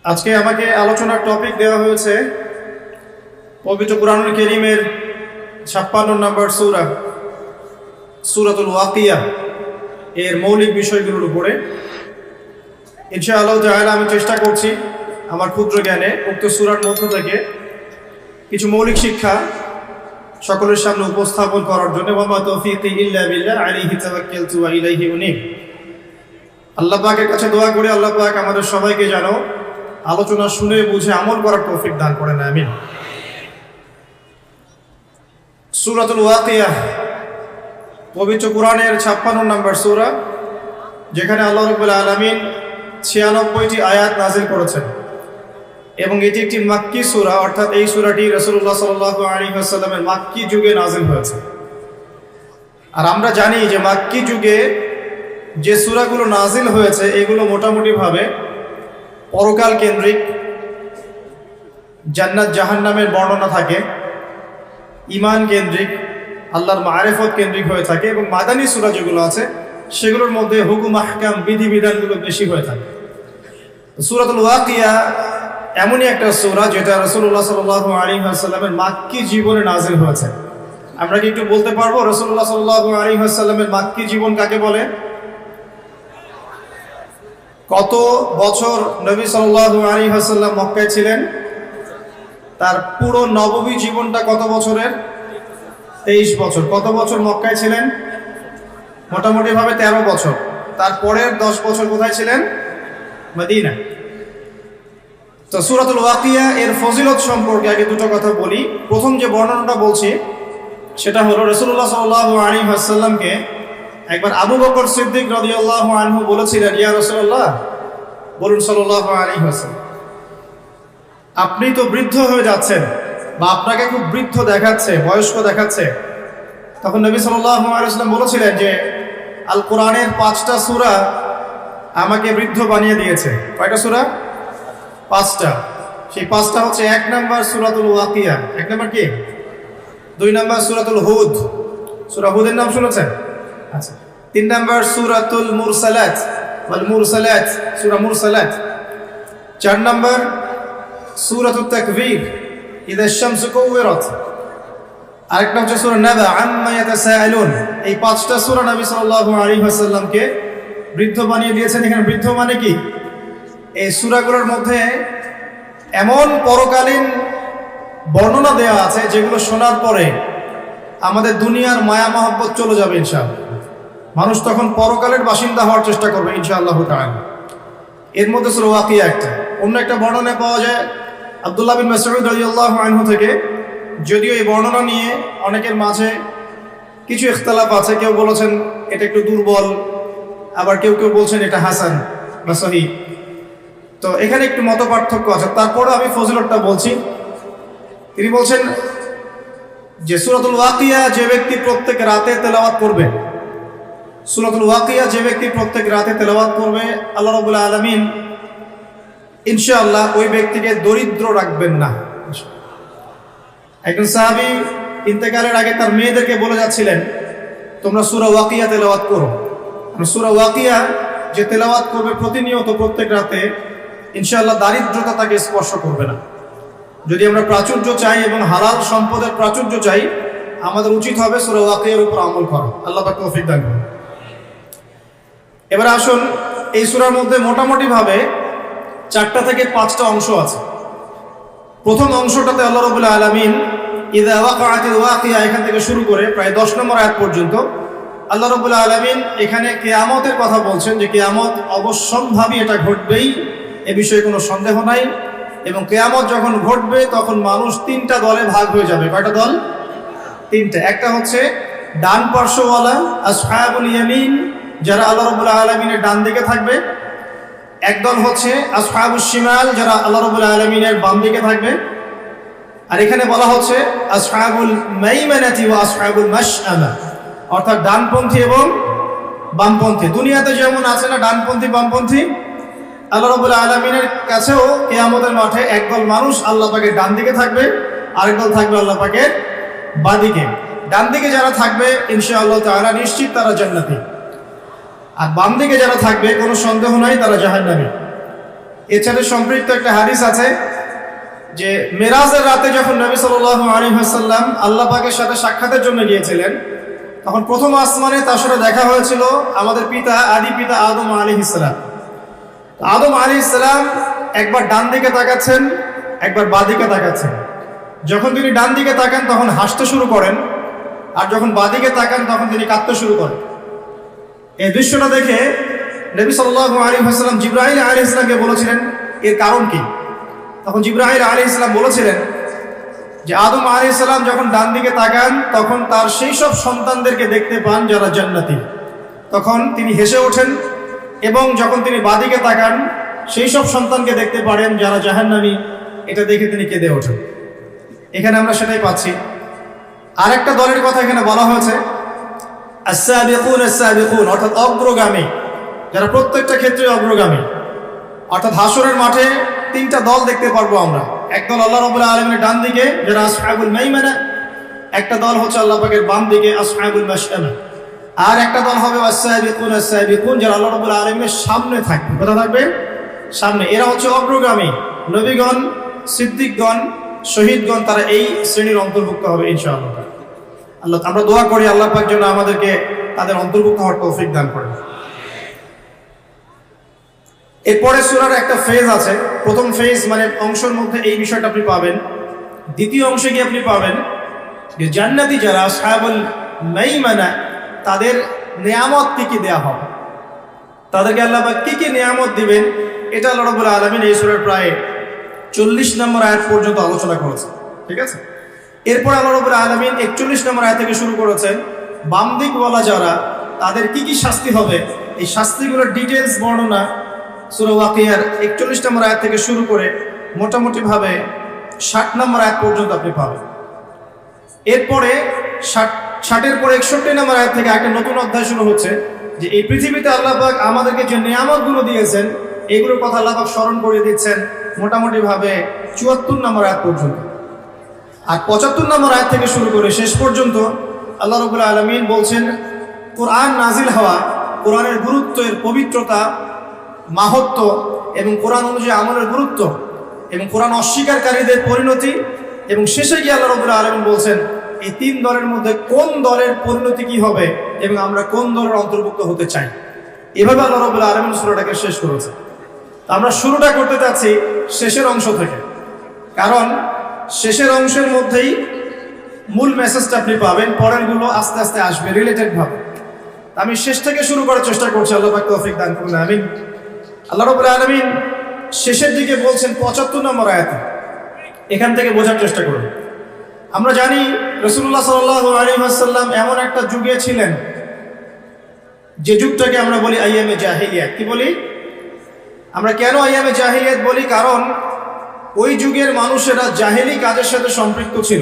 আজকে আমাকে আলোচনার টপিক দেওয়া হয়েছে পবিত্র কুরআনুল কারীমের 56 নম্বর সূরা সূরাতুল ওয়াকিয়া এর মৌলিক বিষয়গুলোর উপরে। ইনশাআল্লাহ তাআলা আমি চেষ্টা করছি আমার ক্ষুদ্র জ্ঞানে উক্ত সূরার মধ্য থেকে কিছু মৌলিক শিক্ষা সকলের সামনে উপস্থাপন করার জন্য। ওয়া মা তাওফীকি ইল্লা বিল্লাহ আলাইহি তাওয়াক্কালতু ওয়া ইলাইহি উনীব। আল্লাহ পাকের কাছে দোয়া করি আল্লাহ পাক আমাদের সবাইকে যেন আলোচনা শুনে বুঝে আমল করার তৌফিক দান করেন, আমিন। সূরাতুল ওয়াকিয়া পবিত্র কুরআনের 56 নম্বর সূরা, যেখানে আল্লাহ রাব্বুল আলামিন 96টি আয়াত নাযিল করেছেন এবং এটি একটি মাক্কি সূরা, অর্থাৎ এই সূরাটি রাসূলুল্লাহ সাল্লাল্লাহু আলাইহি ওয়াসাল্লামের মাক্কি যুগে নাযিল হয়েছে। আর আমরা জানি যে মাক্কি যুগে যে সূরাগুলো নাযিল হয়েছে এগুলো মোটামুটিভাবে পরকাল কেন্দ্রিক, জান্নাত জাহান্নামের বর্ণনা থাকে, ঈমান কেন্দ্রিক, আল্লাহর মারিফত কেন্দ্রিক হয়ে থাকে এবং মাদানী সূরা যেগুলো আছে সেগুলোর মধ্যে হুকুম আহকাম বিধিবিধানগুলো বেশি হয়ে থাকে। সূরাতুল ওয়াকিয়া এমনই একটা সূরা যেটা রাসূলুল্লাহ সাল্লাল্লাহু আলাইহি ওয়াসাল্লামের মাক্কি জীবনে নাযিল হয়েছে। আমরা কি একটু বলতে পারবো রাসূলুল্লাহ সাল্লাল্লাহু আলাইহি ওয়াসাল্লামের মাক্কি জীবন কাকে বলে? কত বছর নবী সাল্লাল্লাহু আলাইহি ওয়াসাল্লাম মক্কায় ছিলেন? তার পুরো নববী জীবনটা কত বছরের? 23 বছর। কত বছর মক্কায় ছিলেন? মোটামুটি ভাবে 13 বছর। তারপরের 10 বছর কোথায় ছিলেন? মদিনা। তো সূরাতুল ওয়াকিয়া এর ফজিলত সম্পর্কে আগে দুটো কথা বলি। প্রথম যে বর্ণনাটা বলছি সেটা হলো রাসূলুল্লাহ সাল্লাল্লাহু আলাইহি ওয়াসাল্লামকে একবার আবু বকর সিদ্দিক রাদিয়াল্লাহু আনহু বলেছিলেন, ইয়া রাসূলুল্লাহ, বলুন সাল্লাল্লাহু আলাইহি ওয়াসাল্লাম, আপনি তো বৃদ্ধ হয়ে যাচ্ছেন বা আপনাকে খুব বৃদ্ধ দেখাচ্ছে, বয়স্ক দেখাচ্ছে। তখন নবী সাল্লাল্লাহু আলাইহি ওয়াসাল্লাম বলেছিলেন যে আল কোরআনের 5টা সূরা আমাকে বৃদ্ধ বানিয়ে দিয়েছে। কয়টা সূরা? 5টা। সেই 5টা হচ্ছে 1 নাম্বার সূরাতুল ওয়াকিয়া, 1 নাম্বার কি? 2 নাম্বার সূরাতুল হুদ, সূরা হুদের নাম শুনেছেন? আচ্ছা। 3 নাম্বার সূরাতুল মুরসালাত ওয়াল মুরসালাত, সূরা মুরসালাত। 4 নাম্বার সূরাতুত তাকবীর ইযা আশ-শামসু কুওয়িরাত। আরেকটা হচ্ছে সূরা নাবা আম্মা ইয়াতাসাআলুন। এই 5টা সূরা নবী সাল্লাল্লাহু আলাইহি ওয়াসাল্লামকে বৃদ্ধ বানিয়ে দিয়েছেন। এখানে বৃদ্ধ মানে কি? এই সূরাগুলোর মধ্যে এমন পরকালীন বর্ণনা দেওয়া আছে যেগুলো শোনার পরে আমাদের দুনিয়ার মায়া মহব্বত চলে যাবে ইনশাআল্লাহ। মানুষ তখন পরকালের বাসিন্দা হওয়ার চেষ্টা করবে ইনশাআল্লাহ তাআলা। এর মধ্যে সূরা ওয়াকিয়া একটা। অন্য একটা বর্ণনা পাওয়া যায় আব্দুল্লাহ বিন মাসউদ রাদিয়াল্লাহু আনহু থেকে, যদিও এই বর্ণনা নিয়ে অনেকের মাঝে কিছু ইখতিলাফ আছে। কেউ বলেছেন এটা একটু দুর্বল, আবার কেউ কেউ বলছেন এটা হাসান বা সহিহ। তো এখানে একটু মত পার্থক্য আছে, তারপরেও আমি ফজিলতটা বলছি। তিনি বলছেন যে সূরাতুল ওয়াকিয়া যে ব্যক্তি প্রত্যেক রাতে তেলাওয়াত করবে, সূরাতুল ওয়াকিয়া যে ব্যক্তি প্রত্যেক রাতে তেলাওয়াত করবে, আল্লাহ রাব্বুল আলামিন ইনশাআল্লাহ ওই ব্যক্তিকে দরিদ্র রাখবেন না। একজন সাহাবী ইন্তেকালের আগে তার মেয়েদেরকে বলে যাচ্ছিলেন, তোমরা সূরা ওয়াকিয়া তেলাওয়াত করো। সূরা ওয়াকিয়া যে তেলাওয়াত করবে প্রতিনিয়ত প্রত্যেক রাতে, ইনশাআল্লাহ দারিদ্রতা তাকে স্পর্শ করবে না। যদি আমরা প্রাচুর্য চাই এবং হালাল সম্পদের প্রাচুর্য চাই, আমাদের উচিত হবে সূরা ওয়াকিয়ার উপর আমল করা। আল্লাহ পাক তৌফিক দান করুন। এবার আসুন, এই সূরার মধ্যে মোটামুটি ভাবে 4টা থেকে 5টা অংশ আছে। প্রথম অংশটাতে আল্লাহ রাব্বুল আলামিন ইযা ওয়াকাআতিল ওয়াকিয়া এখান থেকে শুরু করে প্রায় 10 নম্বর আয়াত পর্যন্ত আল্লাহ রাব্বুল আলামিন এখানে কিয়ামতের কথা বলছেন, যে কিয়ামত অবশ্যম্ভাবী, এটা ঘটবেই, এ বিষয়ে কোনো সন্দেহ নাই। এবং কিয়ামত যখন ঘটবে তখন মানুষ 3টা দলে ভাগ হয়ে যাবে। কয়টা দল? 3টা। একটা হচ্ছে ডান পার্শ্বওয়ালা আসহাবুল ইয়ামিন, যারা আল্লাহ রাব্বুল আলামিনের ডান দিকে থাকবে। একদল হচ্ছে আসহাবুশ শিমাল, যারা আল্লাহ রাব্বুল আলামিনের বাম দিকে থাকবে। আর এখানে বলা হচ্ছে আসহাবুল মাইমানাতি ওয়া আসহাবুল মাশআমা, অর্থাৎ ডানপন্থী এবং বামপন্থী। দুনিয়াতে যেমন আছে না ডানপন্থী বামপন্থী, আল্লাহ রাব্বুল আলামিনের কাছেও কিয়ামতের মাঠে একদল মানুষ আল্লাহ পাকের ডান দিকে থাকবে, আরেকদল থাকবে আল্লাহ পাকের বাঁ দিকে। ডান দিকে যারা থাকবে ইনশাআল্লাহ তাআলা নিশ্চিত তারা জান্নাতি, আর বাম দিকে যারা থাকবে কোনো সন্দেহ নাই তারা জাহান্নামী। এর সাথে সম্পৃক্ত একটা হাদিস আছে যে মেরাজের রাতে যখন নবী সাল্লাল্লাহু আলাইহি ওয়াসাল্লাম আল্লাহ পাকের সাথে সাক্ষাতের জন্য গিয়েছিলেন, তখন প্রথম আসমানে তার সাথে দেখা হয়েছিল আমাদের পিতা, আদি পিতা আদম আলাইহিস সালাম। আদম আলাইহিস সালাম একবার ডান দিকে তাকাচ্ছেন, একবার বাঁ দিকে তাকাচ্ছেন। যখন তিনি ডান দিকে তাকান তখন হাসতে শুরু করেন, আর যখন বাঁ দিকে তাকান তখন তিনি কাঁদতে শুরু করেন। এই দৃশ্যটা দেখে নবী সাল্লাল্লাহু আলাইহি ওয়াসাল্লাম জিবরাইল আলাইহিস সালামকে বলেছিলেন এর কারণ কি। তখন জিবরাইল আলাইহিস সালাম বলেছিলেন যে আদম আলাইহিস সালাম যখন ডান দিকে তাকান তখন তার সেই সব সন্তানদেরকে দেখতে পান যারা জান্নাতি, তখন তিনি হেসে ওঠেন, এবং যখন তিনি বাঁ দিকে তাকান সেই সব সন্তানকে দেখতে পারেন যারা জাহান্নামী, এটা দেখে তিনি কেঁদে ওঠেন। এখানে আমরা সেটাই পাচ্ছি। আরেকটা দলের কথা এখানে বলা হয়েছে আস-সাবিকুন আস-সাবিকুন, অর্থাৎ অগ্রগামী, যারা প্রত্যেকটা ক্ষেত্রে অগ্রগামী। অর্থাৎ হাসরের মাঠে তিনটা দল দেখতে পারবো আমরা। এক দল আল্লাহ রাব্বুল আলামিনের ডান দিকে যারা আসহাবুল মাইমানা, একটা দল হচ্ছে আল্লাহ পাকের বাম দিকে আসহাবুল মাশআমা, আর একটা দল হবে আস-সাবিকুন আস-সাবিকুন যারা আল্লাহ রাব্বুল আলামিনের সামনে থাকবে। কোথায় থাকবে? সামনে। এরা হচ্ছে অগ্রগামী। নবীগণ, সিদ্দিকগণ, শহীদগণ তারা এই শ্রেণীর অন্তর্ভুক্ত হবে ইনশাআল্লাহ। আল্লাহ, আমরা দোয়া করি আল্লাহ পাক যেন আমাদেরকে তাদের অন্তর্ভুক্ত হওয়ার তৌফিক দান করেন। এরপরে সূরার একটা ফেজ আছে। প্রথম ফেজ মানে অংশের মধ্যে এই বিষয়টা আপনি পাবেন। দ্বিতীয় অংশে গিয়ে আপনি পাবেন যে জান্নাতি যারা আসহাবুল মাইমানা তাদের নিয়ামত কি দেয়া হবে, তাদেরকে আল্লাহ পাক কি নিয়ামত দিবেন, এটা আল্লাহ রাব্বুল আলামিন এই সূরার প্রায় 40 নম্বর আয়াত পর্যন্ত আলোচনা করেছে। ঠিক আছে, এরপর আল্লাহ রাব্বুল আলামিন 41 নম্বর আয়াত থেকে শুরু করেছেন বাম দিকওয়ালা যারা তাদের কি শাস্তি হবে, এই শাস্তিগুলোর ডিটেইলস বর্ণনা সূরা ওয়াকিয়ার 41 নম্বর আয়াত থেকে শুরু করে মোটামুটি ভাবে 60 নম্বর আয়াত পর্যন্ত আপনি পাবেন। এরপরে 60-এর পরে 61 নম্বর আয়াত থেকে একটা নতুন অধ্যায় শুরু হচ্ছে যে এই পৃথিবীতে আল্লাহ পাক আমাদেরকে যে নিয়ামতগুলো দিয়েছেন এইগুলোর কথা আল্লাহ পাক স্মরণ করে দিচ্ছেন মোটামুটি ভাবে 74 নম্বর আয়াত পর্যন্ত। আর 75 নম্বর আয়াত থেকে শুরু করে শেষ পর্যন্ত আল্লাহ রাব্বুল আলামিন বলছেন কোরআন নাজিল হওয়া, কোরআনের গুরুত্ব, এর পবিত্রতা, মাহাত্ম্য এবং কোরআন অনুযায়ী আমলের গুরুত্ব এবং কোরআন অস্বীকারীদের পরিণতি, এবং শেষে গিয়ে আল্লাহ রাব্বুল আলামিন বলছেন এই তিন দলের মধ্যে কোন দলের পরিণতি কি হবে এবং আমরা কোন দলের অন্তর্ভুক্ত হতে চাই। এভাবে আল্লাহ রাব্বুল আলামিন সূরাটাকে শেষ করেছে। আমরা শুরুটা করতে চাচ্ছি শেষের অংশ থেকে, কারণ শেষের অংশের মধ্যেই মূল মেসেজটা আপনি পাবেন, পরেরগুলো আস্তে আস্তে আসবে রিলেটেড ভাবে। আমি শেষ থেকে শুরু করার চেষ্টা করছি, আল্লাহ পাক তৌফিক দান করুন, আমিন। আল্লাহ রাব্বুল আলামিন শেষের দিকে বলছেন 75 নম্বর আয়াতে, এখান থেকে বোঝার চেষ্টা করুন। আমরা জানি রাসূলুল্লাহ সাল্লাল্লাহু আলাইহি ওয়াসাল্লাম এমন একটা যুগে ছিলেন যে যুগটাকে আমরা বলি আইয়ামে জাহিলিয়াত। কি বলি আমরা? কেন আইয়ামে জাহিলিয়াত বলি? কারণ ওই যুগের মানুষেরা জাহেলি কাজের সাথে সম্পৃক্ত ছিল।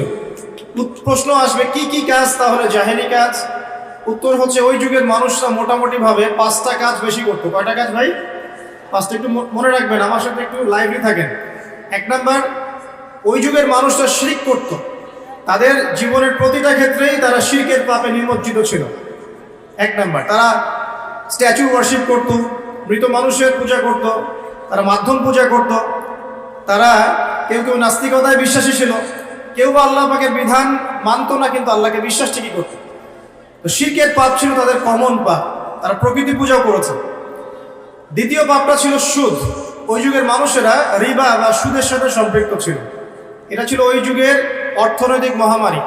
প্রশ্ন আসবে কি কি কাজ তাহলে জাহেলি কাজ? উত্তর হচ্ছে ওই যুগের মানুষরা মোটামুটি ভাবে 5টা কাজ বেশি করতো। কয়টা কাজ ভাই? 5টা। একটু মনে রাখবেন, আমার সাথে একটু লাইভলি থাকেন। 1 নাম্বার, ওই যুগের মানুষরা শিরক করত। তাদের জীবনের প্রতিটা ক্ষেত্রেই তারা শিরকের পাপে নিমজ্জিত ছিল। 1 নাম্বার, তারা স্ট্যাচু ওয়ার্শিপ করত, মৃত মানুষের পূজা করত, তারা মাধ্যম পূজা করত, তারা কেউ কেউ নাস্তিকতায় বিশ্বাসী ছিল, কেউ বা আল্লাহ পাকের বিধান মানত না কিন্তু আল্লাহকে বিশ্বাস ঠিকই করত। তো শিরকের পাপ ছিল তাদের কমন পাপ, তারা প্রকৃতি পূজাও করেছে। দ্বিতীয় পাপটা ছিল সুদ। ওই যুগের মানুষেরা রিবা বা সুদের সাথে সম্পৃক্ত ছিল। এটা ছিল ওই যুগের অর্থনৈতিক মহামারী।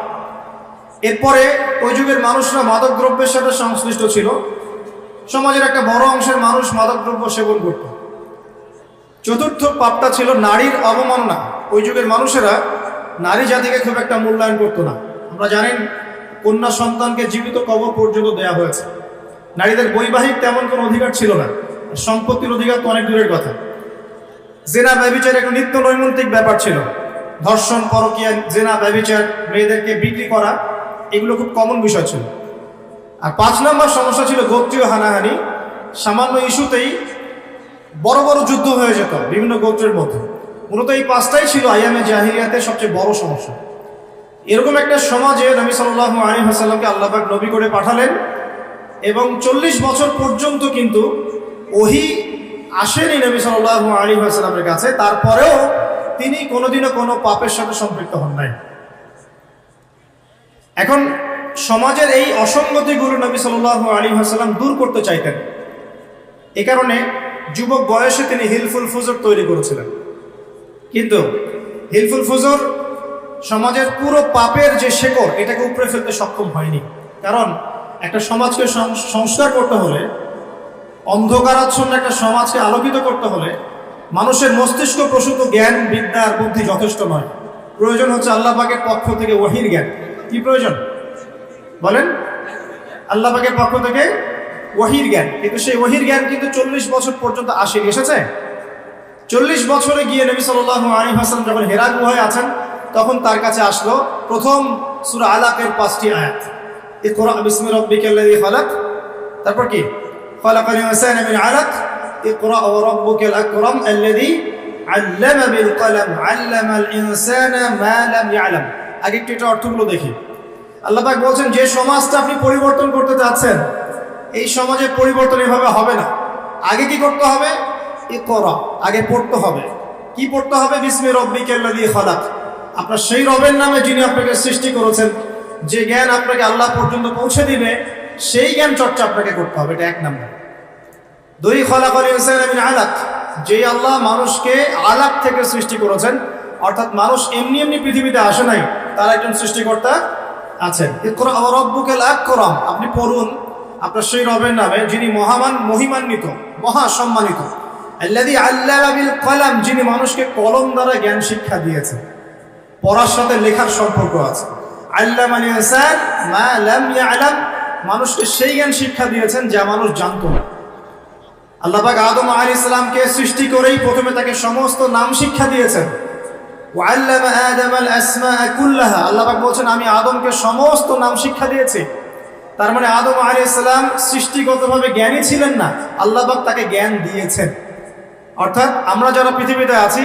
এরপরে ওই যুগের মানুষরা মাদক দ্রব্যের সাথে সংশ্লিষ্ট ছিল। সমাজের একটা বড় অংশের মানুষ মাদক দ্রব্য সেবন করত। চতুর্থ পাপটা ছিল নারীর অবমাননা। ওই যুগের মানুষেরা নারী জাতিকে খুব একটা মূল্যায়ন করতো না। আমরা জানেন কন্যা সন্তানকে জীবিত কবর পর্যন্ত দেয়া হয়েছে। নারীদের বৈবাহিক তেমন কোনো অধিকার ছিল না, সম্পত্তির অধিকার তো অনেক দূরের কথা। জেনা ব্যভিচার একটা নিত্য নৈমিত্তিক ব্যাপার ছিল। ধর্ষণ, পরকীয়া, জেনা, ব্যভিচার, মেয়েদেরকে বিক্রি করা, এগুলো খুব কমন বিষয় ছিল। আর 5 নম্বর সমস্যা ছিল গোত্রীয় হানাহানি। সামান্য ইস্যুতেই বড় বড় যুদ্ধ হয়ে যেত বিভিন্ন গোত্রের মধ্যে। মূলত এই 5টাই ছিল আইয়ামে জাহিলিয়াতের সবচেয়ে বড় সমস্যা। এরকম একটা সমাজে নবী সাল্লাল্লাহু আলাইহি ওয়াসাল্লামকে আল্লাহ পাক নবী করে পাঠালেন এবং 40 বছর পর্যন্ত কিন্তু ওহী আসেনি নবী সাল্লাল্লাহু আলাইহি ওয়াসাল্লামের কাছে, তারপরেও তিনি কোনোদিনও কোনো পাপের সাথে সম্পৃক্ত হন নাই। এখন সমাজের এই অসঙ্গতিগুলো নবী সাল্লাল্লাহু আলাইহি ওয়াসাল্লাম দূর করতে চাইতেন। এ কারণে যুবক বয়সে তিনি হিলফুল ফুজুর তৈরি করেছিলেন। কিন্তু হিলফুল ফুজুর সমাজের পুরো পাপের যে শেকড়, এটাকে উপড়ে ফেলতে সক্ষম হয়নি। কারণ একটা সমাজকে সংস্কার করতে হলে, অন্ধকারাচ্ছন্ন একটা সমাজকে আলোকিত করতে হলে মানুষের মস্তিষ্ক প্রসূত জ্ঞান, বিদ্যা আর বুদ্ধি যথেষ্ট নয়। প্রয়োজন হচ্ছে আল্লাহ পাকের পক্ষ থেকে ওহীর জ্ঞান। কি প্রয়োজন বলেন? আল্লাহ পাকের পক্ষ থেকে ওহীর জ্ঞান। কিন্তু সেই ওহীর জ্ঞান কিন্তু 40 বছর পর্যন্ত আসেনি। এসেছে 40 বছরে গিয়ে নবী সাল্লাল্লাহু আলাইহি ওয়াসাল্লাম যখন হেরা গুহায় আছেন, তখন তার কাছে আসলো প্রথম সূরা আলাকের 5টি আয়াত। ইকরা বিসমি রাব্বিকাল্লাযী খালাক, তারপর কি? খালাকাল ইনসানা মিন আলাক, ইকরা ওয়া রাব্বুকাল আকরাম আল্লাযী আল্লামা বিল কলম আল্লামাল ইনসানা মা লাম ইয়ালাম। আগে একটু এটা অর্থগুলো দেখি। আল্লাহ পাক বলছেন, যে সমাজটা আপনি পরিবর্তন করতে চাচ্ছেন, এই সমাজের পরিবর্তন এভাবে হবে না। আগে কি করতে হবে? ইকরা, আগে পড়তে হবে। কি পড়তে হবে? বিসমি রাব্বিকাল্লাযী খালাক, আপনার সেই রবের নামে যিনি আপনাকে সৃষ্টি করেছেন। যে জ্ঞান আপনাকে আল্লাহ পর্যন্ত পৌঁছে দিবে, সেই জ্ঞান চর্চা আপনাকে করতে হবে। এটা 1 নম্বর। 2, খালাকাল ইনসানা মিন আলাক, যে আল্লাহ মানুষকে আলাক থেকে সৃষ্টি করেছেন, অর্থাৎ মানুষ এমনি এমনি পৃথিবীতে আসে নাই, তার একজন সৃষ্টিকর্তা আছেন। ইকরা ওয়া রাব্বুকাল আকরাম, আপনি পড়ুন আপনার সেই রবের নামে যিনি মহামান, মহিমান্বিত, মহা সম্মানিত। আল্লাযী আল্লামা বিল কলম, যিনি মানুষকে কলম দ্বারা জ্ঞান শিক্ষা দিয়েছেন। পড়ার সাথে লেখার সম্পর্ক আছে। আল্লামাল ইনসান মা লাম ইয়ালাম, মানুষকে সেই জ্ঞান শিক্ষা দিয়েছেন যা মানুষ জানতো না। আল্লাহ পাক আদম আলাইহিস সালামকে সৃষ্টি করেই প্রথমে তাকে সমস্ত নাম শিক্ষা দিয়েছেন। ওয়া আল্লামা আদামাল আসমাআ কুল্লাহা, আল্লাহ পাক বলছেন আমি আদমকে সমস্ত নাম শিক্ষা দিয়েছি। তার মানে আদম আলাইহিস সালাম সৃষ্টিগতভাবে জ্ঞানী ছিলেন না, আল্লাহ পাক তাকে জ্ঞান দিয়েছেন। অর্থাৎ আমরা যারা পৃথিবীতে আছি,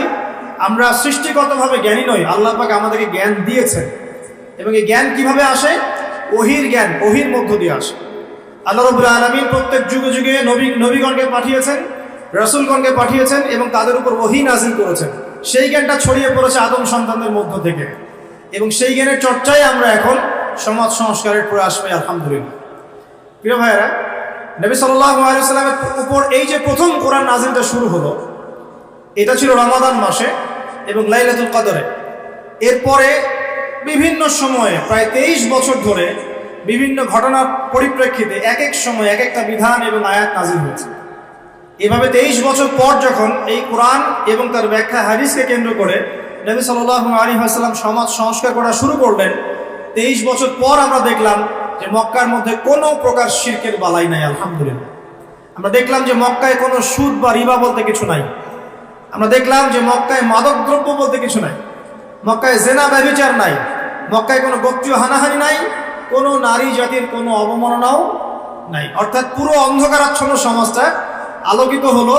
আমরা সৃষ্টিগতভাবে জ্ঞানী নই, আল্লাহ পাক আমাদেরকে জ্ঞান দিয়েছেন। এবং এই জ্ঞান কিভাবে আসে? ওহীর জ্ঞান, ওহীর মধ্য দিয়ে আসে। আল্লাহ রাব্বুল আলামিন প্রত্যেক যুগে যুগে নবীগণকে পাঠিয়েছেন, রাসূলগণকে পাঠিয়েছেন এবং তাদের উপর ওহী নাযিল করেছেন। সেই জ্ঞানটা ছড়িয়ে পড়েছে আদম সন্তানদের মধ্য থেকে, এবং সেই জ্ঞানের চর্চায় আমরা এখন সমাজ সংস্কারের প্রয়াস পাই, আলহামদুলিল্লাহ। প্রিয় ভাইয়েরা, নবী সাল্লাল্লাহু আলাইহি ওয়াসাল্লামের উপর এই যে প্রথম কোরআন নাযিলটা শুরু হলো, এটা ছিল রমাদান মাসে এবং লাইলাতুল কদরে। এরপরে বিভিন্ন সময়ে প্রায় 23 বছর ধরে বিভিন্ন ঘটনার পরিপ্রেক্ষিতে এক এক সময় এক একটা বিধান এবং আয়াত নাযিল হয়েছে। এভাবে 23 বছর পর যখন এই কোরআন এবং তার ব্যাখ্যা হাদিসকে কেন্দ্র করে নবী সাল্লাল্লাহু আলাইহি ওয়াসাল্লাম সমাজ সংস্কার করা শুরু করলেন, 23 বছর পর আমরা দেখলাম যে মক্কার মধ্যে কোনো প্রকার শিরকের বালাই নাই, আলহামদুলিল্লাহ। আমরা দেখলাম যে মক্কায় কোনো সুদ বা রিবা বলতে কিছু নাই। আমরা দেখলাম যে মক্কায় মাদকদ্রব্য বলতে কিছু নাই, মক্কায় জেনা ব্যভিচার নাই, মক্কায় কোনো গোত্রীয় হানাহানি নাই, কোনো নারী জাতির কোনো অবমাননাও নাই। অর্থাৎ পুরো অন্ধকারাচ্ছন্ন সমাজটা আলোকিত হলো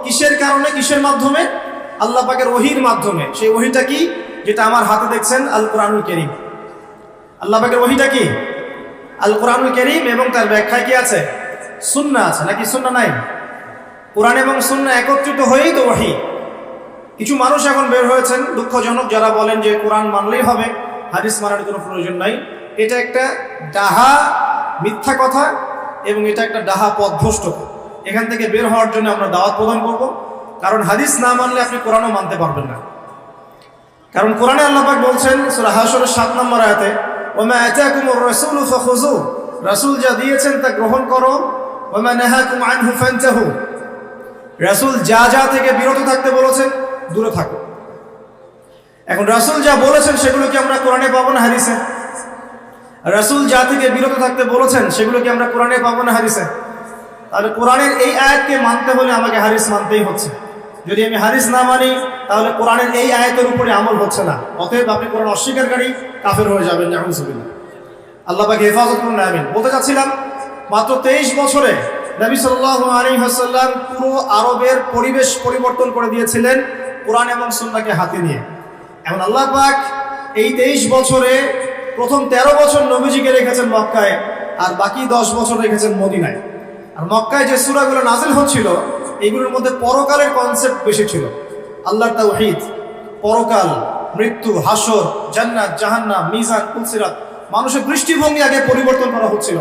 কিসের কারণে, কিসের মাধ্যমে? আল্লাহ পাকের ওহীর মাধ্যমে। সেই ওহীটা কি? যেটা আমার হাতে দেখছেন, আল কোরআনুল কারীম। আল্লাহ পাকের ওহীটা কি? আল কোরআনুল কারীম, এবং তার ব্যাখ্যায় কি আছে? সুন্নাহ আছে, নাকি সুন্নাহ নাই? কোরআন এবং সুন্নাহ একত্রিত হয়েই তো ওহী। কিছু মানুষ এখন বের হয়েছেন দুঃখজনক, যারা বলেন যে কোরআন মানলেই হবে, হাদিস মানার কোনো প্রয়োজন নাই। এটা একটা ডাহা মিথ্যা কথা এবং এটা একটা ডাহা পথভ্রষ্টতা। এখান থেকে বের হওয়ার জন্য আমরা দাওয়াত প্রদান করব। কারণ হাদিস না মানলে আপনি কোরআনও মানতে পারবেন না। কারণ কোরআনে আল্লাহ পাক বলছেন সূরা হাশরের 7 নম্বর আয়াতে, ওয়া আতাকুমুর রাসূলু ফাখুযু, রাসূল যা দিয়েছেন তা গ্রহণ করো, ওয়া মা নাহাকুম আনহু ফান্তাহু, রাসূল যা যা থেকে বিরত থাকতে বলেছেন দূরে থাকো। এখন রাসূল যা বলেছেন সেগুলো কি আমরা কোরআনে পাবো না হাদিসে? রাসূল যা থেকে বিরত থাকতে বলেছেন সেগুলো কি আমরা কোরআনে পাবো না হাদিসে? তাহলে কোরআনের এই আয়াতকে মানতে হলে আমাকে হাদিস মানতেই হচ্ছে। যদি আমি হাদিস না মানি তাহলে কোরআনের এই আয়াতের উপরে আমল হচ্ছে না। অতএব আপনি কোরআন অস্বীকারী কাফের হয়ে যাবেন, নাউযুবিল্লাহ। আল্লাহ পাক হেফাজত করুন, আমিন। বলতে চাচ্ছিলাম, মাত্র 23 বছরে নবী সাল্লাল্লাহু আলাইহি ওয়াসাল্লাম পুরো আরবের পরিবেশ পরিবর্তন করে দিয়েছিলেন কোরআন এবং সুন্নাহকে হাতে নিয়ে। এখন আল্লাহ পাক এই 23 বছরে প্রথম 13 বছর নবীজিকে রেখেছেন মক্কায়, আর বাকি 10 বছর রেখেছেন মদিনায়। আর মক্কায় যে সূরাগুলো নাযিল হচ্ছিল, এগুলোর মধ্যে পরকালের কনসেপ্ট বেশি ছিল। আল্লাহর তাওহীদ, পরকাল, মৃত্যু, হাসর, জান্নাত, জাহান্নাম, মিজান, পুলসিরাত, মানুষের দৃষ্টিভঙ্গি আগে পরিবর্তন করা হচ্ছিল।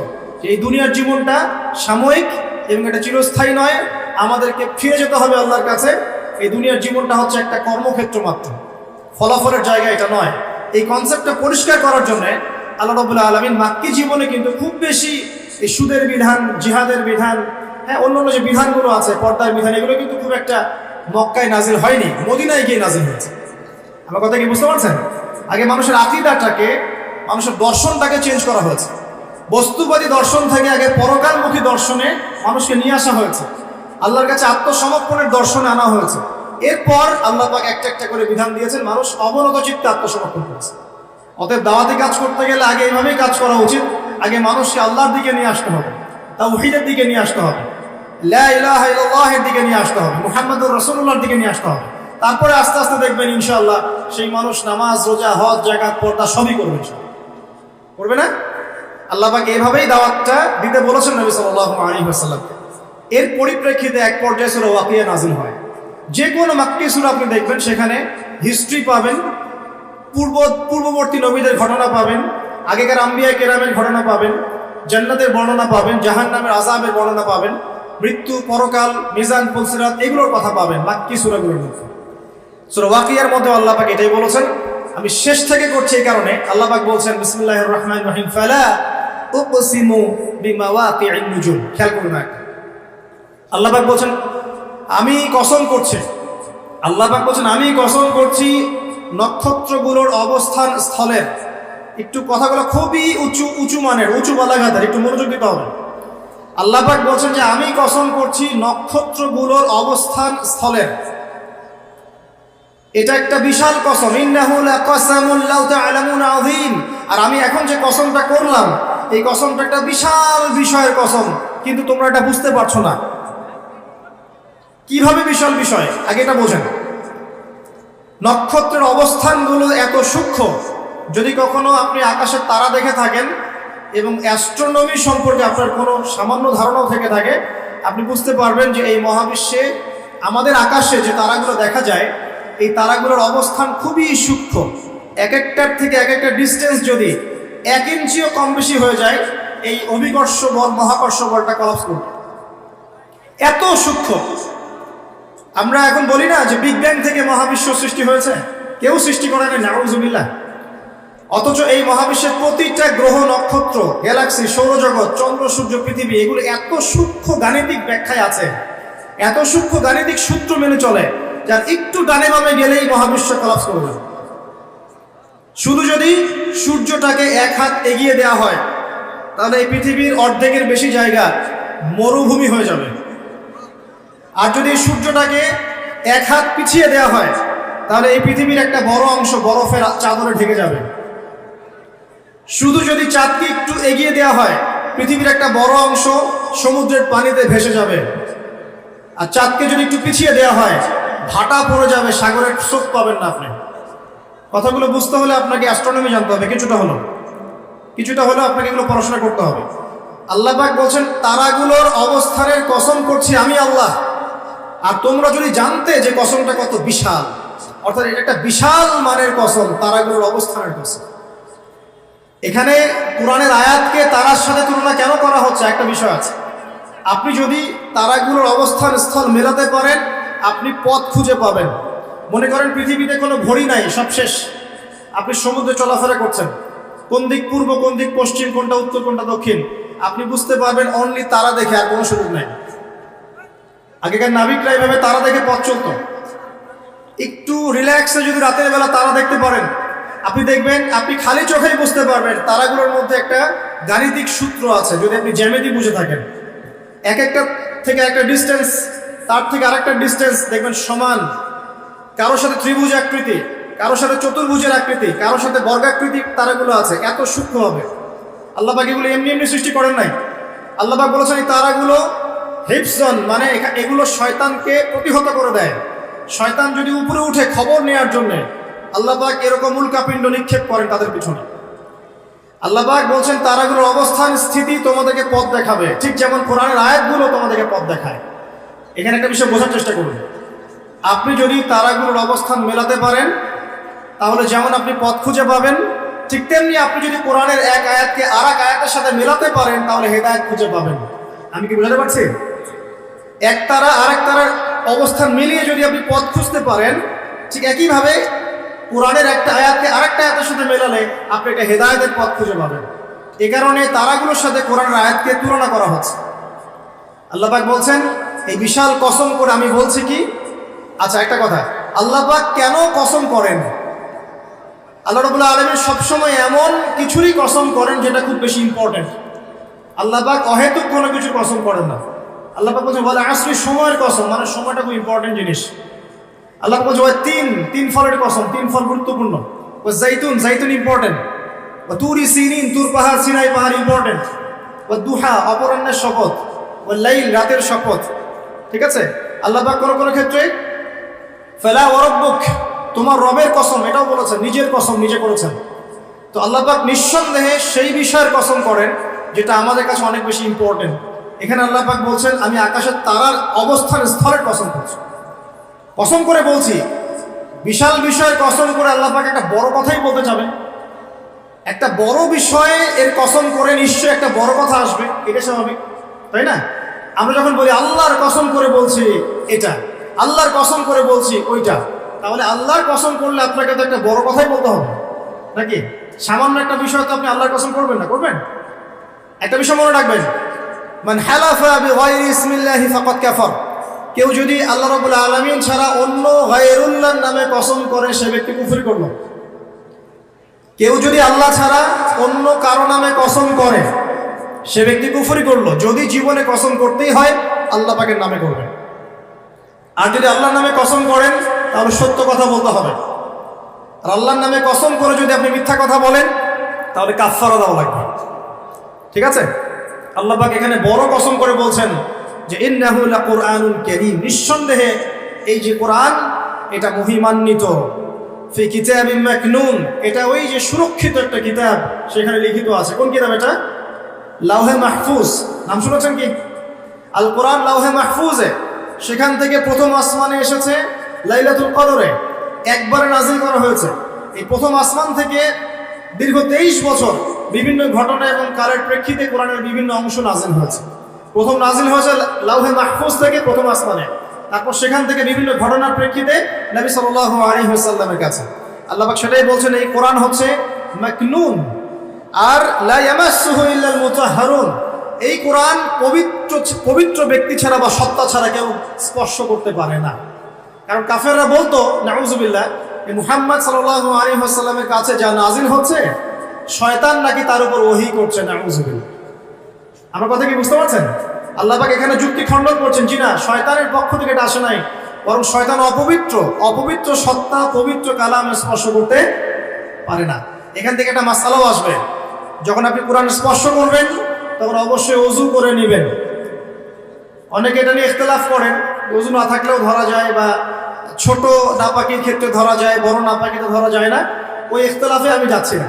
এই দুনিয়ার জীবনটা সাময়িক এবং এটা চিরস্থায়ী নয়, আমাদেরকে ফিরে যেতে হবে আল্লাহর কাছে। এই দুনিয়ার জীবনটা হচ্ছে একটা কর্মক্ষেত্র মাত্র, ফলাফলের জায়গা এটা নয়। এই কনসেপ্টটা পরিষ্কার করার জন্য আল্লাহ রাব্বুল আলামিন মাক্কি জীবনে কিন্তু খুব বেশি এই সুদের বিধান, জিহাদের বিধান, হ্যাঁ অন্যান্য যে বিধানগুলো আছে, পর্দার বিধান, এগুলো কিন্তু খুব একটা মক্কায় নাজিল হয়নি, মদিনায় গিয়ে নাজিল হয়েছে। আমার কথা কি বুঝতে পারছেন? আগে মানুষের আকীদাটাকে, মানুষের দর্শনটাকে চেঞ্জ করা হয়েছে। বস্তুবাদী দর্শন থেকে আগে পরকালমুখী দর্শনে মানুষকে নিয়ে আসা হয়েছে, আল্লাহর কাছে আত্মসমর্পণের দর্শনে আনা হয়েছে। এরপর আল্লাহ পাক একটা একটা করে বিধান দিয়েছেন, মানুষ অবনত চিত্তে আত্মসমর্পণ করেছে। অতএব দাওয়াতি কাজ করতে গেলে আগে এইভাবেই কাজ করা উচিত। আগে মানুষকে আল্লাহর দিকে নিয়ে আসতে হবে, তাওহীদের দিকে নিয়ে আসতে হবে, লা ইলাহা ইল্লাল্লাহের দিকে নিয়ে আসতে হবে, মুহাম্মদুর রাসূলুল্লাহর দিকে নিয়ে আসতে হবে। তারপরে আস্তে আস্তে দেখবেন ইনশাআল্লাহ সেই মানুষ নামাজ, রোজা, হজ, যাকাত, পর্দা সবই করবে। করবে না? আল্লাহ পাক এইভাবেই দাওয়াতটা দিতে বলেছেন নবী সাল্লাল্লাহু আলাইহি ওয়াসাল্লামকে। এর পরিপ্রেক্ষিতে এক পর্যায়ে সূরা ওয়াকিয়া নাযিল হয়। যে কোনো মাক্কি সূরা আপনি দেখবেন সেখানে হিস্ট্রি পাবেন, পূর্ববর্তী নবীদের ঘটনা পাবেন, আগেকার আম্বিয়া কেরামের ঘটনা পাবেন, জান্নাতের বর্ণনা পাবেন, জাহান্নামের আযাবের বর্ণনা পাবেন, মৃত্যু, পরকাল, মিজান, পুলসিরাত এগুলোর কথা পাবেন মাক্কি সূরাগুলোর মধ্যে। সূরা ওয়াকিয়ার মধ্যে আল্লাহ পাক এটাই বলেছেন। আমি শেষ থেকে করছি এই কারণে, আল্লাহ পাক বলছেন বিসমিল্লাহির রহমানির রহিম, ফালা উকসিমু বিমাওয়াকি'ন নুজুম। খেয়াল করুন, আল্লাহ পাক বলছেন আমি কসম করছি, আল্লাহ পাক বলছেন আমি কসম করছি নক্ষত্রগুলোর অবস্থান স্থলের। একটু কথাগুলো খুবই উঁচু মানের, উঁচু বালাঘাতের, একটু মনোযোগ দিতে হবে। আল্লাহ পাক বলছেন যে আমি কসম করছি নক্ষত্রগুলোর অবস্থান স্থলের। এটা একটা বিশাল কসম, ইন্নাহু লাকাসামুন লাউ তা'লামুনা আযীম। আর আমি এখন যে কসমটা করলাম, এই কসমটা একটা বিশাল বিষয়ের কসম, কিন্তু তোমরা এটা বুঝতে পারছো না। কিভাবে বিশাল বিষয় আগে এটা বোঝেন। নক্ষত্রের অবস্থানগুলো এত সূক্ষ্ম, যদি কখনো আপনি আকাশের তারা দেখে থাকেন এবং অ্যাস্ট্রোনমি সম্পর্কে আপনার কোনো সামান্য ধারণাও থেকে থাকে, আপনি বুঝতে পারবেন যে এই মহাবিশ্বে আমাদের আকাশে যে তারাগুলো দেখা যায়, এই তারাগুলোর অবস্থান খুবই সূক্ষ্ম। এক একটার থেকে এক একটা ডিস্টেন্স যদি 1 ইঞ্চিও কম বেশি হয়ে যায়, এই অভিকর্ষ বল, মহাকর্ষ বলটা কলাপস করবে, এত সূক্ষ্ম। আমরা এখন বলি না যে বিগ ব্যাং থেকে মহাবিশ্ব সৃষ্টি হয়েছে, কেউ সৃষ্টি করে না, নাউযুবিল্লাহ। অথচ এই মহাবিশ্বের প্রতিটা গ্রহ, নক্ষত্র, গ্যালাক্সি, সৌরজগৎ, চন্দ্র, সূর্য, পৃথিবী এগুলো এত সূক্ষ্ম গাণিতিক ব্যাখ্যায় আছে, এত সূক্ষ্ম গাণিতিক সূত্র মেনে চলে, যার একটু ডানে বামে গেলেই মহাবিশ্ব কলাপস করবে। শুধু যদি সূর্যটাকে 1 হাত এগিয়ে দেওয়া হয়, তাহলে এই পৃথিবীর অর্ধেকের বেশি জায়গা মরুভূমি হয়ে যাবে। আর যদি সূর্যটাকে 1 হাত পিছিয়ে দেওয়া হয়, তাহলে এই পৃথিবীর একটা বড় অংশ বরফের চাদরে ঢেকে যাবে। শুধু যদি চাঁদকে একটু এগিয়ে দেওয়া হয়, পৃথিবীর একটা বড় অংশ সমুদ্রের পানিতে ভেসে যাবে। আর চাঁদকে যদি একটু পিছিয়ে দেওয়া হয়, ভাটা পড়ে যাবে, সাগরের স্রোত পাবেন না আপনি। কথাগুলো বুঝতে হলে আপনাকে অ্যাস্ট্রোনমি জানতে হবে, কিছুটা হলেও আপনাকে এগুলো পড়াশোনা করতে হবে। আল্লাহ পাক বলছেন তারাগুলোর অবস্থানের কসম করছি আমি আল্লাহ। আর তোমরা যদি জানতে যে কসমটা কত বিশাল, অর্থাৎ এটা একটা বিশাল মানের কসম, তারাগুলোর অবস্থানের কসম। এখানে কোরআনের আয়াতকে তারার সাথে তুলনা কেন করা হচ্ছে, একটা বিষয় আছে। আপনি যদি তারাগুলোর অবস্থান স্থল মেলাতে পারেন, আপনি পথ খুঁজে পাবেন। মনে করেন পৃথিবীতে কোনো ঘড়ি নাই, সব শেষ, আপনি সমুদ্রে চলাফেরা করছেন, কোন দিক পূর্ব, কোন দিক পশ্চিম, কোনটা উত্তর, কোনটা দক্ষিণ, আপনি বুঝতে পারবেন অনলি তারা দেখে, আর কোনো সুযোগ নাই। আগেকার নাবিকরা এইভাবে তারা দেখে পথ চলত। একটু রিল্যাক্সে যদি রাতের বেলা তারা দেখতে পারেন, আপনি দেখবেন আপনি খালি চোখেই বুঝতে পারবেন তারাগুলোর মধ্যে একটা গাণিতিক সূত্র আছে। যদি আপনি জ্যামিতি বুঝে থাকেন, এক একটা থেকে একটা ডিস্টেন্স, তার থেকে আরেকটা ডিস্টেন্স দেখবেন সমান। কারোর সাথে ত্রিভুজ আকৃতি, কারোর সাথে চতুর্ভুজের আকৃতি, কারোর সাথে বর্গাকৃতি তারাগুলো আছে, এত সূক্ষ্ম হবে। আল্লাহ পাক এগুলো এমনি এমনি সৃষ্টি করেন নাই। আল্লাহ পাক বলেছেন এই তারাগুলো হিফজন, মানে এগুলো শয়তানকে প্রতিহত করে দেয়। শয়তান যদি উপরে উঠে খবর নেওয়ার জন্য আল্লাহ পাক এরকম উল্কাপিণ্ড নিক্ষেপ করেন তাদের পিছনে। আল্লাহ পাক বলছেন তারাগুলোর অবস্থান স্থিতি তোমাদেরকে পথ দেখাবে, ঠিক যেমন কোরআনের আয়াতগুলো তোমাদেরকে পথ দেখায়। এখানে একটা বিষয় বোঝার চেষ্টা করুন। আপনি যদি তারাগুলোর অবস্থান মেলাতে পারেন তাহলে যেমন আপনি পথ খুঁজে পাবেন, ঠিক তেমনি আপনি যদি কোরআনের এক আয়াতকে আর এক আয়াতের সাথে মেলাতে পারেন তাহলে হেদায়েত খুঁজে পাবেন। আমি কি বোঝাতে পারছি? এক তারা আর এক তারার অবস্থান মিলিয়ে যদি আপনি পথ খুঁজতে পারেন, ঠিক একইভাবে কোরআনের একটা আয়াতকে আর একটা আয়াতের সাথে মেলালে আপনি একটা হেদায়েতের পথ খুঁজে পাবেন। এই কারণে তারাগুলোর সাথে কোরআনের আয়াতকে তুলনা করা হচ্ছে। আল্লাহ পাক বলছেন, এই বিশাল কসম করে আমি বলছি কি, আচ্ছা একটা কথা, আল্লাহ পাক কেন কসম করেন? আল্লাহ রাব্বুল আলামিন সবসময় এমন কিছুরই কসম করেন যেটা খুব বেশি ইম্পর্টেন্ট। আল্লাহ পাক অহেতুক কোনো কিছুর কসম করেন না। আল্লাহ পাক বলছেন ওয়াল আসরি, সময়ের কসম, মানে সময়টা খুব ইম্পর্টেন্ট জিনিস। আল্লাহ পাক বলছেন তিন ফলের কসম, তিন ফল গুরুত্বপূর্ণ। ও জাইতুন ইম্পর্টেন্ট। ও তুরি সিনিন, তুর পাহাড়, সিনাই পাহাড় ইম্পর্টেন্ট। ও দুহা, অপরাহ্নের শপথ। ও লাইল, রাতের শপথ। ঠিক আছে? আল্লাহ পাক কোনো ক্ষেত্রে ফালা ওয়া রাব্বুক, তোমার রবের কসম, এটাও বলেছেন, নিজের কসম নিজে করেছেন। তো আল্লাহ পাক নিঃসন্দেহে সেই বিষয়ের কসম করেন যেটা আমাদের কাছে অনেক বেশি ইম্পর্টেন্ট। এখানে আল্লাহ পাক বলছেন আমি আকাশের তারার অবস্থান স্থলের কসম করছি, কসম করে বলছি। বিশাল বিষয়ের কসম করে আল্লাহ পাক একটা বড় কথাই বলতে যাবেন। একটা বড় বিষয়ে এর কসম করে নিশ্চয়ই একটা বড় কথা আসবে, এটা স্বাভাবিক, তাই না? আমরা যখন বলি আল্লাহর কসম করে বলছি এটা, আল্লাহর কসম করে বলছি ওইটা, তাহলে আল্লাহর কসম করলে আপনাকে তো একটা বড় কথাই বলতে হবে নাকি? সামান্য একটা বিষয় তো আপনি আল্লাহর কসম করবেন না, করবেন? একটা বিষয় মনে রাখবেন, মান হালাফা বিগাইরি ইসমিল্লাহি ফাকাদ কাফার, কেউ যদি আল্লাহ রাব্বুল আলামিন ছাড়া অন্য গায়রুল্লাহর নামে কসম করে সে ব্যক্তি কুফর করলো। কেউ যদি আল্লাহ ছাড়া অন্য কারো নামে কসম করে সে ব্যক্তি কুফরি করলো। যদি জীবনে কসম করতেই হয় আল্লাহ পাকের নামে করবেন। আর যদি আল্লাহর নামে কসম করেন তাহলে সত্য কথা বলতে হবে। আর আল্লাহর নামে কসম করে যদি আপনি মিথ্যা কথা বলেন তাহলে কাফারা দেওয়া লাগবে। ঠিক আছে? আল্লাহ পাক এখানে বড় কসম করে বলছেন যে ইন্নাহু লাকুরআনুন কারীম, নিঃসন্দেহে এই যে কোরআন এটা মহিমান্বিত। ফি কিতাবিম মাকনুন, এটা ওই যে সুরক্ষিত একটা কিতাব, সেখানে লিখিত আছে। কোন কিতাব এটা? লাওহে মাহফুজ। নাম শুনেছেন কি? আল কোরআন লাওহে মাহফুজে, সেখান থেকে প্রথম আসমানে এসেছে লাইলাতুল কদরে, একবারে নাজিল করা হয়েছে। এই প্রথম আসমান থেকে দীর্ঘ 23 বছর বিভিন্ন ঘটনা এবং কালের প্রেক্ষিতে কোরআনের বিভিন্ন অংশ নাজিল হয়েছে। প্রথম নাজিল হয়েছে লাওহে মাহফুজ থেকে প্রথম আসমানে, তারপর সেখান থেকে বিভিন্ন ঘটনার প্রেক্ষিতে নবী সাল্লাল্লাহু আলাইহি ওয়াসাল্লামের কাছে। আল্লাহ পাক সেটাই বলছেন, এই কোরআন হচ্ছে মাকনুন, আর লা ইয়ামাসসুহু ইল্লাল মুতাহহারুন, এই কোরআন পবিত্র ব্যক্তি ছাড়া বা সত্তা ছাড়া কেউ স্পর্শ করতে পারে না। কারণ কাফেররা বলতো নাউযুবিল্লাহ, এই মুহাম্মদ সাল্লাল্লাহু আলাইহি ওয়াসাল্লামের কাছে যা নাজিল হচ্ছে শয়তান নাকি তার উপর ওহী করছে, নাউযুবিল্লাহ। আমার কথা কি বুঝতে পারছেন? আল্লাহ পাক এখানে যুক্তি খণ্ডন করছেন, জি না, শয়তানের পক্ষ থেকে এটা আসে নাই, বরং শয়তান অপবিত্র সত্তা পবিত্র কালাম স্পর্শ করতে পারে না। এখান থেকে একটা মাসআলাও আসবে, যখন আপনি কোরআন স্পর্শ করবেন তখন অবশ্যই ওযু করে নেবেন। অনেকে এটা নিয়ে ইখতিলাফ করেন, ওযু না থাকলেও ধরা যায়, বা ছোট নাপাকির ক্ষেত্রে ধরা যায়, বড় নাপাকিতে ধরা যায় না। ওই ইখতিলাফে আমি যাচ্ছি না।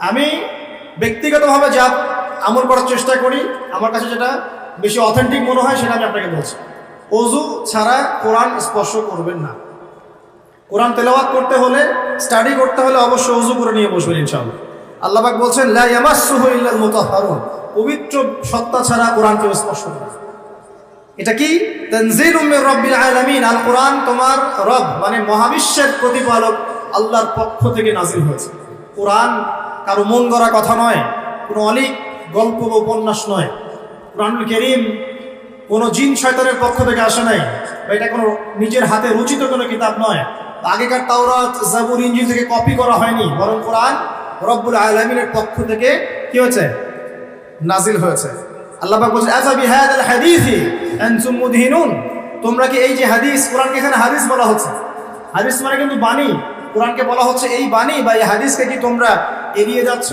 আমি ব্যক্তিগতভাবে যা আমল করার চেষ্টা করি, আমার কাছে যেটা বেশি অথেন্টিক মনে হয় সেটা আমি আপনাকে বলছি। ওযু ছাড়া কোরআন স্পর্শ করবেন না। কোরআন তেলাওয়াত করতে হলে, স্টাডি করতে হলে অবশ্যই ওযু করে নিয়ে বসবেন ইনশাআল্লাহ। আল্লাহ পাক বলছেন লা ইয়ামাসসুহু ইল্লাল মুতাহহারুন, পবিত্র সত্তা ছাড়া কোরআন কেউ স্পর্শ করে না। এটা কি? তানজিলুম মির রাব্বিল আলামিন, আল কোরআন তোমার রব মানে মহাবিশ্বের প্রতিপালক আল্লাহর পক্ষ থেকে নাজিল হয়েছে। কোরআন কারো মন গড়া কথা নয়, কোনো অলিক গল্প বা উপন্যাস নয়। কোরআনুল কারীম কোনো জিন শয়তানের পক্ষ থেকে আসে নাই, বা এটা কোনো নিজের হাতে রচিত কোনো কিতাব নয়। আগেকার তাওরাত, জাবুর, ইনজিল থেকে কপি করা হয়নি, বরং কোরআন রব্বুল আলামিনের পক্ষ থেকে কি হয়েছে? নাজিল হয়েছে। আল্লাহ পাক বলেন আফা বিহাদাল হাদিসি আনতুম মুদহিনুন, তোমরা কি এই যে হাদিস, কোরআনকে এখানে হাদিস বলা হচ্ছে, হাদিস মানে কিন্তু বাণী, কোরআনকে বলা হচ্ছে এই বাণী বা এই হাদিসকে কি তোমরা এড়িয়ে যাচ্ছ?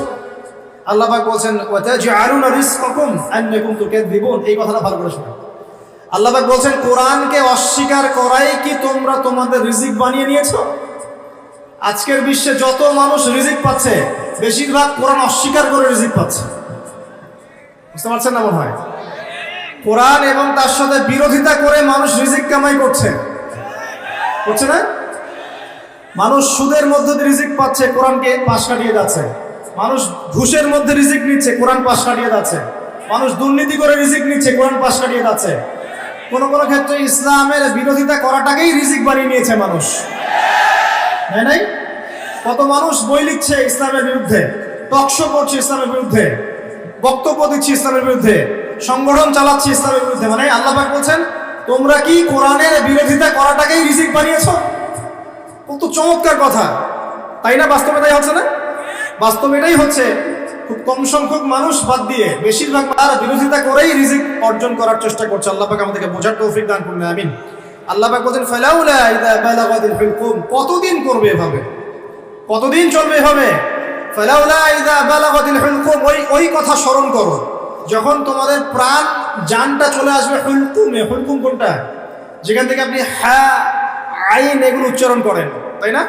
আল্লাহ পাক বলেন ওয়া তাজআলুনা রিজকাকুম আন্নাকুম তুকাযযিবুন, এই কথাটা ভালো করে শুনুন। আল্লাহ পাক বলেন কোরআনকে অস্বীকার করাই কি তোমরা তোমাদের রিজিক বানিয়ে নিয়েছো? আজকের বিশ্বে যত মানুষ রিজিক পাচ্ছে বেশিরভাগ কোরআন অস্বীকার করে রিজিক পাচ্ছে। বুঝতে পারছেন না মনে হয়? কোরআন এবং তার সাথে বিরোধিতা করে মানুষ রিজিক কামাই করছে না? মানুষ সুদের মধ্যে দিয়ে রিজিক পাচ্ছে, কোরআনকে পাশ কাটিয়ে যাচ্ছে। মানুষ ঘুষের মধ্যে রিজিক নিচ্ছে, কোরআন পাশ কাটিয়ে যাচ্ছে। মানুষ দুর্নীতি করে রিজিক নিচ্ছে, কোরআন পাশ কাটিয়ে যাচ্ছে। কোন কোন ক্ষেত্রে ইসলামের বিরোধিতা করাটাকেই রিজিক বানিয়ে নিয়েছে মানুষ, তাই নাই? কত মানুষ বই লিখছে ইসলামের বিরুদ্ধে, টকশো করছে ইসলামের বিরুদ্ধে, বক্তব্য দিচ্ছে ইসলামের বিরুদ্ধে, সংগঠন চালাচ্ছে ইসলামের বিরুদ্ধে। মানে আল্লাহ পাক বলছেন, তোমরা কি কোরআনের বিরোধিতা করাটাকেই রিজিক বানিয়েছো? কত চমৎকার কথা, তাই না? বাস্তবে তাই হচ্ছে না? বাস্তবে এটাই হচ্ছে। খুব কম সংখ্যক মানুষ বাদ দিয়ে বেশিরভাগ তার বিরোধিতা করেই রিজিক অর্জন করার চেষ্টা করছে। আল্লাহ পাক আমাদেরকে বোঝার তৌফিক দান করুন, আমিন। আল্লাহ পাক বলেন, ফালাউলা ইযা বালাগাতিল হুলকুম, কতদিন করবে এভাবে, কতদিন চলবে এভাবে? ফালাউলা ইযা বালাগাতিল হুলকুম, ওই কথা স্মরণ করো যখন তোমাদের প্রাণ জানটা চলে আসবে হুলকুমে। হুলকুম কোনটা? যেখান থেকে আপনি হা আইন এগুলো উচ্চারণ করেন, তাই না?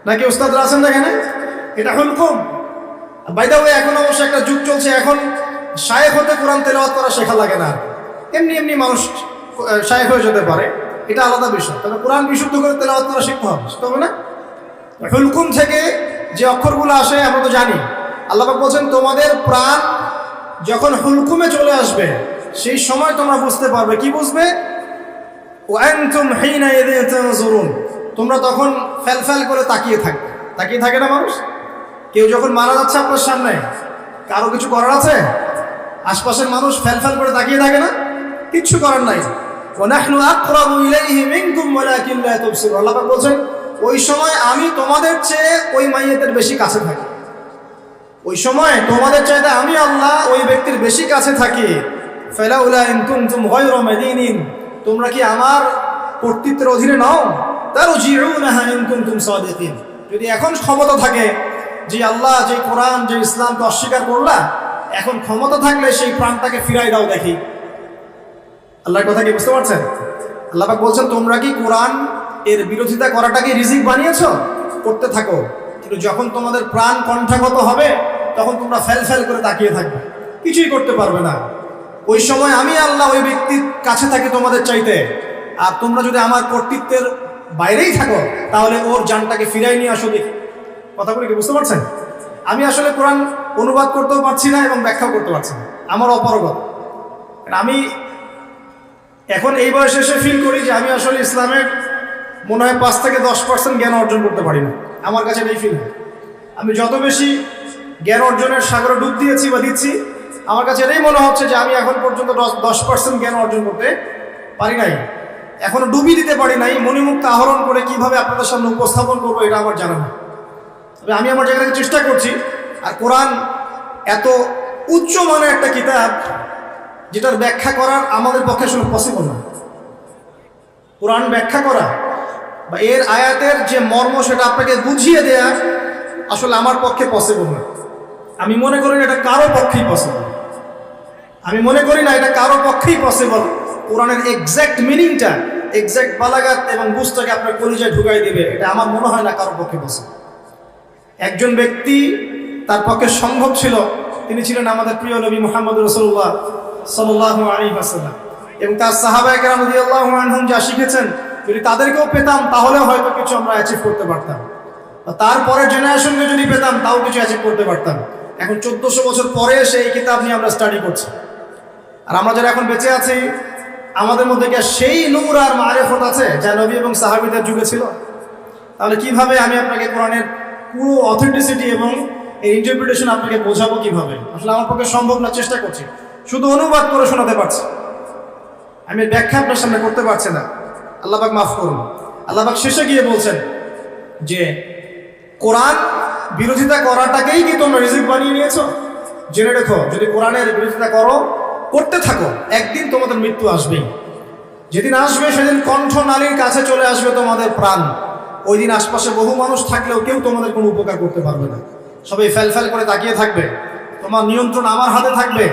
নাকি ওস্তাদরা আছেন না এখানে? এটা হুলকুম। বাই দ্য ওয়ে, এখন অবশ্য একটা যুগ চলছে, এখন শায়েখ হতে কোরআন তেলাওয়াত করা শেখা লাগে না। এমনি এমনি মানুষ শায়েখ হয়ে যেতে পারে, এটা আলাদা বিষয়। তবে কোরআন বিশুদ্ধ করে তেলাওয়াত করা শিখতে হবে না? হুলকুম থেকে যে অক্ষরগুলো আসে আমরা তো জানি। আল্লাহ পাক বলছেন, তোমাদের প্রাণ যখন হুলকুমে চলে আসবে সেই সময় তোমরা বুঝতে পারবে। কি বুঝবে? ওয়ানতুম হিনা ইযা তানজুরুন, তোমরা তখন ফেলফেল করে তাকিয়ে থাকে না মানুষ? কেউ যখন মারা যাচ্ছে আপনার সামনে, কারো কিছু করার আছে? আশপাশের মানুষ ফেলফেল করে তাকিয়ে থাকে না? কিচ্ছু করার নাই। ওয়া নাহনু আকরাবু ইলাইহি মিনকুম ওয়ালাকিন লা তুবসিরুন, আল্লাহ পাক বলেন, ওই সময় আমি তোমাদের চেয়ে ওই মাইয়াতের বেশি কাছে থাকি। ওই সময় তোমাদের চাইতে আমি আল্লাহ ওই ব্যক্তির বেশি কাছে থাকি। ফালাউলা ইন কুনতুম গায়রা মাদিনিন, তোমরা কি আমার কর্তৃত্বের অধীনে নও? তারজিউনাহা ইন কুনতুম সাদিকিন, যদি এখন ক্ষমতা থাকে, যে আল্লাহ যে কোরআন যে ইসলামকে অস্বীকার করলা, এখন ক্ষমতা থাকলে সেই প্রাণটাকে ফিরাই দাও দেখি। আল্লাহর কথা কি বুঝতে পারছেন? আল্লাহ পাক বলছেন, তোমরা কি কোরআন এর বিরোধিতা করাটাকে রিজিক বানিয়েছো? করতে থাকো, কিন্তু যখন তোমাদের প্রাণ কণ্ঠাগত হবে তখন তোমরা ফেল করে তাকিয়ে থাকবে, কিছুই করতে পারবে না। ওই সময় আমি আল্লাহ ওই ব্যক্তির কাছে থাকি তোমাদের চাইতে। আর তোমরা যদি আমার কর্তৃত্বের বাইরেই থাকো তাহলে ওর জানটাকে ফিরাই নিয়ে আসো দেখি। কথাগুলো কি বুঝতে পারছেন? আমি আসলে কোরআন অনুবাদ করতেও পারছি না এবং ব্যাখ্যাও করতে পারছি না, আমার অপারগতা। আমি এখন এই বয়সে এসে ফিল করি যে আমি আসলে ইসলামের মনে হয় 5 থেকে 10% জ্ঞান অর্জন করতে পারি না। আমার কাছে এটাই ফিল হয়। আমি যত বেশি জ্ঞান অর্জনের সাগরে ডুব দিয়েছি বা দিচ্ছি, আমার কাছে এটাই মনে হচ্ছে যে আমি এখন পর্যন্ত 10% জ্ঞান অর্জন করতে পারি নাই, এখনো ডুবি দিতে পারি নাই। মণিমুক্ত আহরণ করে কিভাবে আপনাদের সামনে উপস্থাপন করবো এটা আমার জানা না। তবে আমি আমার জায়গা থেকে চেষ্টা করছি। আর কোরআন এত উচ্চ মানের একটা কিতাব, যেটার ব্যাখ্যা করার আমাদের পক্ষে আসলে পসিবল না। কোরআন ব্যাখ্যা করা বা এর আয়াতের যে মর্ম সেটা আপনাকে বুঝিয়ে দেয়া আসলে আমার পক্ষে পসিবল না। আমি মনে করি না এটা কারো পক্ষেই পসিবল। আমি মনে করি না এটা কারো পক্ষেই পসিবল। কোরআনের এক্স্যাক্ট মিনিংটা, এক্স্যাক্ট বালাগাত এবং বুঝটাকে আপনার কলিজায় ঢুকাই দিবে, এটা আমার মনে হয় না কারো পক্ষে পসিবল। একজন ব্যক্তি তার পক্ষে সম্ভব ছিল, তিনি ছিলেন আমাদের প্রিয় নবী মুহাম্মদ রাসূলুল্লাহ সাল্লাল্লাহু আলাইহি ওয়াসাল্লাম এবং তার সাহাবায়ে কেরাম রাদিয়াল্লাহু আনহুম যা শিখেছেন, যদি তাদেরকেও পেতাম তাহলে হয়তো কিছু আমরা অ্যাচিভ করতে পারতাম। তারপরের জেনারেশনকে যদি পেতাম তাও কিছু অ্যাচিভ করতে পারতাম। এখন 1400 বছর পরে সেই কিতাব নিয়ে আমরা স্টাডি করছি। আর আমরা যারা এখন বেঁচে আছি, আমাদের মধ্যে কি সেই নূর আর মারিফত আছে যা নবী এবং সাহাবীদের যুগে ছিল? তাহলে কিভাবে আমি আপনাকে কোরআনের পুরো অথেন্টিসিটি এবং এই ইন্টারপ্রিটেশন আপনাকে বোঝাবো কিভাবে? আসলে আমার পক্ষে সম্ভব না, চেষ্টা করছি, শুধু অনুবাদ করে শোনাতে পারছি, আমি ব্যাখ্যা আপনার সামনে করতে পারছি না। আল্লাহ পাক মাফ করুন। আল্লাহ পাক শেষে গিয়ে বলছেন যে কোরআন বিরোধিতা করাটাকেই কি তোমরা রিজিক বানিয়ে নিয়েছো? জেনে রেখো, যদি কোরআনের বিরোধিতা করতে থাকো, একদিন তোমাদের মৃত্যু আসবেই। যেদিন আসবে সেদিন কণ্ঠনালীর কাছে চলে আসবে তোমাদের প্রাণ। ওই দিন আশপাশে বহু মানুষ থাকলেও কেউ তোমাদের কোনো উপকার করতে পারবে না, সবাই ফেল করে তাকিয়ে থাকবে। তোমার নিয়ন্ত্রণ আমার হাতে থাকবে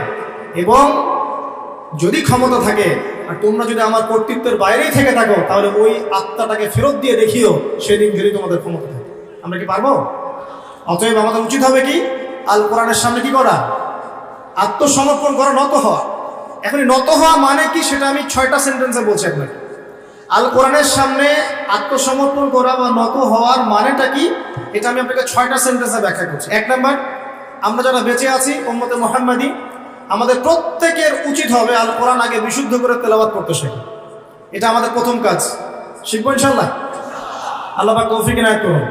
এবং যদি ক্ষমতা থাকে আর তোমরা যদি আমার কর্তৃত্বের বাইরেই থেকে থাকো তাহলে ওই আত্মাটাকে ফেরত দিয়ে দেখিও সেদিন যদি তোমাদের ক্ষমতা থাকে। আমরা কি পারবো? অতএব আমাদের উচিত হবে কি, আল কোরআনের সামনে কি করা? আত্মসমর্পণ করা, নত হওয়া। এখন নত হওয়া মানে কি সেটা আমি 6টা সেন্টেন্সে বলছি আপনাকে। আল কোরআনের সামনে আত্মসমর্পণ করা বা নত হওয়ার মানেটা কি এটা আমি আপনাকে 6টা সেন্টেন্সে ব্যাখ্যা করছি। 1 নাম্বার, আমরা যারা বেঁচে আছি উম্মতে মুহাম্মাদি, আমাদের প্রত্যেকের উচিত হবে আল কোরআন আগে বিশুদ্ধ করে তেলাওয়াত করতে শেখা। এটা আমাদের প্রথম কাজ। শিখবো ইনশাআল্লাহ, আল্লাহ পাক তৌফিক এনায়েত করুন।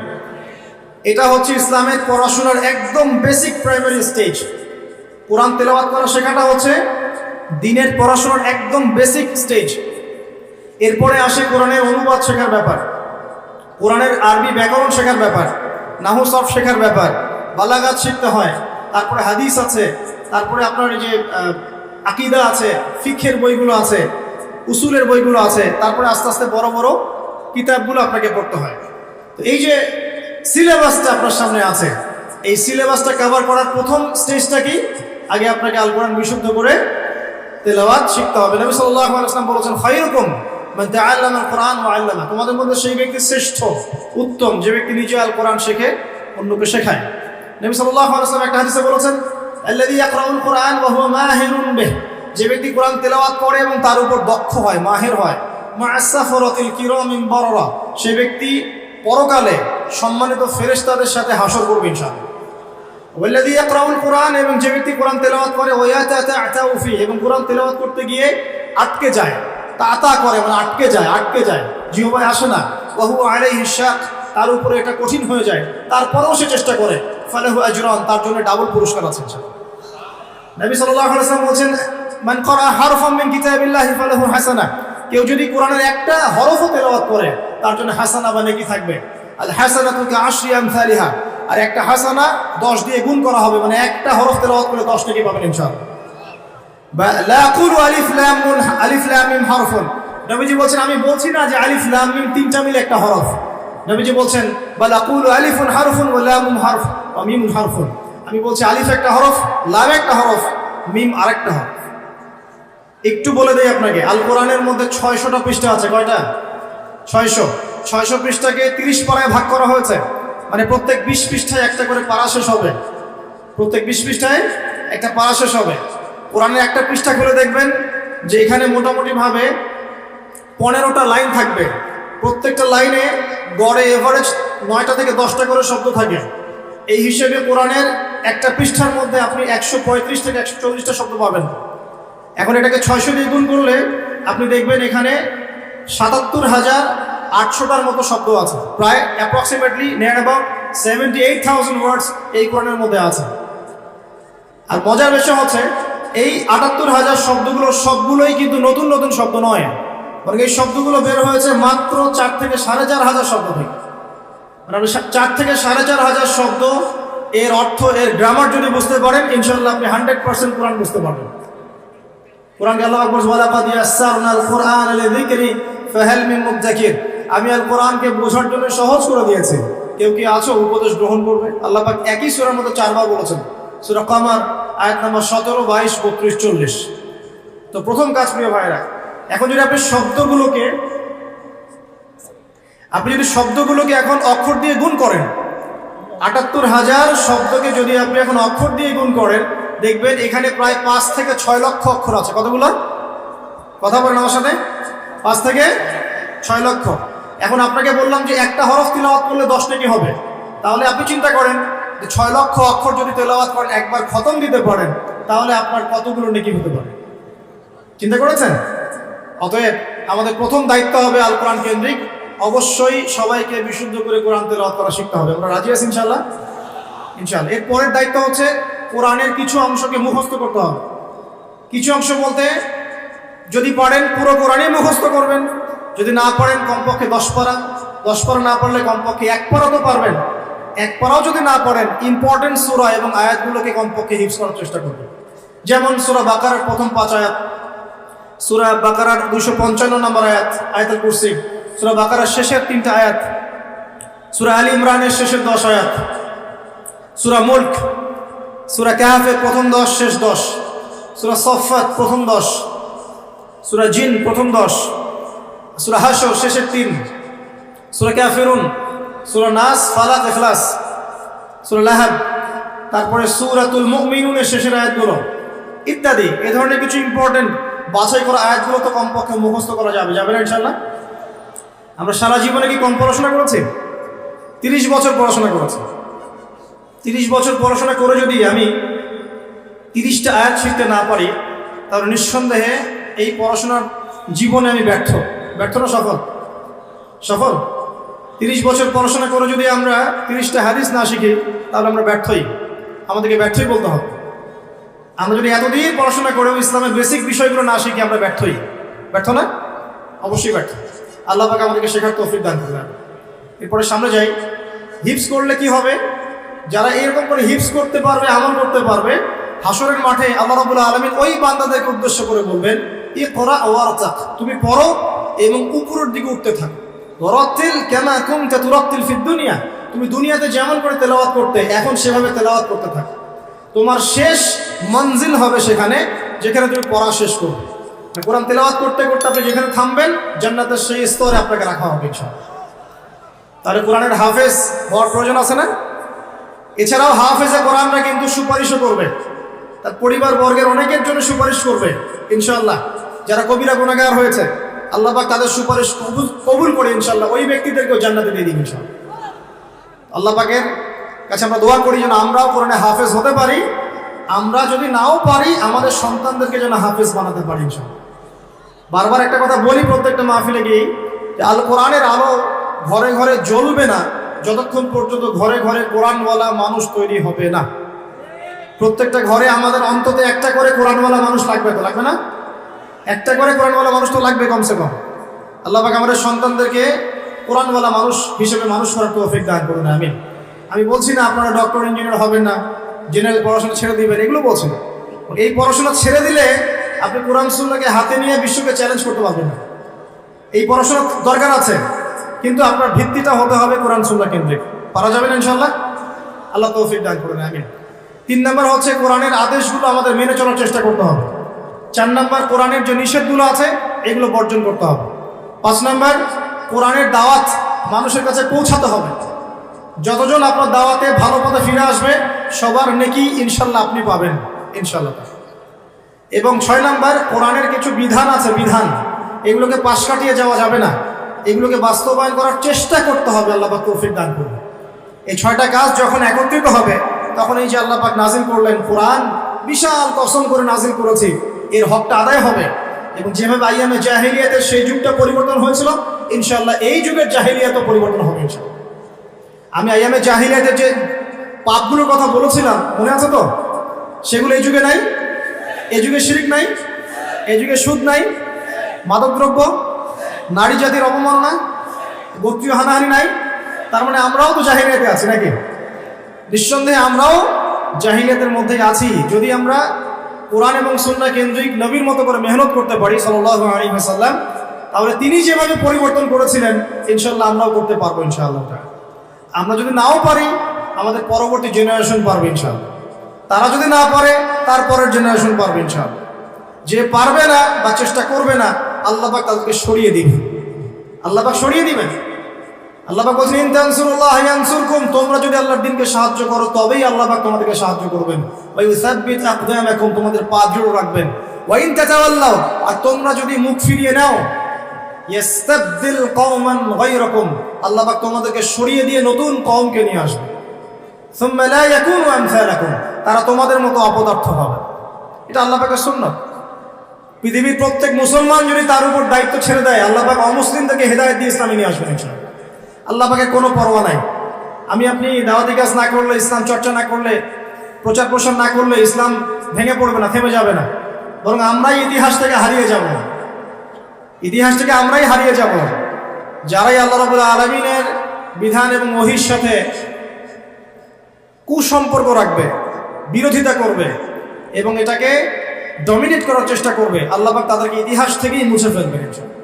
এটা হচ্ছে ইসলামের পড়াশোনার একদম বেসিক প্রাইমারি স্টেজ। কোরআন তেলাওয়াত করা শেখাটা হচ্ছে দিনের পড়াশোনার একদম বেসিক স্টেজ। এরপরে আসে কোরআনের অনুবাদ শেখার ব্যাপার, কোরআনের আরবি ব্যাকরণ শেখার ব্যাপার, নাহু সরফ শেখার ব্যাপার, বালাগাত শিখতে হয়, তারপরে হাদিস আছে, তারপরে আপনার এই যে আকীদা আছে, ফিকহের বইগুলো আছে, উসুলের বইগুলো আছে, তারপরে আস্তে আস্তে বড় বড় কিতাবগুলো আপনাকে পড়তে হয়। তো এই যে সিলেবাসটা আপনার সামনে আছে, এই সিলেবাসটা কভার করার প্রথম স্টেজটা কি? আগে আপনাকে আল কোরআন বিশুদ্ধ করে তেলাওয়াত শিখতে হবে। নবী সাল্লাল্লাহু আলাইহি ওয়াসাল্লাম বলেছেন, খায়রুকুম মান তাআল্লামা আল কোরআন ওয়া আল্লামা, তোমাদের মধ্যে সেই ব্যক্তি শ্রেষ্ঠ, উত্তম যে ব্যক্তি নিজে আল কোরআন শেখে অন্যকে শেখায়। নবী সাল্লাল্লাহু আলাইহি ওয়াসাল্লাম একটা হাদিসে বলেছেন, আল্লাযী ইয়াকরাউল কোরআন ওয়া হুয়া মাহিরুন বিহি, যে ব্যক্তি কোরআন তেলাওয়াত করে এবং তার উপর দক্ষ হয়, মাহির হয়, মা'আস সাফরাতিল কিরামিন বাররা, সেই ব্যক্তি পরকালে সম্মানিত ফেরেশতাদের সাথে হাসর করবে ইনশাআল্লাহ। ওয়াল্লাযী ইয়াকরাউল কোরআন, এবং যে ব্যক্তি কোরআন তেলাওয়াত করে ওয়া ইয়াতাতাউ ফি, এবং কোরআন তেলাওয়াত করতে গিয়ে আটকে যায়, তাতা করে মানে আটকে যায়, জিহ্বায় আসে না, ওয়া হুয়া আলাইহি শাক, তার উপরে এটা কঠিন হয়ে যায়, তারপরেও সে চেষ্টা করে, ফালাহু আজরান, তার জন্য ডাবল পুরস্কার আছে ইনশাআল্লাহ। নবী সাল্লাল্লাহু আলাইহি ওয়াসাল্লাম বলেন, মান ক্বারা হারফাম মিন কিতাবিল্লাহি ফালাহু হাসানাহ, কেউ যদি কোরআনের একটা হরফও তেলাওয়াত করে তার জন্য হাসানা বা নেকি থাকবে। আল হাসানাতু কা'আশরি আমসালিহা, আর একটা হাসানা 10 দিয়ে গুণ করা হবে, মানে একটা হরফ তেলাওয়াত করে 10 নেকি পাবেন ইনশাআল্লাহ। লা আকুলু আলিফ লাম মিম হারফুন, নবীজি বলেন আমি বলছি না যে আলিফ লাম মিম তিনটা মিলে একটা হরফ। নবীজি বলেন বাল আকুলু আলিফুন হারফুন ওয়া লামুন হারফ ওয়া মিমুন হারফুন, আমি বলছি আলিফ একটা হরফ, লাম একটা হরফ, মিম আরেকটা হরফ। একটু বলে দেই আপনাকে, আল কোরআনের মধ্যে 600টা পৃষ্ঠা আছে। কয়টা? 600 পৃষ্ঠাকে 30 পারায় ভাগ করা হয়েছে, মানে প্রত্যেক 20 পৃষ্ঠায় একটা করে পারা শেষ হবে, প্রত্যেক 20 পৃষ্ঠায় একটা পারা শেষ হবে। কোরআনের একটা পৃষ্ঠা খুলে দেখবেন যে এখানে মোটামুটি ভাবে 15টা লাইন থাকবে, প্রত্যেকটা লাইনে গড়ে এভারেজ 9টা থেকে 10টা করে শব্দ থাকে। এই হিসেবে কোরআনের একটা পৃষ্ঠার মধ্যে আপনি 135 থেকে 140টা শব্দ পাবেন। এখন এটাকে 600 দিয়ে গুণ করলে আপনি দেখবেন এখানে 77,800টার মতো শব্দ আছে, প্রায় অ্যাপ্রক্সিমেটলি নিয়ার অ্যাবাউট 78,000 ওয়ার্ডস এই কোরআনের মধ্যে আছে। আর মজার বিষয় হচ্ছে এই 78,000 শব্দগুলো সবগুলোই কিন্তু নতুন নতুন শব্দ নয়, বরং এই শব্দগুলো বের হয়েছে মাত্র 4 থেকে 4,500 শব্দ থেকে। মানে আপনি 4 থেকে 4,500 শব্দ, এর অর্থ, এর গ্রামার যদি বুঝতে পারেন ইনশাআল্লাহ আপনি 100% কোরআন বুঝতে পারবেন। কোরআনকে আল্লাহ পাক বলেন, ওয়ালাকাদ ইয়াসসারনাল কুরআনা লিযিকরি ফাহাল মিন মুদ্দাকির, আমি আল কোরআনকে বোঝার জন্য সহজ করে দিয়েছি, কেউ কি আছো উপদেশ গ্রহণ করবে? আল্লাহ পাক একই সূরার মধ্যে 4 বার বলেছেন, সূরা কমার আয়াত নম্বর 17, 22, 32, 40। তো প্রথম কাজ প্রিয় ভাইরা, এখন যদি আপনি শব্দগুলোকে এখন অক্ষর দিয়ে গুণ করেন, 78,000 শব্দকে যদি আপনি এখন অক্ষর দিয়ে গুণ করেন, দেখবেন এখানে প্রায় 5 থেকে 6 লক্ষ অক্ষর আছে। কতগুলো? কথা বলেন আমার সাথে, 5 থেকে 6 লক্ষ। এখন আপনাকে বললাম যে একটা হরফ তিলাওয়াত করলে 10 নেকি হবে, তাহলে আপনি চিন্তা করেন যে 6 লক্ষ অক্ষর যদি তেলাওয়াত করেন, একবার খতম দিতে পারেন, তাহলে আপনার কতগুলো নেকি হতে পারে? চিন্তা করেছেন? অতএব আমাদের প্রথম দায়িত্ব হবে আল কোরআন কেন্দ্রিক, অবশ্যই সবাইকে বিশুদ্ধ করে কোরআন তেলাওয়াত করা শিখতে হবে। আমরা রাজি আছি ইনশাআল্লাহ? ইনশাআল্লাহ। এর পরের দায়িত্ব হচ্ছে কোরআনের কিছু অংশকে মুখস্থ করতে হবে। কিছু অংশ বলতে যদি পারেন পুরো কোরআনই মুখস্থ করবেন, যদি না পারেন কমপক্ষে 10 পারা, 10 পারা না পারলে কমপক্ষে 1 পারা তো পারবেন। 1 পারাও যদি না পারেন ইম্পর্টেন্ট সূরা এবং আয়াতগুলোকে কমপক্ষে হিফজ করার চেষ্টা করবেন। যেমন সূরা বাকারার প্রথম 5 আয়াত, সূরা বাকারার 255 নম্বর আয়াত আয়াতুল কুরসি, সূরা বাকারার শেষের 3টা আয়াত, সূরা আলী ইমরানের শেষের 10 আয়াত, সূরা মুলক, সূরা কাহফের প্রথম 10 শেষ 10, সূরা সফফাত প্রথম 10, সূরা জিন প্রথম 10, সূরা হাশর শেষের 3, সূরা কাফিরুন, সূরা নাস, ফালাক, ইখলাস, সূরা লাহাব, তারপরে সূরাতুল মুমিনুনের শেষের আয়াতগুলো, ইত্যাদি এ ধরনের কিছু ইম্পর্টেন্ট বাছাই করা আয়াতগুলো তো কমপক্ষে মুখস্থ করা যাবে, যাবে না ইনশাল্লাহ? আমরা সারা জীবনে কি কম পড়াশোনা করেছি? 30 বছর পড়াশোনা করেছি। 30 বছর পড়াশোনা করে যদি আমি 30টা আয়াত শিখতে না পারি, তাহলে নিঃসন্দেহে এই পড়াশোনার জীবনে আমি ব্যর্থ। ব্যর্থ না সফল? সফল। 30 বছর পড়াশোনা করে যদি আমরা 30টা হাদিস না শিখি, তাহলে আমরা ব্যর্থই। আমাদেরকে ব্যর্থই বলতে হবে। আমরা যদি এতদিন পড়াশোনা করেও ইসলামের বেসিক বিষয়গুলো না শিখি, আমরা ব্যর্থই। ব্যর্থ না? অবশ্যই ব্যর্থ। আল্লাহ পাক আমাদেরকে শেখার তৌফিক দান করবেন। এরপরে সামনে যাই। হিফজ করলে কি হবে? যারা এরকম করে হিফজ করতে পারবে, আমল করতে পারবে, হাসরের মাঠে আল্লাহ রাব্বুল আলামিন ওই বান্দাদেরকে উদ্দেশ্য করে বলবেন, ইকরা ওয়ারতাক, তুমি পড়ো এবং উপরের দিকে উঠতে থাকো। ওয়ারাতিল কামা কুনতা তুরাতিল ফিদ দুনিয়া, তুমি দুনিয়াতে যেমন করে তেলাওয়াত করতে, এখন সেভাবে তেলাওয়াত করতে থাকো। তোমার শেষ মঞ্জিল হবে সেখানে, যেখানে তুমি পড়া শেষ করবে। কোরআন তেলাওয়াত করতে করতে আপনি যেখানে থামবেন, জান্নাতের সেই স্তরে আপনাকে রাখা হবে ইনশাআল্লাহ। তাহলে কোরআনের হাফেজ হওয়ার প্রয়োজন আছে না? এছাড়াও হাফেজে কোরআনরা কিন্তু সুপারিশও করবে, তার পরিবার বর্গের অনেকের জন্য সুপারিশ করবে ইনশাআল্লাহ। যারা কবিরা গুনাহগার হয়েছে, আল্লাহ পাক তাদের সুপারিশ কবুল করে ইনশাআল্লাহ ওই ব্যক্তিদেরকেও জান্নাতে দিয়ে দিবেন ইনশাআল্লাহ। আল্লাহ পাকের কাছে আমরা দোয়া করি যেন আমরাও কোরআনে হাফেজ হতে পারি। আমরা যদি নাও পারি, আমাদের সন্তানদেরকে যেন হাফেজ বানাতে পারি ইনশাআল্লাহ। বারবার একটা কথা বলি প্রত্যেকটা মাহফিলে গিয়ে, যে আল কোরআনের আলো ঘরে ঘরে জ্বলবে না যতক্ষণ পর্যন্ত ঘরে ঘরে কোরআনওয়ালা মানুষ তৈরি হবে না। প্রত্যেকটা ঘরে আমাদের অন্তত একটা করে কোরআনওয়ালা মানুষ লাগবে, তো লাগবে না? একটা করে কোরআনওয়ালা মানুষ তো লাগবে কমসে কম। আল্লাহ পাক আমাদের সন্তানদেরকে কোরআনওয়ালা মানুষ হিসেবে মানুষ করার তৌফিক দান করুন, আমিন। আমি বলছি না আপনারা ডক্টর ইঞ্জিনিয়ার হবেন না, জেনারেল পড়াশোনা ছেড়ে দিবেন, এগুলো বলছি না। এই পড়াশোনা ছেড়ে দিলে আপনি কোরআন সুন্নাহকে হাতে নিয়ে বিশ্বকে চ্যালেঞ্জ করতে পারবেন না। এই পড়াশোনা দরকার আছে, কিন্তু আপনার ভিত্তিটা হতে হবে কোরআন সুন্নাহ কেন্দ্রিক। পারা যাবে না ইনশাআল্লাহ? আল্লাহ তৌফিক দান করুন, আমিন। 3 নম্বর হচ্ছে কোরআনের আদেশগুলো আমাদের মেনে চলার চেষ্টা করতে হবে। 4 নম্বর কোরআনের যে নিষেধগুলো আছে এগুলো বর্জন করতে হবে। 5 নম্বর কোরআনের দাওয়াত মানুষের কাছে পৌঁছাতে হবে। যতজন আপনার দাওয়াতে ভালো পথে ফিরে আসবে, সবার নেকি ইনশাল্লাহ আপনি পাবেন ইনশাল্লাহ। এবং 6 নম্বর কোরআনের কিছু বিধান আছে, বিধান এগুলোকে পাশ কাটিয়ে যাওয়া যাবে না, এগুলোকে বাস্তবায়ন করার চেষ্টা করতে হবে। আল্লাহ পাক তৌফিক দান করুন। এই 6টা কাজ যখন একত্রিত হবে, তখন এই যে আল্লাহ পাক নাজিল করলেন কোরআন, বিশাল কসম করে নাজিল করেছি, এর হকটা আদায় হবে। এবং যেভাবে আইয়ামে জাহেলিয়াতের সেই যুগটা পরিবর্তন হয়েছিল, ইনশাআল্লাহ এই যুগের জাহেলিয়াতও পরিবর্তন হবে ইনশাআল্লাহ। আমি আইয়ামে জাহেলিয়াতের যে পাপগুলোর কথা বলেছিলাম, মনে আছে তো? সেগুলো এই যুগে নাই। এই যুগে শিরক নাই, এই যুগে সুদ নাই, মাদকদ্রব্য, নারী জাতির অবমাননা, গোত্রীয় হানাহানি নাই। তার মানে আমরাও তো জাহিলিয়াতে আছি নাকি? নিঃসন্দেহে আমরাও জাহিলিয়াতের মধ্যেই আছি। যদি আমরা কোরআন এবং সুন্নাহ কেন্দ্রিক নবীর মতো করে মেহনত করতে পারি সাল্লাল্লাহু আলাইহি ওয়াসাল্লাম, তাহলে তিনি যেভাবে পরিবর্তন করেছিলেন ইনশাআল্লাহ আমরাও করতে পারবো ইনশাআল্লাহ। আমরা যদি নাও পারি, আমাদের পরবর্তী জেনারেশন পারবে ইনশাআল্লাহ। তারা যদি না পারে, তারপরের জেনারেশন পারবে ইনশাআল্লাহ। যে পারবে না বা চেষ্টা করবে না, আল্লাহ পাক তাদেরকে সরিয়ে দিবেন। আল্লাহ পাক সরিয়ে দিবেন। আল্লাহ পাক বলেন, ইন তানসুরুল্লাহ ইয়ানসুরকুম, তোমরা যদি আল্লাহর দ্বীনকে সাহায্য করো তবেই আল্লাহ পাক তোমাদেরকে সাহায্য করবেন। ওয়া ইউসাব্বিত আকদামাকুম, তোমাদের পা জোড় রাখবেন। ওয়া ইন তাতাওয়াল্লাউ, আর তোমরা যদি মুখ ফিরিয়ে নাও, ইস্তাবদিল কওমান গায়রাকুম, আল্লাহ পাক তোমাদেরকে সরিয়ে দিয়ে নতুন কওমকে নিয়ে আসবে। সুম্মা লা ইয়াকুনু আমসালাকুম, তারা তোমাদের মতো অপদার্থ হবে। এটা আল্লাহ পাকের সুন্নাত। পৃথিবীর প্রত্যেক মুসলমান যদি তার উপর দায়িত্ব ছেড়ে দেয়, আল্লাহ পাক অমুসলিমদেরকে হেদায়েত দিয়ে ইসলামে নিয়ে আসবেন ইনশাআল্লাহ। আল্লাহ পাকের কোনো পরোয়া নাই। আমি আপনি দাওয়াতি কাজ না করলে, ইসলাম চর্চা না করলে, প্রচার প্রসার না করলে ইসলাম ভেঙে পড়বে না, থেমে যাবে না। বরং আমরাই ইতিহাস থেকে হারিয়ে যাব। ইতিহাস থেকে আমরাই হারিয়ে যাব। যারাই আল্লাহ রাব্বুল আলামিনের বিধান এবং ওহীর সাথে কুসম্পর্ক রাখবে, বিরোধিতা করবে এবং এটাকে ডমিনেট করার চেষ্টা করবে, আল্লাহ পাক তাদেরকে ইতিহাস থেকেই মুছে ফেলবেন ইনশাআল্লাহ।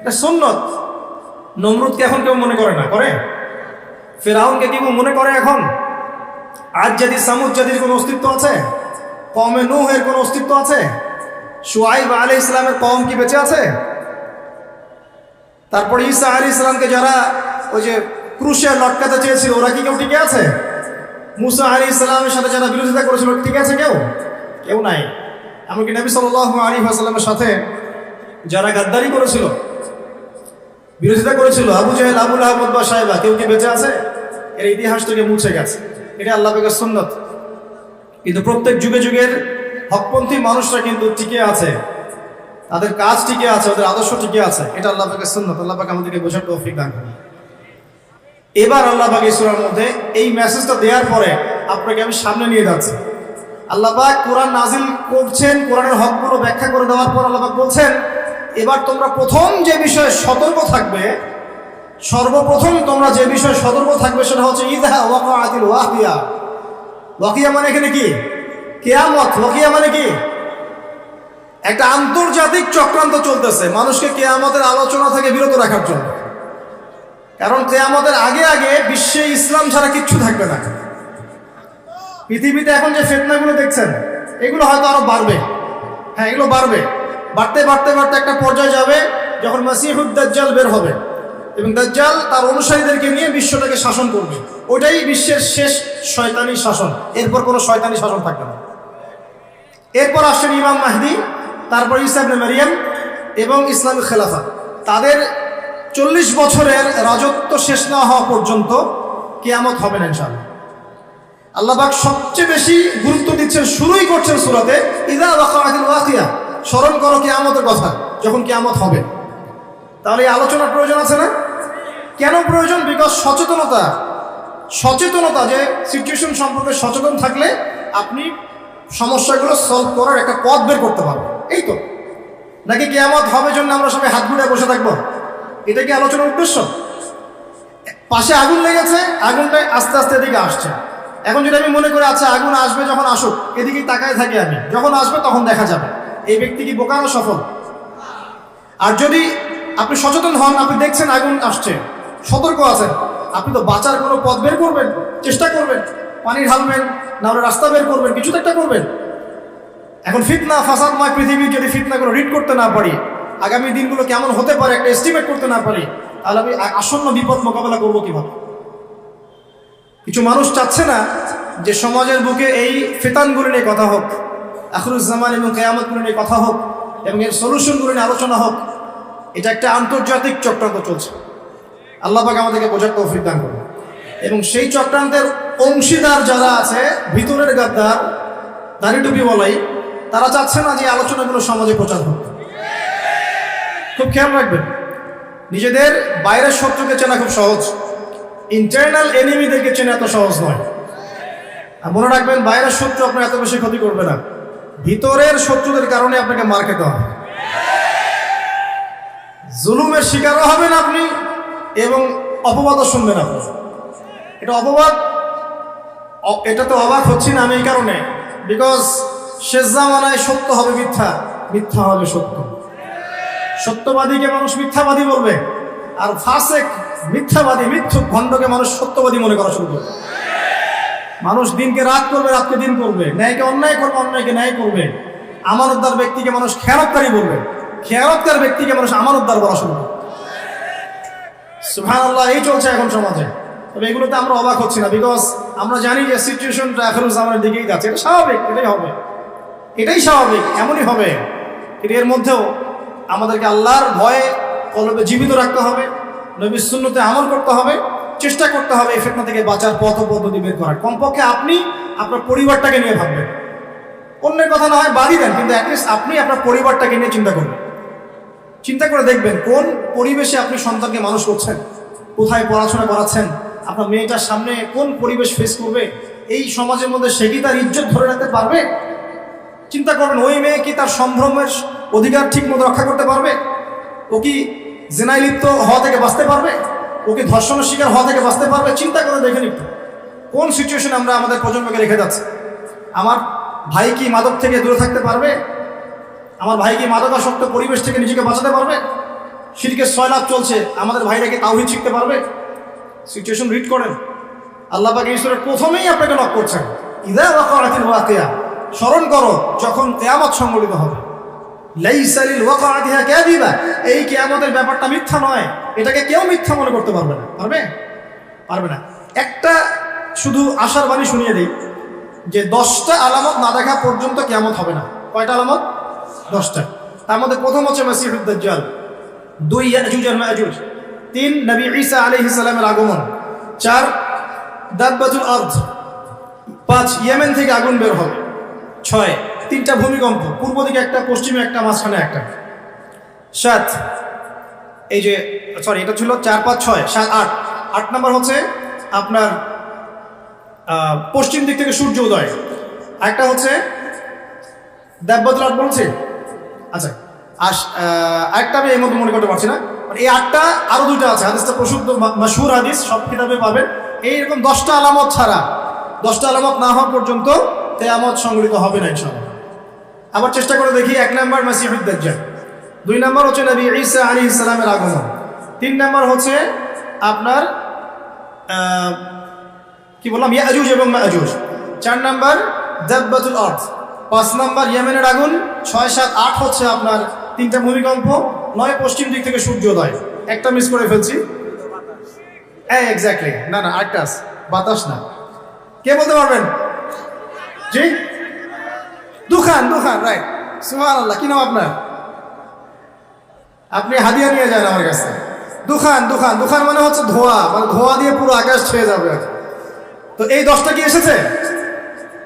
এটা সুন্নাত। নমরুদকে এখন কেউ মনে করে না, করে? ফিরআউনকে কেউ মনে করে এখন? আজ জাতি সামুদ জাতির কোনো অস্তিত্ব আছে? কওমে নূহের কোনো অস্তিত্ব আছে? শুআইব আলাইহিস সালামের কওম কি বেঁচে আছে? তারপরে ঈসা আলাইহিস সালামকে যারা ওই যে ক্রুশে লটকাতে চেয়েছিল, ওরা কি কেউ টিকে আছে? মুসা আলাইহিস সালামের সাথে যারা বিরোধিতা করেছিল, টিকে আছে কেউ? কেউ নাই। এমনকি নবী সাল্লাল্লাহু আলাইহি ওয়াসাল্লামের সাথে যারা গাদ্দারি করেছিল, বিরোধিতা করেছিল, আবু জাহেল, আবু লাহাব, উতবা, সাইবা, কেউ কি বেঁচে আছে? এর ইতিহাস থেকে মুছে গেছে। এটা আল্লাহ পাকের সুন্নাত। কিন্তু প্রত্যেক যুগে যুগের হকপন্থী মানুষরা কিন্তু টিকে আছে, তাদের কাজ টিকে আছে, ওদের আদর্শ টিকে আছে। এটা আল্লাহ পাকের সুন্নাত। আল্লাহ পাক আমাদেরকে বোঝার তৌফিক দান করুন। এবার আল্লাহ পাক এই সূরার মধ্যে এই মেসেজটা দেওয়ার পরে আপনাকে আমি সামনে নিয়ে যাচ্ছি। আল্লাহ পাক কোরআন নাজিল করছেন, কোরআনের হকগুলো ব্যাখ্যা করে দেওয়ার পর আল্লাহ পাক বলছেন, এবার তোমরা প্রথম যে বিষয়ে সতর্ক থাকবে, সর্বপ্রথম তোমরা যে বিষয়ে সতর্ক থাকবে সেটা হচ্ছে ইযা ওয়াকাআতিল ওয়াকিয়া। ওয়াকিয়া মানে এখানে কি? কিয়ামত। ওয়াকিয়া মানে কি? একটা আন্তর্জাতিক চক্রান্ত চলতেছে মানুষকে কিয়ামতের আলোচনা থেকে বিরত রাখার জন্য। কারণ কিয়ামতের আগে আগে বিশ্বে ইসলাম ছাড়া কিচ্ছু থাকবে না। পৃথিবীতে এখন যে ফিতনাগুলো দেখছেন এগুলো হয়তো আরো বাড়বে। হ্যাঁ, এগুলো বাড়বে, বাড়তে বাড়তে বাড়তে একটা পর্যায়ে যাবে যখন মাসিহুদ দাজ্জাল বের হবে এবং দাজ্জাল তার অনুসারীদেরকে নিয়ে বিশ্বটাকে শাসন করবে। ওটাই বিশ্বের শেষ শয়তানি শাসন। এরপর কোনো শয়তানি শাসন থাকবে না। এরপর আসছেন ইমাম মাহদি, তারপর ঈসা ইবনে মারিয়াম এবং ইসলামিক খেলাফা। তাদের 40 বছরের রাজত্ব শেষ না হওয়া পর্যন্ত কিয়ামত হবে না ইনশাআল্লাহ। আল্লাহ পাক সবচেয়ে বেশি গুরুত্ব দিচ্ছেন, শুরুই করছেন সূরাতে ইযা ওয়াকাআতিল ওয়াকিয়া। স্মরণ করো কিয়ামতের কথা, যখন কিয়ামত হবে। তাহলে এই আলোচনার প্রয়োজন আছে না? কেন প্রয়োজন? বিকজ সচেতনতা, যে সিচুয়েশন সম্পর্কে সচেতন থাকলে আপনি সমস্যাগুলো সলভ করার একটা পথ বের করতে পারবেন। এই তো, নাকি কিয়ামত হবে জন্য আমরা সবাই হাত গুটিয়ে বসে থাকবো? এটা কি আলোচনার উদ্দেশ্য? পাশে আগুন লেগেছে, আগুনটা আস্তে আস্তে এদিকে আসছে। এখন যদি আমি মনে করি আচ্ছা আগুন আসবে, যখন আসুক এদিকেই তাকায় থাকি আমি, যখন আসবে তখন দেখা যাবে, এই ব্যক্তি কি বোকা না সফল? আর যদি আপনি সচেতন হন, আপনি দেখছেন আগুন আসছে, সতর্ক আছেন, আপনি তো বাঁচার কোনো পথ বের করবেন, চেষ্টা করবেন, পানি ঢালবেন, না হলে রাস্তা বের করবেন, কিছু তো একটা করবেন। এখন ফিতনা ফাসাদময় পৃথিবীর যদি ফিতনাগুলো রিড করতে না পারি, আগামী দিনগুলো কেমন হতে পারে একটা এস্টিমেট করতে না পারি, তাহলে আমি আসন্ন বিপদ মোকাবেলা করবো কিভাবে? কিছু মানুষ চাচ্ছে না যে সমাজের বুকে এই ফিতানগুলো নিয়ে কথা হোক, আখিরুজ্জামান এবং কিয়ামতগুলো নিয়ে কথা হোক এবং এর সলিউশনগুলো নিয়ে আলোচনা হোক। এটা একটা আন্তর্জাতিক চক্রান্ত চলছে। আল্লাহ পাক আমাদেরকে বোঝার তৌফিক দান করুন। এবং সেই চক্রান্তের অংশীদার যারা আছে, ভিতরের গাদ্দার, দাড়ি টুপি বলাই, তারা চাচ্ছে না যে আলোচনাগুলো সমাজে প্রচার হোক। খুব খেয়াল রাখবেন, নিজেদের বাইরের শত্রুকে চেনা খুব সহজ, ইন্টারনাল এনিমিদেরকে চেনা এত সহজ নয়। আর মনে রাখবেন, বাইরের শত্রু আপনার এত বেশি ক্ষতি করবে না, ভিতরের শত্রুদের কারণে আপনাকে মার খেতে হবে। জুলুমের শিকারও হবেন আপনি এবং অপবাদও শুনবেন আপনি। এটা অপবাদ, এটা তো অবাক হচ্ছি না আমি এই কারণে, বিকজ শেষ জামানায় সত্য হবে মিথ্যা, মিথ্যা হবে সত্য। সত্যবাদীকে মানুষ মিথ্যাবাদী বলবে, আর ফাসেক, মিথ্যাবাদী, মিথ্যুক, ভণ্ডকে মানুষ সত্যবাদী মনে করা শুরু করবে। মানুষ দিনকে রাত করবে, রাতকে দিন করবে, ন্যায়কে অন্যায় করবে, অন্যায়কে ন্যায় করবে। আমানতদার ব্যক্তিকে মানুষ খেয়ানতকারী বলবে, খেয়ানতকার ব্যক্তিকে মানুষ আমানতদার বলা শুরু করবে। সুবহানাল্লাহ, এই চলছে এখন সমাজে। তবে এগুলোতে আমরা অবাক হচ্ছি না, বিকজ আমরা জানি যে সিচুয়েশনটা আখিরুজ্জামানের দিকেই যাচ্ছে। এটা স্বাভাবিক, এটাই হবে, এটাই স্বাভাবিক, এমনই হবে। কিন্তু এর মধ্যেও আমাদেরকে আল্লাহর ভয়ে কলবে জীবিত রাখতে হবে, নবীর সুন্নতে আমল করতে হবে, চেষ্টা করতে হবে এই ফিতনা থেকে বাঁচার পথ ও পদ্ধতি বের করার। কমপক্ষে আপনি আপনার পরিবারটাকে নিয়ে ভাববেন। অন্যের কথা না হয় বাদই দেন, কিন্তু অ্যাটলিস্ট আপনি আপনার পরিবারটাকে নিয়ে চিন্তা করবেন। চিন্তা করে দেখবেন কোন পরিবেশে আপনি সন্তানকে মানুষ করছেন, কোথায় পড়াশোনা করাচ্ছেন, আপনার মেয়েটার সামনে কোন পরিবেশ ফেস করবে এই সমাজের মধ্যে, সে কি তার ইজ্জত ধরে রাখতে পারবে? চিন্তা করবেন, ওই মেয়ে কি তার সম্ভ্রমের অধিকার ঠিক মতো রক্ষা করতে পারবে? ও কি জেনায় লিপ্ত হওয়া থেকে বাঁচতে পারবে? ও কি ধর্ষণের শিকার হওয়া থেকে বাঁচতে পারবে? চিন্তা করে দেখেন একটু, কোন সিচুয়েশনে আমরা আমাদের প্রজন্মকে রেখে যাচ্ছি। আমার ভাই কি মাদক থেকে দূরে থাকতে পারবে? আমার ভাই কি মাদকাসক্ত পরিবেশ থেকে নিজেকে বাঁচাতে পারবে? শিরকের সয়লাভ চলছে, আমাদের ভাইরা কি তাওহীদ শিখতে পারবে? সিচুয়েশন রিড করেন। আল্লাহ পাক এই সূরার প্রথমেই আপনাকে নক করছেন, ইযা ওয়াকাআতিল ওয়াকিয়া। স্মরণ করো যখন কিয়ামত সংঘটিত হবে। লাইসা লিল ওয়াকাআতিহা কাযিবা, এই কিয়ামতের ব্যাপারটা মিথ্যা নয়, এটাকে কেউ মিথ্যা মনে করতে পারবে না। পারবে না। একটা শুধু আশার বাণী শুনিয়ে দেই যে 10টা আলামত না দেখা পর্যন্ত কিয়ামত হবে না। কয়টা আলামত? 10টা। তার মধ্যে প্রথম হচ্ছে মাসিহুদ দাজ্জাল, 2 ইয়াজুজ আর মাজুজ, 3 নবী ঈসা আলাইহিস সালামের আগমন, 4 দাব্বাতুল আরদ, 5 ইয়েমেন থেকে আগুন বের হবে, 6 3টা ভূমিকম্প, পূর্ব দিকে একটা, পশ্চিমে একটা, মাঝখানে একটা, 7 এই যে সরি এটা ছিল 4 5 6 7 8, 8 নাম্বার হচ্ছে আপনার পশ্চিম দিক থেকে সূর্য উদয়, একটা হচ্ছে দাব্বাতুল আরদ বলছি। আচ্ছা একটা আমি এই মধ্যে মনে করতে পারছি না, মানে এই 8টা আরো 2টা আছে, হাদিসটা প্রসিদ্ধ মাশহুর হাদিস, সব কিতাবে পাবেন। এইরকম 10টা আলামত ছাড়া, 10টা আলামত না হওয়া পর্যন্ত কিয়ামত সংঘটিত হবে না ইনশাআল্লাহ। আবার চেষ্টা করে দেখি। 1 নাম্বার মাসিহুদ দাজ্জাল, 2 নাম্বার হচ্ছে নবী ঈসা আলাইহিস সালামের আগমন, 3 নাম্বার হচ্ছে আপনার কি বললাম ইয়াজুজ এবং মাজুজ, 4 নাম্বার দাব্বাতুল আরদ, 5 নাম্বার ইয়েমেনের আগুন, 6 7 8 হচ্ছে আপনার 3টা ভূমিকম্প, 9 পশ্চিম দিক থেকে সূর্যোদয়। একটা মিস করে ফেলছি, এক্স্যাক্টলি না না আরেকটা আছে, বাতাস না, কে বলতে পারবেন? জি দুখান, রাইট, সুবহানাল্লাহ। কি নাম আপনার? আপনি হাদিয়া নিয়ে যান আমার কাছে। দুখান মানে হচ্ছে ধোঁয়া, মানে ধোঁয়া দিয়ে পুরো আকাশ ছেয়ে যাবে। তো এই 10টা কি এসেছে?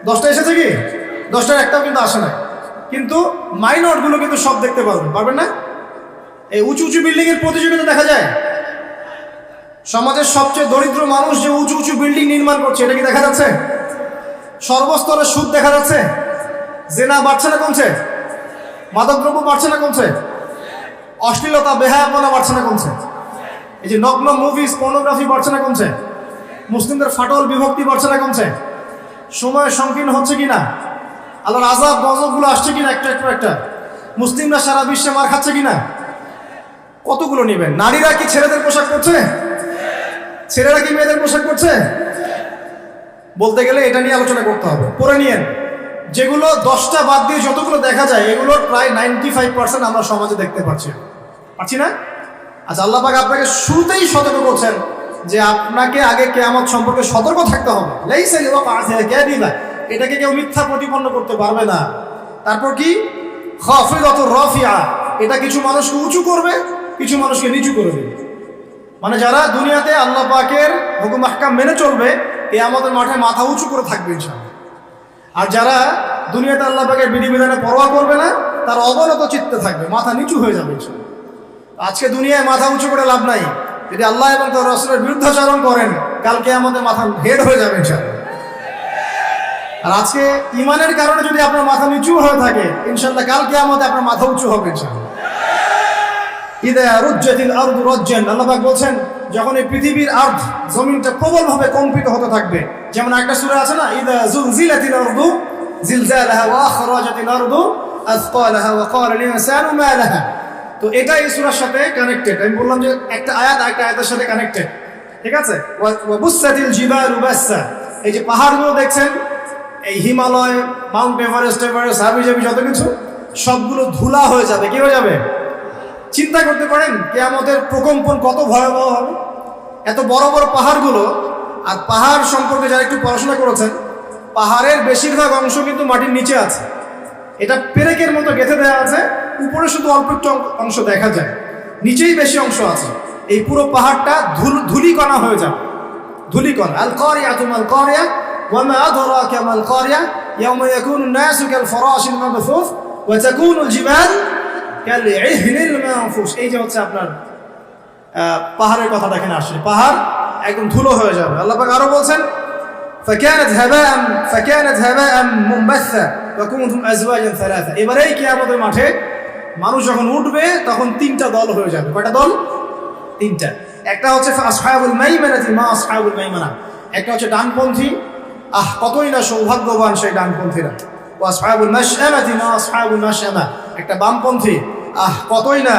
10টা এসেছে কি? 10টার একটাও কিন্তু আসে না, কিন্তু মাইনরগুলো কিন্তু সব দেখতে পারবেন না? এই উঁচু উঁচু বিল্ডিং এর প্রতিযোগিতা দেখা যায়। সমাজের সবচেয়ে দরিদ্র মানুষ যে উঁচু উঁচু বিল্ডিং নির্মাণ করছে, এটা কি দেখা যাচ্ছে? সর্বস্তরে সুদ দেখা যাচ্ছে। জেনা বাড়ছে না কমছে? মাদকদ্রব্য বাড়ছে না কমছে? অশ্লীলতা বেহায়াপনা বাড়ছে না কমছে? এই যে নগ্ন মুভিজ, পর্নোগ্রাফি বাড়ছে না কমছে? মুসলিমদের ফাটল বিভক্তি বাড়ছে না কমছে? সময় সংকীর্ণ হচ্ছে কিনা? আল্লাহর আযাব গজবগুলো আসছে কিনা একটা? মুসলিমরা সারা বিশ্বে মার খাচ্ছে কিনা? কতগুলো নেবেন? নারীরা কি ছেলেদের পোশাক পরছে? ছেলেরা কি মেয়েদের পোশাক পরছে? বলতে গেলে এটা নিয়ে আলোচনা করতে হবে। পরে নিয়েন, যেগুলো 10টা বাদ দিয়ে যতগুলো দেখা যায়, এগুলোর প্রায় 95% আমরা সমাজে দেখতে পাচ্ছি না? আচ্ছা, আল্লাহ পাক আপনাকে শুরুতেই সতর্ক করছেন যে আপনাকে আগে কিয়ামত সম্পর্কে সতর্ক থাকতে হবে। এটাকে কেউ মিথ্যা প্রতিপন্ন করতে পারবে না। তারপর কি? খাফিদাতুর রাফিআ, এটা কিছু মানুষকে উঁচু করবে, কিছু মানুষকে নিচু করবে। মানে যারা দুনিয়াতে আল্লাহ পাকের হুকুম আহকাম মেনে চলবে, কিয়ামতের মাঠে মাথা উঁচু করে থাকবে ইনশাআল্লাহ। আর যারা দুনিয়াতে আল্লাহ পাকের বিধিবিধানে পরোয়া করবে না, তার অবনত চিত্তে থাকবে, মাথা নিচু হয়ে যাবে ইনশাআল্লাহ। আজকে দুনিয়ায় মাথা উঁচু করে লাভ নাই। যদি আল্লাহ এবং তার রাসূলের বিরুদ্ধাচরণ করেন, কাল কিয়ামতে মাথা হেড হয়ে যাবে ইনশাআল্লাহ। আর আজকে ঈমানের কারণে যদি আপনার মাথা নিচু হয়ে থাকে, ইনশাআল্লাহ কাল কিয়ামতে আপনার মাথা উঁচু হবে ইনশাআল্লাহ। ইদা রুজ্জাতিল আরদু রাজ্জান, আল্লাহ পাক বলছেন যখন এই পৃথিবীর আরদ, জমিনটা প্রবলভাবে কম্পিত হতে থাকবে। যেমন একটা সূরা আছে না, ইদা জুলজিলাতিল আরদু জিলজালাহা ওয়া আখরাজাতিল আরদু আসকালাহা ওয়া ক্বালা লিল ইনসানু মা লাহা। তো এটা এই সূরার সাথে কানেক্টেড। আমি বললাম যে একটা আয়াত আরেকটা আয়াতের সাথে কানেক্টেড, ঠিক আছে? ওয়া বুসাতিল জিবালু বাসসা, এই যে পাহাড়গুলো দেখছেন, এই হিমালয়, মাউন্ট এভারেস্ট, হাবিজাবি যত কিছু, সবগুলো ধুলা হয়ে যাবে। কি হয়ে যাবে? চিন্তা করতে পারেন কিয়ামতের প্রকম্পন কত ভয়াবহ হবে। এত বড় বড় পাহাড়গুলো, আর পাহাড় সম্পর্কে যারা একটু পড়াশোনা করেছেন, পাহাড়ের বেশিরভাগ অংশ কিন্তু মাটির নিচে আছে। এটা পেরেকের মতো গেঁথে দেওয়া আছে, উপরে শুধু অল্প একটু অংশ দেখা যায়, নিচেই বেশি অংশ আছে। এই পুরো পাহাড়টা ধূলিকণা হয়ে যাবে, ধূলিকণা। আল কারিয়াতু মাল কারিয়া ওয়া মা আদরাকা মাল কারিয়া ইয়াওমা ইয়াকুনু নাসু কাল ফারাশিল মাবথুস ওয়া তাকুনুল জিবাল কাল ইহনিল মানফুস। এই যে হচ্ছে আপনার পাহাড়ের কথাটা এখানে আসছে, পাহাড় একদম ধুলো হয়ে যাবে। আল্লাহ পাক আরো বলছেন فكانت هباء منبثا وكنتم ازواجا ثلاثه। এবারে কিয়ামতের মাঠে মানুষ যখন উঠবে, তখন 3টা দল হয়ে যাবে। কয়টা দল? 3টা। একটা হচ্ছে আসহাবুল মাইমানাতি মা আসহাবুল মাইমানা, একটা হচ্ছে ডানপন্থী, কতই না সৌভাগ্যবান সেই ডানপন্থীরা। ওয়া আসহাবুল মাশআমাতি মা আসহাবুল মাশআমা, একটা বামপন্থী, কতই না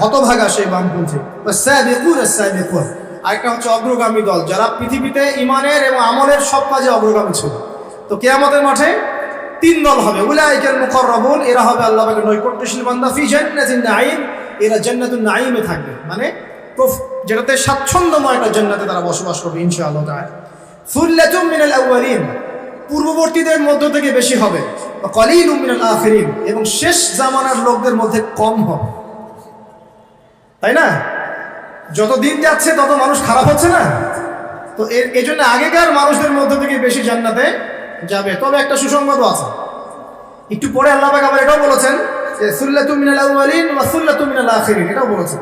হতভাগা সেই বামপন্থী। ওয়াস সাবিকুন আস-সাবিকুন, আরেকটা হচ্ছে অগ্রগামী দল, যারা পৃথিবীতে ইমানের এবং আমলের সব কাজে অগ্রগামী ছিল। তো কিয়ামতের মাঠে 3 দল হবে। উলাইকাল মুকাররাবুন, এরা হবে আল্লাহ পাকের নৈকট্যশীল বান্দা। ফি জান্নাতিন নাঈম, এরা জান্নাতুন নাঈমে থাকবে, মানে যেটাতে স্বাচ্ছন্দ্যময় একটা জান্নাতে তারা বসবাস করবে ইনশাআল্লাহ তাআলা। সুল্লাতুম মিনাল আউয়ালিন, পূর্ববর্তীদের মধ্য থেকে বেশি হবে, কলিলুম মিনাল আখিরিন, এবং শেষ জামানার লোকদের মধ্যে কম হবে। তাই না? যত দিন যাচ্ছে তত মানুষ খারাপ হচ্ছে না? তো এই জন্য আগেকার মানুষদের মধ্য থেকে বেশি জান্নাতে যাবে। তবে একটা সুসংবাদও আছে, একটু পরে আল্লাহ পাক আবার এটাও বলেছেন যে সুল্লাতুম মিনাল আউয়ালিন ওয়া সুল্লাতুম মিনাল আখিরিন, এটাও বলেছেন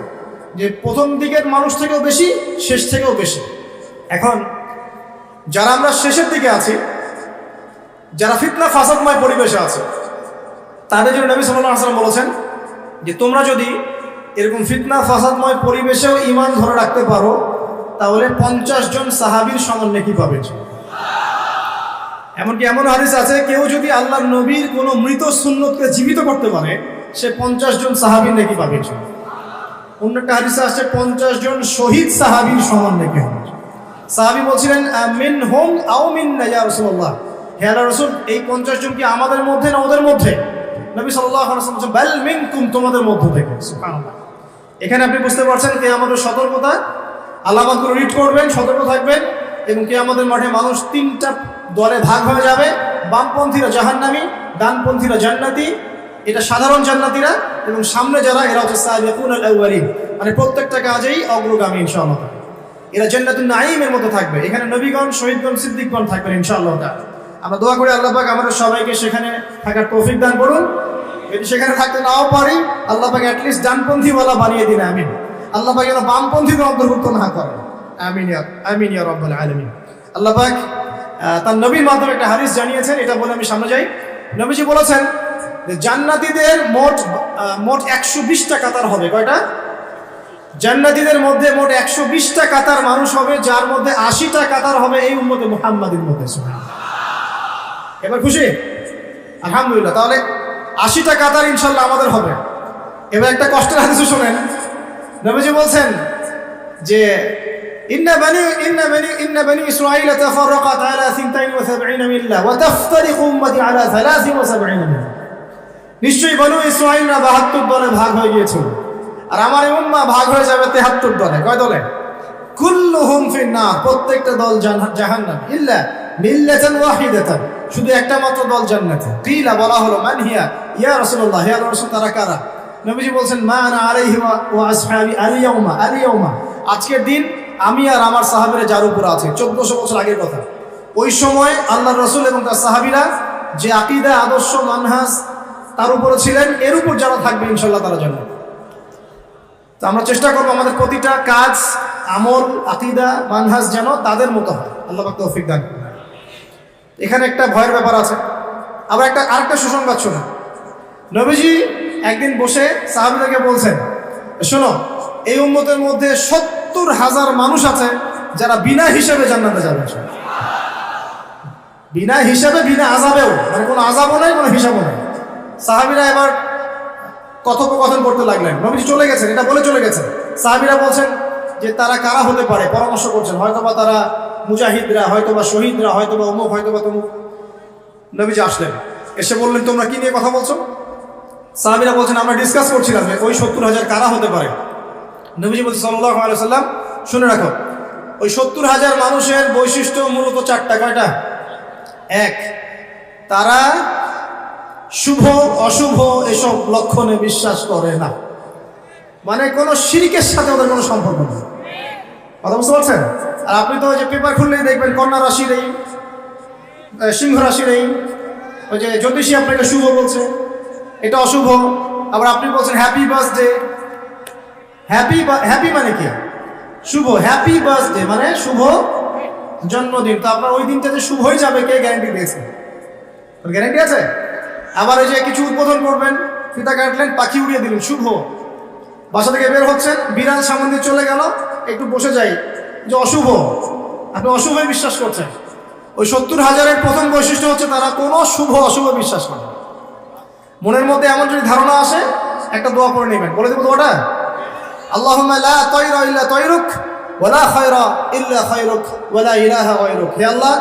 যে প্রথম দিকের মানুষ থেকেও বেশি, শেষ থেকেও বেশি। এখন যারা আমরা শেষের দিকে আছি, যারা ফিতনা ফাসাদময় পরিবেশে আছে, তাদের জন্য নবী সাল্লাল্লাহু আলাইহি ওয়াসাল্লাম বলেছেন যে তোমরা যদি এরকম ফিতনা ফাসাদময় পরিবেশেও ঈমান ধরে রাখতে পারো, তাহলে 50 জন সাহাবীর সমান নেকি পাবে। এমনকি এমন হাদিস আছে, কেউ যদি আল্লাহর নবীর কোনো মৃত সুন্নতকে জীবিত করতে পারে, সে 50 জন সাহাবীর নেকি পাবে। অন্য একটা হাদিসে আসছে 50 জন শহীদ সাহাবীর সমান নেকি হবে। সাহাবী বলছিলেন মিন হুম আও মিন্না ইয়া রাসূলুল্লাহ, হে আল্লাহর রাসূল, এই 50 জন কি আমাদের মধ্যে না ওদের মধ্যে? নবী সাল্লাল্লাহু আলাইহি ওয়াসাল্লাম বলেন বাল মিনকুম, তোমাদের মধ্য থেকে। সুবহানাল্লাহ। এখানে আপনি বুঝতে পারছেন কিয়ামতের সতর্কতা, আলামতগুলো রিড করবেন, সতর্ক থাকবেন, এবং কিয়ামতের মাঠে মানুষ 3টা দলে ভাগ হয়ে যাবে। বামপন্থীরা জাহান্নামী, ডানপন্থীরা জান্নাতি। এটা সাধারণ জান্নাতীরা, এবং সামনে যারা, এরা হচ্ছে সাবিকুনাল আউয়ালিন, মানে প্রত্যেকটা কাজেই অগ্রগামী ইনশাআল্লাহ। এরা জান্নাতুন নাঈমের মতো থাকবে। এখানে নবীগণ, শহীদগণ, সিদ্দিকগণ থাকবেন ইনশাআল্লাহ। আমরা দোয়া করি আল্লাহ পাক আমাদের সবাইকে সেখানে থাকার তৌফিক দান করুন। যদি সেখানে থাকতে নাও পারি, আল্লাহ পাক অ্যাটলিস্ট ডানপন্থীওয়ালা বানিয়ে দিন, আমিন। আল্লাহ পাক যেন বামপন্থীদের অন্তর্ভুক্ত না করেন, আমিন আমিন ইয়া রাব্বাল আলামিন। আল্লাহ পাক তার নবীর মাধ্যমে একটা হাদিস জানিয়েছেন, এটা বলে আমি সামনে যাই। নবীজি বলেছেন যে জান্নাতীদের মোট 120টা কাতার হবে। কয়টা? জান্নাতীদের মধ্যে মোট 120টা কাতার মানুষ হবে, যার মধ্যে 80টা কাতার হবে এই উম্মতে মুহাম্মাদির মধ্যে। এবার খুশি? আলহামদুলিল্লাহ। তাহলে 80টা কাতার ইনশাআল্লাহ আমাদের হবে। এবার একটা কষ্টের হাদিস শুনেন। নবীজি বলছেন যে ইন্না বানি ইসরাঈল তাফাররাকাত আলা 72 মিল্লাহ ওয়া তাফতারিকু উম্মতি আলা 73 মিল্লাহ। নিশ্চয়ই বনু ইসরাঈলরা 72 দলে ভাগ হয়ে গিয়েছিল, আর আমার এই উম্মাহ ভাগ হয়ে যাবে 73 দলে। কয় দলে? কুল্লুহুম ফিন্নার, প্রত্যেকটা দল জাহান্নাম, ইল্লা মিল্লাতান ওয়াহিদাতান, শুধু একটা মাত্র দল জান্নাতে। কিলা, বলা হলো মান হিয়া ইয়া রাসূলুল্লাহ, হে আল্লাহর রাসূল, তারা কারা? নবীজি বলছেন মা আনা আলাইহি ওয়া আসহাবি আল-ইয়াউমা, আজকের দিন আমি আর আমার সাহাবীরা যার উপর আছে। 1400 বছর আগের কথা। ওই সময় আল্লাহর রাসূল এবং তার সাহাবীরা যে আকীদা, আদর্শ, মানহাজ তার উপরে ছিলেন, এর উপর যারা থাকবে ইনশাআল্লাহ তারা জান্নাত। তো আমরা চেষ্টা করবো আমাদের প্রতিটা কাজ, আমল, আকীদা, মানহাজ যেন তাদের মতো হয়। আল্লাহ পাক তৌফিক দান করুন। এখানে একটা ভয়ের ব্যাপার আছে। আবার আরেকটা সুসংবাদ শোনো। নবীজি একদিন বসে সাহাবীদেরকে বলছেন, শোনো, এই উম্মতের মধ্যে 70,000 মানুষ আছে যারা বিনা হিসাবে জান্নাতে যাবে। বিনা হিসাবে, বিনা আযাবেও, মানে কোনো আযাবও নাই, কোনো হিসাবও নাই। সাহাবীরা এবার কথোপকথন করতে লাগলেন। নবীজি চলে গেছেন, এটা বলে চলে গেছেন। সাহাবীরা বলছেন যে তারা কারা হতে পারে, পরামর্শ করছেন। হয়তোবা তারা মুজাহিদরা, হয়তোবা শহীদরা, হয়তোবা অমুক, হয়তোবা তমুক। নবীজি আসলেন, এসে বললেন তোমরা কি নিয়ে কথা বলছো? সাহাবীরা বলছেন আমরা ডিসকাস করছিলাম যে ওই 70,000 কারা হতে পারে। নবীজি বলছেন সাল্লাল্লাহু আলাইহি ওয়াসাল্লাম, শুনে রাখো, ওই 70,000 মানুষের বৈশিষ্ট্য মূলত 4টা। কয়টা? 1, তারা শুভ অশুভ এসব লক্ষণে বিশ্বাস করে না, মানে কোনো শিরকের সাথে ওদের কোনো সম্পর্ক নেই। কথা বুঝতে পারছেন? আর আপনি তো ওই যে পেপার খুললেই দেখবেন কন্যা রাশির এই, সিংহ রাশির এই, ওই যে জ্যোতিষী আপনাকে শুভ বলছে, এটা অশুভ। আবার আপনি বলছেন হ্যাপি বার্থডে। হ্যাপি মানে কি? শুভ। হ্যাপি বার্থডে মানে শুভ জন্মদিন। তো আপনার ওই দিনটাতে শুভ হয়ে যাবে, কে গ্যারান্টি দিয়েছে? গ্যারান্টি আছে? আবার ওই যে কিছু উদ্বোধন করবেন, ফিতা কাটলেন, পাখি উড়িয়ে দিলেন, শুভ। বাসা থেকে বের হচ্ছেন, বিড়াল সামনে দিয়ে চলে গেল, একটু বসে যাই, যে অশুভ। আপনি অশুভে বিশ্বাস করছেন। ওই 70,000-এর প্রথম বৈশিষ্ট্য হচ্ছে তারা কোনো শুভ অশুভ বিশ্বাস করে। মনের মধ্যে এমন যদি ধারণা আসে, একটা দোয়া করে নেবেন। বলে দেবো দোয়াটা, আল্লাহুম্মা লা তায়রা ইল্লা তায়রুক ওয়া লা খায়রা ইল্লা খায়রুক ওয়া লা ইলাহা গায়রুক। হে আল্লাহ,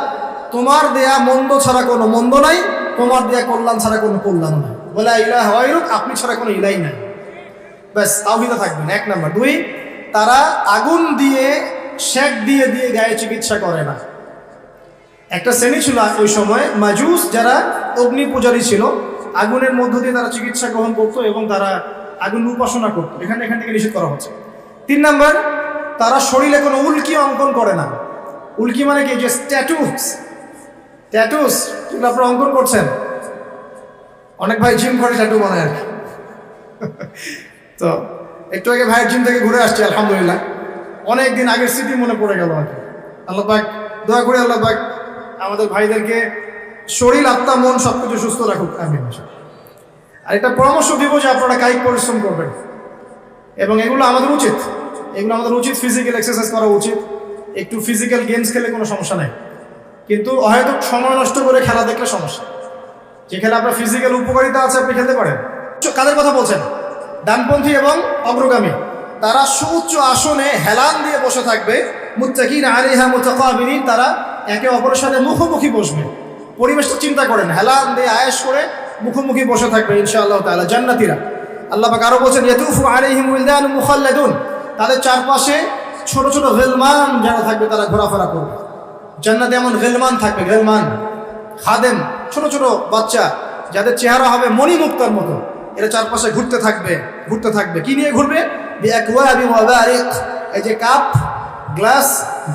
তোমার দেয়া মন্দ ছাড়া কোনো মন্দ নাই, তোমার দেয়া কল্যাণ ছাড়া কোনো কল্যাণ নাই, ওয়া লা ইলাহা গায়রুক, আপনি ছাড়া কোনো ইলাই নাই। ব্যাস, তাওহীদে থাকবেন। 1 নাম্বার। 2, তারা আগুন দিয়ে, শেক দিয়ে গায়ে চিকিৎসা করে না। একটা শ্রেণী ছিল ওই সময় মাজুস, যারা অগ্নি পূজারী ছিল, আগুনের মধ্য দিয়ে তারা চিকিৎসা গ্রহণ করতো এবং তারা আগুন উপাসনা করতো। এখান থেকে নিষেধ করা হচ্ছে। 3 নাম্বার, তারা শরীরে কোনো উল্কি অঙ্কন করে না। উল্কি মানে কি? যে ট্যাটুস যেগুলো আপনারা অঙ্কন করছেন, অনেক ভাই জিম করে ট্যাটু বানায় আর কি। তো একটু আগে ভাইয়ের জিম থেকে ঘুরে আসছি, আলহামদুলিল্লাহ। অনেক দিন আগের স্মৃতি মনে পড়ে গেল আর কি। আল্লাহ পাক, দোয়া করে আল্লাহ পাক আমাদের ভাইদেরকে শরীর, আত্মা, মন সবকিছু সুস্থ রাখুক, আমিন। আর এটা পরামর্শ দিব যে আপনারা কায়িক পরিশ্রম করবেন, এবং এগুলো আমাদের উচিত ফিজিক্যাল এক্সারসাইজ করা উচিত। একটু ফিজিক্যাল গেমস খেলে কোনো সমস্যা নেই, কিন্তু হয়তো সময় নষ্ট করে খেলা দেখলে সমস্যা। যে খেলা আপনার ফিজিক্যাল উপকারিতা আছে আপনি খেলতে পারেন। কাদের কথা বলছেন? ডানপন্থী এবং অগ্রগামী, তারা সুউচ্চ আসনে হেলান দিয়ে বসে থাকবে। মুত্তাকিন আলাইহা মুতাকাবিলিন, তারা একে অপরের সাথে মুখোমুখি বসবে। পরিবেশটা চিন্তা করেন, হেলান দিয়ে আয়েশ করে মুখোমুখি বসে থাকবে ইনশাআল্লাহ তাআলা জান্নাতীরা। আল্লাহ পাক আরো বলেন, ইয়াতুফু আলাইহিম উইলদানুন মুখাল্লাদুন, তাদের চারপাশে ছোট ছোট গিলমান যারা থাকবে তারা ঘোরাফেরা করবে। জান্নাতে এমন গিলমান থাকবে, গিলমান খাদেম, ছোট ছোট বাচ্চা যাদের চেহারা হবে মণিমুক্তার মতো, এরা চারপাশে ঘুরতে থাকবে। কি নিয়ে ঘুরবে? বিআকওয়াবি ওয়া বারিক, এই যে কাপ, গ্লাস,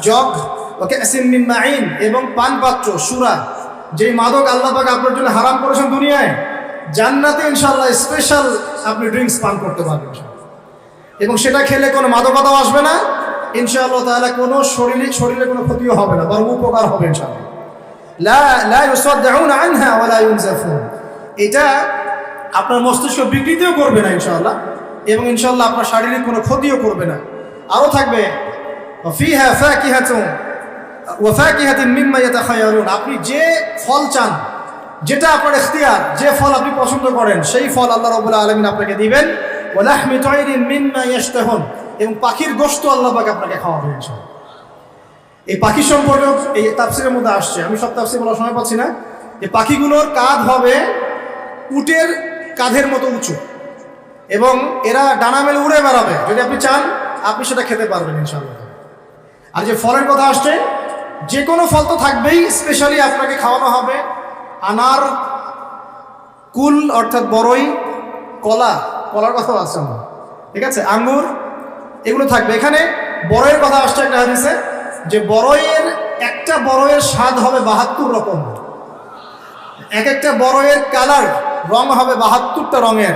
জগ, ওয়া কাসিম মিন মাইন, এবং পানপাত্র, সুরা, যেই মাদক আল্লাহ পাক আপনার জন্য হারাম করেছেন দুনিয়ায়, জান্নাতে ইনশাআল্লাহ স্পেশাল আপনি ড্রিঙ্কস পান করতে পারবেন। এবং সেটা খেলে কোনো মাদকতাও আসবে না ইনশাআল্লাহ তাআলা, কোনো শরীরে কোনো ক্ষতিও হবে না, বরং উপকার হবে ইনশাআল্লাহ। লা ইউসাদ্দাউনা আনহা ওয়া লা ইউনজাফুন, এটা আপনার মস্তিষ্ক বিকৃতিও করবে না ইনশাআল্লাহ, এবং ইনশাআল্লাহ আপনার শারীরিক কোনো ক্ষতিও করবে না। আরও থাকবে ফিহা ফাকিহাতুন ওয়া ফাকিহাতুন মিম্মা ইয়াতাখায়্যারুন, আপনি যে ফল চান, যেটা আপনার ইখতিয়ার, যে ফল আপনি পছন্দ করেন, সেই ফল আল্লাহ রাব্বুল আলামিন আপনাকে দিবেন। ওয়া লাহমি তায়রিন মিম্মা ইয়াশতাহুন, এবং পাখির গোশত আল্লাহ পাক আপনাকে খাওয়াবেন ইনশাআল্লাহ। এই পাখি সম্পর্কে এই তাফসীরের মধ্যে আসছে, আমি সব তাফসীর বলার সময় পাচ্ছি না, যে পাখিগুলোর কাঁধ হবে উটের কাঁধের মতো উঁচু, এবং এরা ডানা মেলে উড়ে বেড়াবে। যদি আপনি চান আপনি সেটা খেতে পারবেন ইনশাআল্লাহ। আর যে ফলের কথা আসছে, যে কোনো ফল তো থাকবেই, স্পেশালি আপনাকে খাওয়ানো হবে আনার, কুল অর্থাৎ বড়ই, কলার কথা আসছে আমার, ঠিক আছে, আঙ্গুর, এগুলো থাকবে। এখানে বড়ইয়ের কথা আসছে একটা হাদিসে, যে একটা বড়ইয়ের স্বাদ হবে 72 রকম, একটা বড়ইয়ের কালার, রং হবে 72টা রঙের,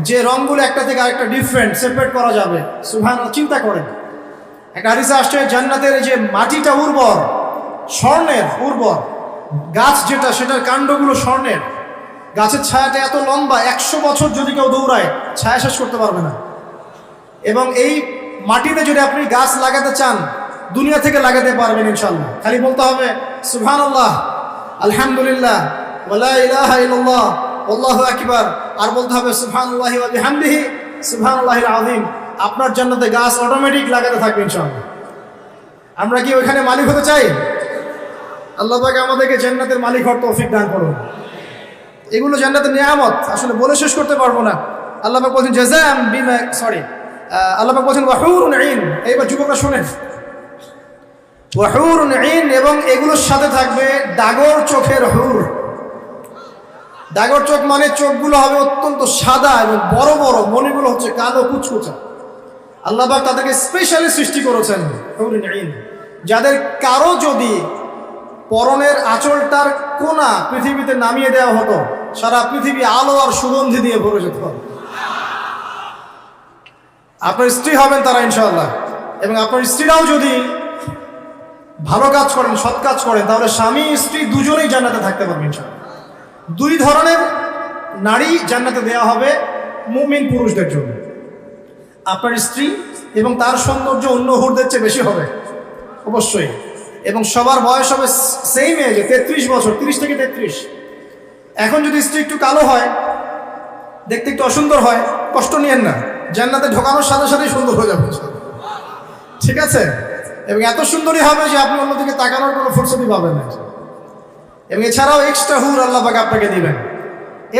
যে রঙগুলো একটা থেকে আরেকটা ডিফারেন্ট, সেপারেট করা যাবে। সুবহানাল্লাহ, চিন্তা করেন। একটা হাদিসে আসছে জান্নাতের যে মাটিটা উর্বর, স্বর্ণের উর্বর, গাছ যেটা সেটার কাণ্ডগুলো স্বর্ণের, গাছের ছায়াটা এত লম্বা, 100 বছর যদি কেউ দৌড়ায় ছায়া শেষ করতে পারবে না। এবং এই মাটিতে যদি আপনি গাছ লাগাতে চান, দুনিয়া থেকে লাগাতে পারবেন ইনশাআল্লাহ। খালি বলতে হবে সুবহানাল্লাহ, আলহামদুলিল্লাহ, ওয়া লা ইলাহা ইল্লাল্লাহ, আল্লাহু আকবার, আর বলতে হবে সুবহানাল্লাহি ওয়া বিহামদিহি সুবহানাল্লাহিল আযীম। আপনার জান্নাতে গাছ অটোমেটিক লাগাতে থাকবে ইনশাআল্লাহ। আমরা কি ওইখানে মালিক হতে চাই? আল্লাহ পাক আমাদেরকে জান্নাতের মালিক হওয়ার তৌফিক দান করুন। এগুলো জান্নাতের নিয়ামত, আসলে বলে শেষ করতে পারবো না। আল্লাহ পাক বলেন জাযাম বিমা, আল্লাহ পাক বলেন ওয়া হুরুন ঈন। এইবার যুবকরা শুনেন, ওয়া হুরুন ঈন, এবং এগুলোর সাথে থাকবে ডাগর চোখের হুর। ডাগর চোখ মানে চোখগুলো হবে অত্যন্ত সাদা এবং বড় বড়, মণিগুলো হচ্ছে কালো কুচকুচা। আল্লাহ পাক তাদেরকে স্পেশালি সৃষ্টি করেছেন হুরুন ঈন, যাদের কারো যদি পরনের আঁচলটার কোনা পৃথিবীতে নামিয়ে দেওয়া হতো, সারা পৃথিবী আলো আর সুগন্ধি দিয়ে ভরে যেত। আপনার স্ত্রী হবেন তারা ইনশাআল্লাহ, এবং আপনার স্ত্রীরাও যদি ভালো কাজ করেন, সৎ কাজ করেন, তাহলে স্বামী স্ত্রী দুজনেই জান্নাতে থাকতে পারবেন ইনশাআল্লাহ। 2 ধরনের নারী জান্নাতে দেওয়া হবে মুমিন পুরুষদের জন্য। আপনার স্ত্রী, এবং তার সৌন্দর্য অন্য হুরদের চেয়ে বেশি হবে অবশ্যই, এবং সবার বয়স হবে সেম এজে, 33 বছর, 30 থেকে 33। এখন যদি স্ত্রী একটু কালো হয়, দেখতে একটু অসুন্দর হয়, কষ্ট নিয়েন না, জান্নাতে ঢোকানোর সাথে সাথেই সুন্দর হয়ে যাবে, ঠিক আছে? এবং এত সুন্দরী হবে যে আপনি অন্যদিকে তাকানোর কোনো ফুরসতই পাবেন না। এবং এছাড়াও এক্সট্রা হুর আল্লাহ পাক আপনাকে দিবেন।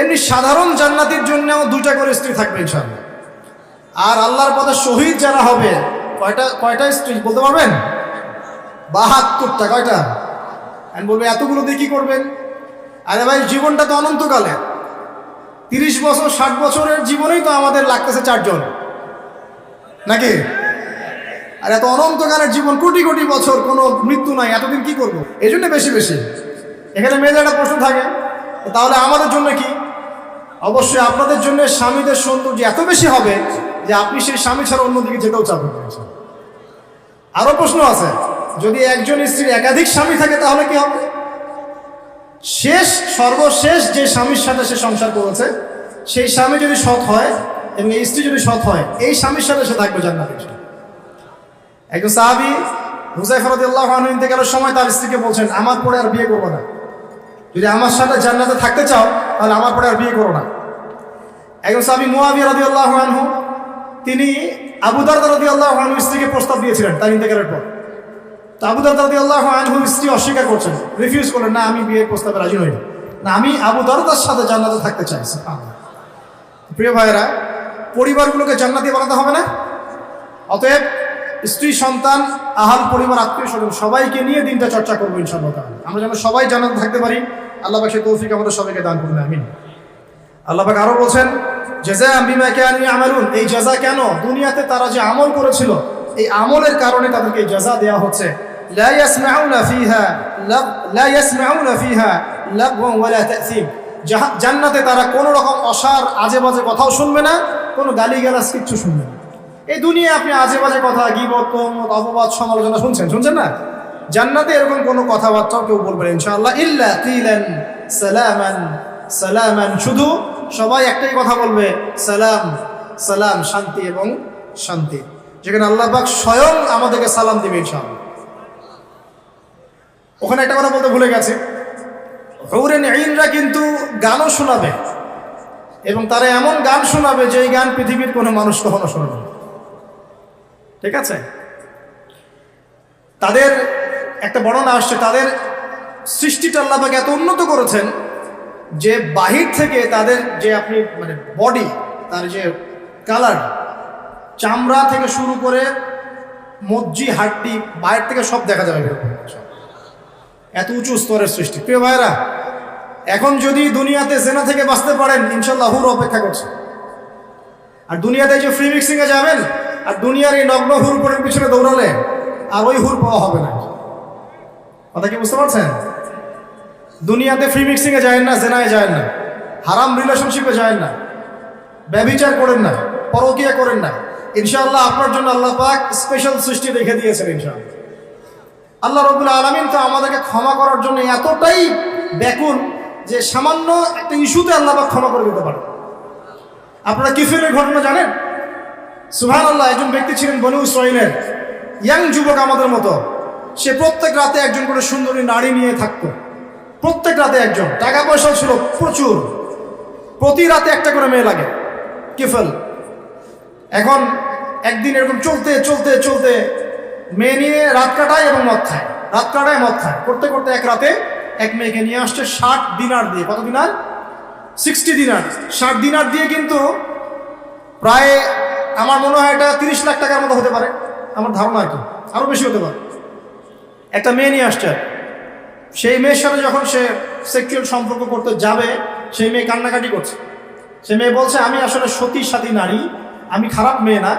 এমনি সাধারণ জান্নাতির জন্যও 2টা করে স্ত্রী থাকবে ইনশাআল্লাহ। আর আল্লাহর পথে শহীদ যারা হবে, কয়টা স্ত্রী বলতে পারবেন? 72টা। কয়টা? আমি বলবো এতগুলো দিয়ে কি করবেন? আরে ভাই, জীবনটা তো অনন্তকালে। 30 বছর 60 বছরের জীবনেই তো আমাদের লাগতেছে 4 জন, নাকি? আর এত অনন্তকালের জীবন, কোটি কোটি বছর, কোনো মৃত্যু নাই, এতদিন কি করবো? এই জন্য বেশি বেশি। এখানে মেয়েদের একটা প্রশ্ন থাকে, তাহলে আমাদের জন্য কি? অবশ্যই আপনাদের জন্য স্বামীদের সৌন্দর্য এত বেশি হবে যে আপনি সেই স্বামী ছাড়া অন্যদিকে যেতেও চাবেন। আরো প্রশ্ন আছে, যদি একজন স্ত্রীর একাধিক স্বামী থাকে তাহলে কি হবে? সর্বশেষ যে স্বামীর সাথে সে সংসার করেছে, সেই স্বামী যদি সৎ হয় এবং এই স্ত্রী যদি সৎ হয়, এই স্বামীর সাথে সে থাকবে জান্নাতে। একজন সাহাবী হুযায়ফা রাদিয়াল্লাহু আনহু ইন্তেকালের সময় তার স্ত্রীকে বলছেন, আমার পরে আর বিয়ে করবো না, যদি আমার সাথে জান্নাতে থাকতে চাও তাহলে আমার পরে আর বিয়ে করো না। একজন সাহাবী মুআবিয়া রাদিয়াল্লাহু আনহু, তিনি আবু দারদা রাদিয়াল্লাহু আনহু স্ত্রীকে প্রস্তাব দিয়েছিলেন তার ইন্তেকালের পর। তো আবু দারদা রাদিয়াল্লাহু আনহু স্ত্রী অস্বীকার করছেন, রিফিউজ করলেন, না আমি বিয়ের প্রস্তাবে রাজি নই, না আমি আবু দারদার সাথে জান্নাতে থাকতে চাই। প্রিয় ভাইয়েরা, পরিবারগুলোকে জান্নাতি বানাতে হবে না? অতএব স্ত্রী, সন্তান, আহাল পরিবার, আত্মীয় স্বজন সবাইকে নিয়ে দিনটা চর্চা করবো ইনশাআল্লাহ তাআলা। আমরা যেন সবাই জান্নাতে থাকতে পারি, আল্লাহ পাক সেই তৌফিক আমাদের সবাইকে দান করুন, আমিন। আল্লাহ পাক আরো বলছেন, জাযাআ বিমা কানু ইয়ামালুন, এই জাযা কেন? দুনিয়াতে তারা যে আমল করেছিল, এই আমলের কারণে তাদেরকে এই জাযা দেওয়া হচ্ছে। লা ইয়াসমাউনা ফিহা লাগওয়ান ওয়ালা তা'সীম, জান্নাতে তারা কোনো রকম অসার আজে বাজে কথাও শুনবে না, কোনো গালিগালাজ কিচ্ছু শুনবে না। এই দুনিয়ায় আপনি আজে বাজে কথা, গীবত, তহমত, অপবাদ, সমালোচনা শুনছেন না? জান্নাতে এরকম কোনো কথাবার্তাও কেউ বলবে না ইনশাআল্লাহ। ইল্লা কিলান সালামান সালামান, শুধু সবাই একটাই কথা বলবে, সালাম সালাম, শান্তি এবং শান্তি, যেখানে আল্লাহ পাক স্বয়ং আমাদেরকে সালাম দিবে ইনশাআল্লাহ। ওখানে একটা কথা বলতে ভুলে গেছি, হুরুন আইনরা কিন্তু গানও শোনাবে, এবং তারা এমন গান শোনাবে যে এই গান পৃথিবীর কোনো মানুষ কখনো শোনাবে। ঠিক আছে? তাদের একটা বর্ণনা আসছে, তাদের সৃষ্টিটা আল্লাহ পাক এত উন্নত করেছেন যে বাহির থেকে তাদের যে আপনি মানে বডি, তার যে কালার, চামড়া থেকে শুরু করে মজ্জি, হাড্ডি, বাইরে থেকে সব দেখা যাবে এরকম, এত উঁচু স্তরের সৃষ্টি। প্রিয় ভাইরা, এখন যদি দুনিয়াতে জেনা থেকে বাঁচতে পারেন, ইনশাআল্লাহ হুর অপেক্ষা করছে। আর দুনিয়াতে যে ফ্রি মিক্সিং এ যাবেন আর দুনিয়ার এই নগ্ন হুর পরের পিছনে দৌড়ালে আর ওই হুর পাওয়া হবে না। কথা কি বুঝতে পারছেন? দুনিয়াতে ফ্রি মিক্সিং এ যায় না, জেনায় যায় না, হারাম রিলেশনশিপে যায় না, ব্যভিচার করেন না, পরকীয়া করেন না, ইনশাআল্লাহ আপনার জন্য আল্লাহ পাক স্পেশাল সৃষ্টি রেখে দিয়েছেন ইনশাআল্লাহ। আল্লাহ রাব্বুল আলামিন তো আমাদেরকে ক্ষমা করার জন্য এতটাই ব্যাকুল যে সামান্য একটা ইস্যুতে আল্লাহ পাক ক্ষমা করে দিতে পারে। আপনারা কিফিলের ঘটনা জানেন? সুবহানাল্লাহ, একজন ব্যক্তি ছিলেন বনু ইসরাঈলের, ইয়াং যুবক আমাদের মতো। সে প্রত্যেক রাতে একজন করে সুন্দরী নারী নিয়ে থাকতো, প্রত্যেক রাতে একজন। টাকা পয়সাও ছিল প্রচুর, প্রতি রাতে একটা করে মেয়ে লাগে, কিফল। এখন একদিন এরকম চলতে চলতে চলতে মেয়ে নিয়ে রাত কাটায় এবং মদ খায়, রাত কাটায় মদ খায়, করতে করতে এক রাতে এক মেয়েকে নিয়ে আসছে 60 দিনার দিয়ে। কত দিনার? 60 দিনার। 60 দিনার দিয়ে কিন্তু প্রায় আমার মনে হয় এটা 30 লাখ টাকার মতো হতে পারে, আমার ধারণা, আর কি আরো বেশি হতে পারে। একটা মেয়ে নিয়ে আসছে, সেই মেয়ের সাথে যখন সে সেক্সুয়াল সম্পর্ক করতে যাবে, সেই মেয়ে কান্নাকাটি করছে। সে মেয়ে বলছে, আমি আসলে সতী সাথী নারী, আমি খারাপ মেয়ে না,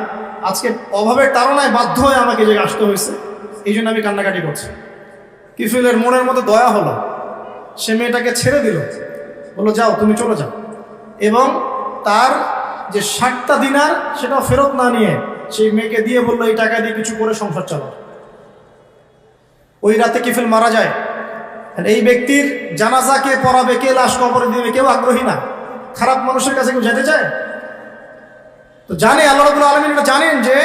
আজকে অভাবের তাড়নায় বাধ্য হয়ে আমাকে যে আসতে হয়েছে, এই জন্য আমি কান্নাকাটি করছি। কিফিলের মনের মধ্যে দয়া হলো, সে মেয়েটাকে ছেড়ে দিল, বললো যাও, তুমি চলে যাও, এবং তার যে 60টা দিনার সেটাও ফেরত না নিয়ে সেই মেয়েকে দিয়ে বললো, এই টাকা দিয়ে কিছু করে সংসার চালাও। ওই রাতে কিফিল মারা যায়। এই ব্যক্তির জানাজা কে পড়াবে, কে লাশ কবরে দিবে, কেউ আগ্রহী না। খারাপ মানুষের কাছে কেউ যেতে চায়? তো জানে আল্লাহ রাব্বুল আলামিন এটা জানেন যে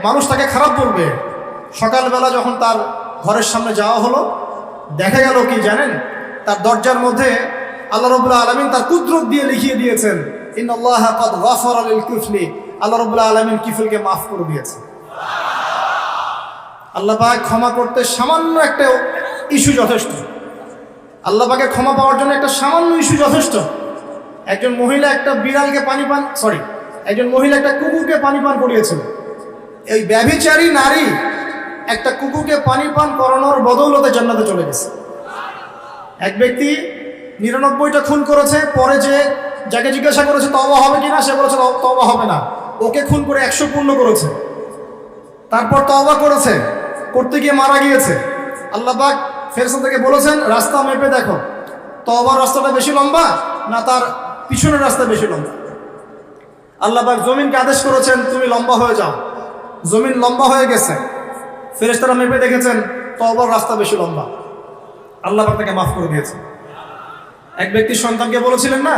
মানুষ তাকে খারাপ বলবে। সকালবেলা যখন তার ঘরের সামনে যাওয়া হলো, দেখা গেল কি জানেন? তার দরজার মধ্যে আল্লাহ রাব্বুল আলামিন তার কুদরত দিয়ে লিখিয়ে দিয়েছেন, ইন্নাল্লাহা ক্বাদ গাফারা লিল কিফলি, আল্লাহ রাব্বুল আলামিন কিফলকে মাফ করে দিয়েছেন। আল্লাহ পাক ক্ষমা করতে সামান্য একটা ইস্যু যথেষ্ট। আল্লাহ পাকে ক্ষমা পাওয়ার জন্য একটা সামান্য ইস্যু যথেষ্ট। একজন মহিলা একটা বিড়ালকে একজন মহিলা একটা কুকুরকে পানি পান করিয়েছিল। এই ব্যভিচারী নারী একটা কুকুরকে পানি পান করানোর বদৌলতে জান্নাতে চলে গেছে। এক ব্যক্তি 99টা খুন করেছে, পরে যে যাকে জিজ্ঞাসা করেছে তওবা হবে কিনা, সে বলেছে তওবা হবে না। ওকে খুন করে 100 পূর্ণ করেছে, তারপর তওবা করেছে, করতে গিয়ে মারা গিয়েছে। আল্লাহ পাক ফেরেশতা থেকে বলেছেন রাস্তা মেপে দেখো, তওবার রাস্তাটা বেশি লম্বা না তার পিছনের রাস্তা বেশি লম্বা। আল্লাহ পাক জমিনকে আদেশ করেছেন তুমি লম্বা হয়ে যাও, জমিন লম্বা হয়ে গেছে। ফেরেশতারা মেপে দেখেছেন তওবার রাস্তা বেশি লম্বা, আল্লাহ পাক তাকে মাফ করে দিয়েছে। এক ব্যক্তির সন্তানকে বলেছিলেন না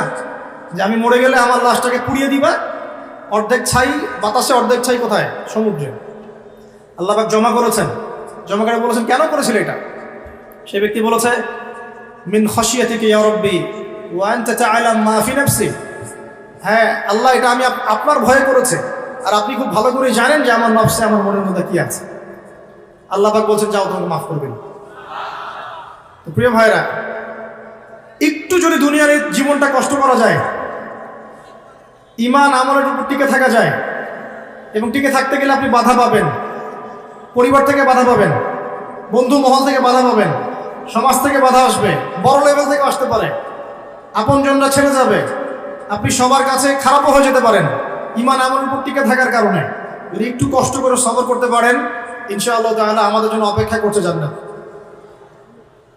যে আমি মরে গেলে আমার লাশটাকে পুড়িয়ে দিবা, অর্ধেক ছাই বাতাসে, অর্ধেক ছাই কোথায়? সমুদ্রে। আল্লাহ পাক জমা করেছেন, জমা করে বলেছেন কেন করেছিল এটা? সে ব্যক্তি বলেছে মিন খাশিয়াতিকা ইয়া রাব্বি ওয়া আনতা তা'লাম মা ফি নাফসি। হ্যাঁ আল্লাহ, এটা আমি আপনার ভয়ে করেছে, আর আপনি খুব ভালো করে জানেন যে আমার নফসে, আমার মনের মধ্যে কি আছে। আল্লাহ পাক বলছেন যাও, তোমাকে মাফ করবেন। তো প্রিয় ভাইরা, একটু যদি দুনিয়ার এই জীবনটা কষ্ট করা যায়, ঈমান আমলের উপর টিকে থাকা যায়, এবং টিকে থাকতে গেলে আপনি বাধা পাবেন, পরিবার থেকে বাধা পাবেন, বন্ধু মহল থেকে বাধা পাবেন, সমাজ থেকে বাধা আসবে, বড় লেভেল থেকে আসতে পারে, আপনজনরা ছেড়ে যাবে, আপনি সবার কাছে খারাপও হয়ে যেতে পারেন ঈমান আমলের উপর টিকে থাকার কারণে। যদি একটু কষ্ট করে সবর করতে পারেন, ইনশাআল্লাহ তাআলা আমাদের জন্য অপেক্ষা করতে জান্নাত।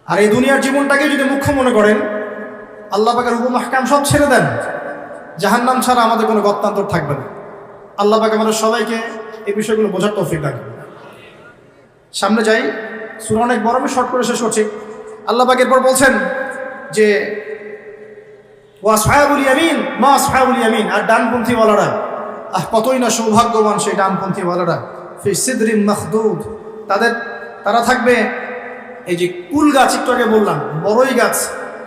আর এই দুনিয়ার জীবনটাকে যদি মুখ্য মনে করেন, আল্লাহ পাকের হুকুম আহকাম সব ছেড়ে দেন, জাহান্নাম ছাড়া আমাদের কোনো গত্যান্তর থাকবে না। আল্লাহ পাক আমাদের সবাইকে এই বিষয়গুলো বোঝার তৌফিক দান করুন। সামনে যাই, সূরা অনেক বড়, আমি শর্ট করে শেষ করছি। আল্লাহ পাক এরপর বলছেন যে ওয়া আসহাবুল ইয়ামিন মা আসহাবুল ইয়ামিন, আর ডানপন্থী ওয়ালারা, কতই না সৌভাগ্যবান সেই ডানপন্থী ওয়ালারা। ফি সিদরিন মাখদুদ, তারা থাকবে এই যে কুল গাছ, একটু আগে বললাম বড়ই গাছ,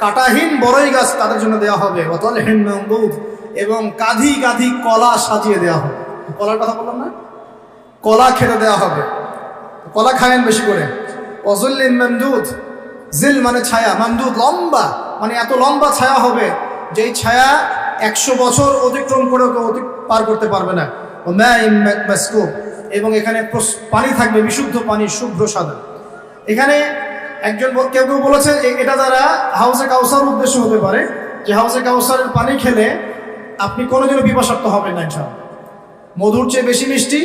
কাঁটাহীন বড়ই গাছ তাদের জন্য দেওয়া হবে। ওয়া তালহিন মামদুদ, এবং কাঁধি কাঁধি কলা সাজিয়ে দেওয়া হবে। কলার কথা বললাম না, কলা খেতে দেওয়া হবে, কলা খায়েন বেশি করে। ওয়াজুল্লিন মামদুদ, জিল মানে ছায়া, মামদুদ লম্বা, মানে এত লম্বা ছায়া হবে যেই ছায়া 100 বছর অতিক্রম করেও কেউ পার করতে পারবে না। ও মাইন মাসকুব, এবং এখানে পানি থাকবে, বিশুদ্ধ পানি, শুভ্র সাদা। এখানে একজন কেউ বলেছে এটা দ্বারা হাউজে কাউসার উদ্দেশ্য হতে পারে, যে হাউজে কাউসারের পানি খেলে আপনি কোনোদিনও পিপাসার্ত হবেন না ইনশাআল্লাহ। মধুর চেয়ে বেশি মিষ্টি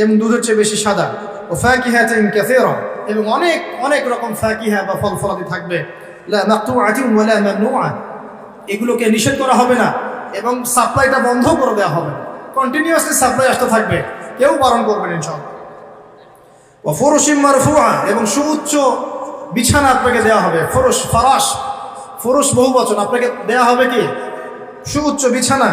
এবং দুধের চেয়ে বেশি সাদা। ও ফাকিহাতিন কাসীরা, এবং অনেক অনেক রকম ফাকিহা বা ফল ফলাদি থাকবে। লা মাকতুআতিন ওয়ালা মামনুআ, এগুলোকে নিষেধ করা হবে না এবং সাপ্লাইটা বন্ধ করে দেওয়া হবে না, কন্টিনিউয়াসলি সাপ্লাই আসতে থাকবে, কেউ বারণ করবেন ইনশাআল্লাহ। ওয়া ফুরুশিন মারফুআ, এবং সুউচ্চ বিছানা আপনাকে দেওয়া হবে। ফুরুশ, ফারাশ, ফুরুশ বহু বচন, আপনাকে দেওয়া হবে কি সুউচ্চ বিছানা।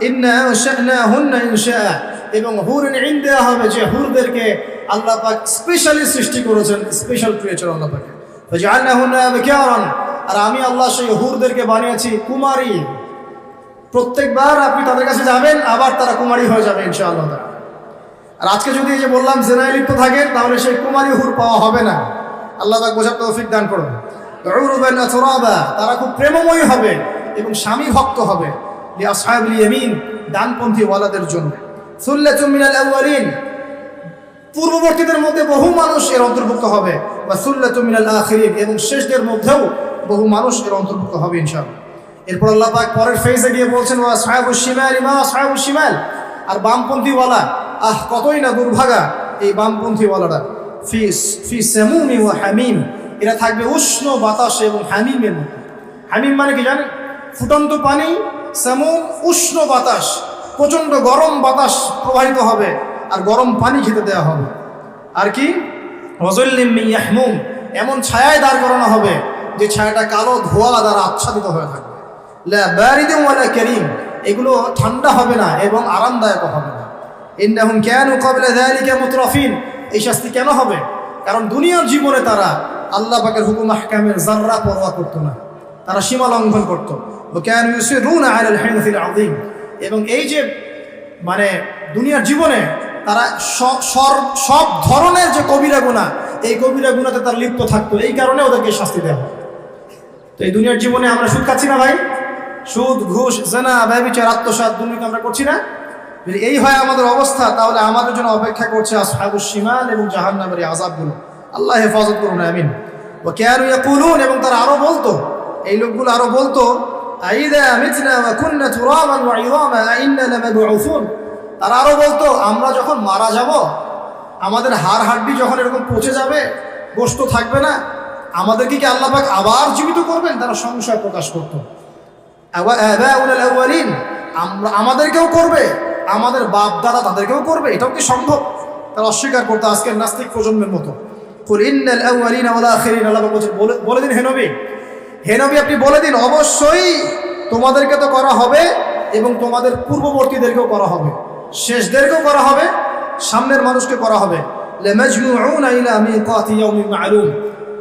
ইন্না আনশানাহুন্না ইনশাআ, এবং হুরুন ইন দেওয়া হবে, যে হুরদেরকে আল্লাহ পাক স্পেশালি সৃষ্টি করেছেন, স্পেশাল ক্রিয়েচার আল্লাহ পাক। ফাজআলনাহুন্না আবকারান, আর আমি আল্লাহ সেই হুরদেরকে বানিয়েছি কুমারী। প্রত্যেকবার আপনি তাদের কাছে যাবেন, আবার তারা কুমারী হয়ে যাবে ইনশাআল্লাহ। আর আজকে যদি এই যে বললাম জেনায় লিপ্ত থাকেন, তাহলে সেই কুমারী হুর পাওয়া হবে না। আল্লাহ পাক বোঝার তৌফিক দান করুন। উরুবান আতরাবা, তারা খুব প্রেমময়ী হবে এবং স্বামী ভক্ত হবে। লিআসহাবিল ইয়ামিন, ডানপন্থী ওয়ালাদের জন্য। সুল্লাতুম মিনাল আউয়ালিন, পূর্ববর্তীদের মধ্যে বহু মানুষ এর অন্তর্ভুক্ত হবে। বা সুল্লাতুম মিনাল আখিরিন, এবং শেষদের মধ্যেও বহু মানুষ এর অন্তর্ভুক্ত হবে ইনশাআল্লাহ। এরপর আল্লাহ পাক পরের ফেজে গিয়ে বলছেন ওয়া আসহাবুশ শিমাল মা আসহাবুশ শিমাল, আর বামপন্থী ওয়ালা, কতই না দুর্ভাগা এই বামপন্থী ওয়ালারা। ফি সামুমি ওয়া হামিম, এরা থাকবে উষ্ণ বাতাসে এবং হামিমের মধ্যে। হামিম মানে কি জানেন? ফুটন্ত পানি, সামুম উষ্ণ বাতাস, প্রচণ্ড গরম বাতাস প্রবাহিত হবে, আর গরম পানি খেতে দেওয়া হবে। আর কি ওয়াজুল্লিম মিন ইয়াহমুম, এমন ছায়ায় দাঁড় করানো হবে যে ছায়াটা কালো ধোঁয়া দ্বারা আচ্ছাদিত হয়ে থাকবে। লা বারিদিন ওয়ালা কারীম, এগুলো ঠান্ডা হবে না এবং আরামদায়ক হবে না। ইন্নাহুম কানু ক্বাবলা যালিকা মুতরাফিন, এই শাস্তি কেন হবে? কারণ দুনিয়ার জীবনে তারা আল্লাহ পাকের হুকুম আহকামের যাররা পরোয়া করতো না, তারা সীমা লঙ্ঘন করতো। ওয়া কানু ইউসিরুনা আলাল হিনসিল আযীম, এবং এই যে মানে দুনিয়ার জীবনে তারা সব ধরনের যে কবিরা গুনাহ, এই কবিরা গুনাহতে তারা লিপ্ত থাকতো, এই কারণে ওদেরকে শাস্তি দেওয়া হয়। তো এই দুনিয়ার জীবনে আমরা সুদ খাচ্ছি না ভাই? সুদ, ঘুষ, জেনা, ব্যভিচার, আত্মসাৎ, দুর্নীতি আমরা করছি না? যদি এই হয় আমাদের অবস্থা, তাহলে আমাদের জন্য অপেক্ষা করছে আসহাবুশ শিমাল এবং জাহান্নামের আযাবগুলো। আল্লাহ হেফাজত করুন, আমিন। ওয়া কানু ইয়াকুলুন, এবং তারা আরো বলতো, এই লোকগুলো আরো বলতো, আইযা মিতনা ওয়া কুননা তুরাবান ওয়া ইযামা আইন্না লামাবউসুন, তারা আরো বলতো আমরা যখন মারা যাব, আমাদের হাড় হাড্ডি যখন এরকম পচে যাবে, গোশত থাকবে না, আমাদেরকে কি আল্লাহ পাক আবার জীবিত করবেন? তারা সংশয় প্রকাশ করতো। আমরা আমাদেরকেও করবে, আমাদের বাপ দাদা তাদেরকেও করবে, এটাও কি সম্ভব? তারা অস্বীকার করতো আজকের নাস্তিক প্রজন্মের মতো। বলে দিন হে নবী, আপনি বলে দিন অবশ্যই তোমাদেরকে তো করা হবে, এবং তোমাদের পূর্ববর্তীদেরকেও করা হবে, শেষদেরকেও করা হবে, সামনের মানুষকে করা হবে।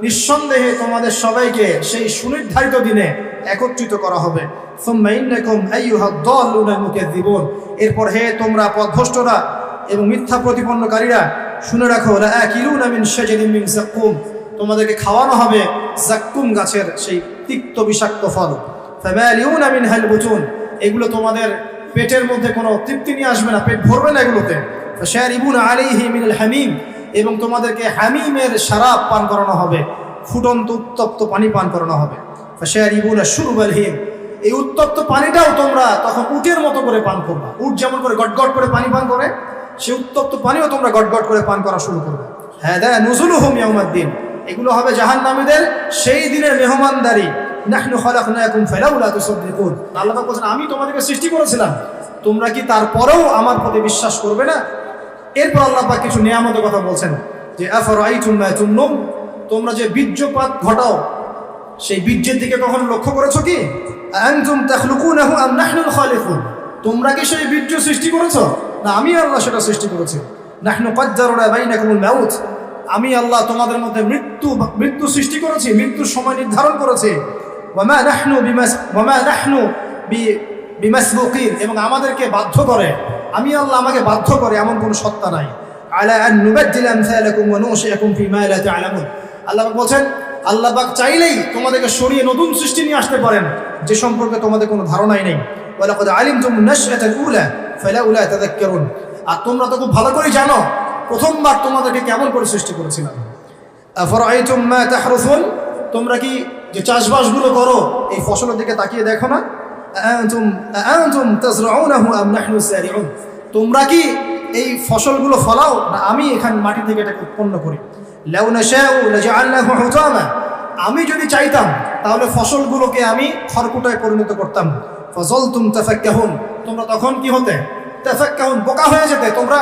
নিঃসন্দেহে তোমাদের সবাইকে সেই সুনির্ধারিত দিনে একত্রিত করা হবে। এরপর হে তোমরা পথভ্রষ্টরা এবং মিথ্যা প্রতিপন্নকারীরা, শুনে রাখো, তোমাদেরকে খাওয়ানো হবে জাক্কুম গাছের সেই তিক্ত বিষাক্ত ফল। এগুলো তোমাদের পেটের মধ্যে কোনো তৃপ্তি নিয়ে আসবে না, পেট ভরবে না এগুলোতে। হামিম, এবং তোমাদেরকে হামিমের শরাব পান করানো হবে, ফুটন্ত উত্তপ্ত পানি পান করানো হবে। এই উত্তপ্ত পানিটাও তোমরা তখন উটের মতো করে পান করবে। উট যেমন করে গটগট করে পানি পান করে, সেই উত্তপ্ত পানিও তোমরা গটগট করে পান করা শুরু করবে। হাদা নুজুলুহুম ইয়াউমাদ্দিন, এগুলো হবে জাহান্নামীদের সেই দিনের মেহমানদারি। নাহনু খালাকনাকুম ফালাউলা তুসাদ্দিকুন, আল্লাহ পাক বলেন আমি তোমাদেরকে সৃষ্টি করেছিলাম, তোমরা কি তারপরেও আমার প্রতি বিশ্বাস করবে না? এরপর আল্লাহ পাক কিছু নিয়ামতের কথা বলছেন, যে আফরাআইতুম মা তুমনুন, তোমরা যে বীর্যপাত ঘটাও, সেই বীর্যের দিকে কখনো লক্ষ্য করেছো কি? আনতুম তাখলুকুনাহু আম নাহনুল খালিকুন, তোমরা কি সেই বীর্য সৃষ্টি করেছো, না আমি আল্লাহ সেটা সৃষ্টি করেছি। নাহনু কদ্দারনা বাইনাকুমুল মাউত, আমি আল্লাহ তোমাদের মধ্যে মৃত্যু সৃষ্টি করেছি, মৃত্যুর সময় নির্ধারণ করেছি। ওয়ামা নাহনু বিমাসবুকিন, এবং আমাদেরকে বাধ্য করে, আমি আল্লাহ আমাকে বাধ্য করে এমন কোনো সত্তা নাই। আলা আন নুবাদদিল আমসালাকুম ওয়া নুশিআকুম ফিমা লা তা'লামুন, আল্লাহ পাক বলেন আল্লাহ পাক চাইলেই তোমাদেরকে সরিয়ে নতুন সৃষ্টি নিয়ে আসতে পারেন, যে সম্পর্কে তোমাদের কোনো ধারণাই নেই। ওয়া লাকাদ আলিমতুম নাশআতাল উলা ফালাউলা তাযাক্কারুন, আর তোমরা তো খুব ভালো করে জানো প্রথমবার তোমাদেরকে কেমন করে সৃষ্টি করেছিলাম। আফরাআইতুম মা তাহরুসুন, তোমরা কি যে চাষবাসগুলো করো এই ফসলের দিকে তাকিয়ে দেখো না? আনতুম তাজরাউনাহু আম নাহনু সারিউন, তোমরা কি এই ফসলগুলো ফলাও, না আমি এখান মাটি থেকে এটাকে উৎপন্ন করি? লাউ নাশাউ লাজআলনাহু হুতামা, আমি যদি চাইতাম তাহলে ফসলগুলোকে আমি খড়কুটায় পরিণত করতাম। ফাযালতুম তাফাক্কাহুন, তোমরা তখন কি হতে? তাফাক্কাহুন, বোকা হয়ে যেতে। তোমরা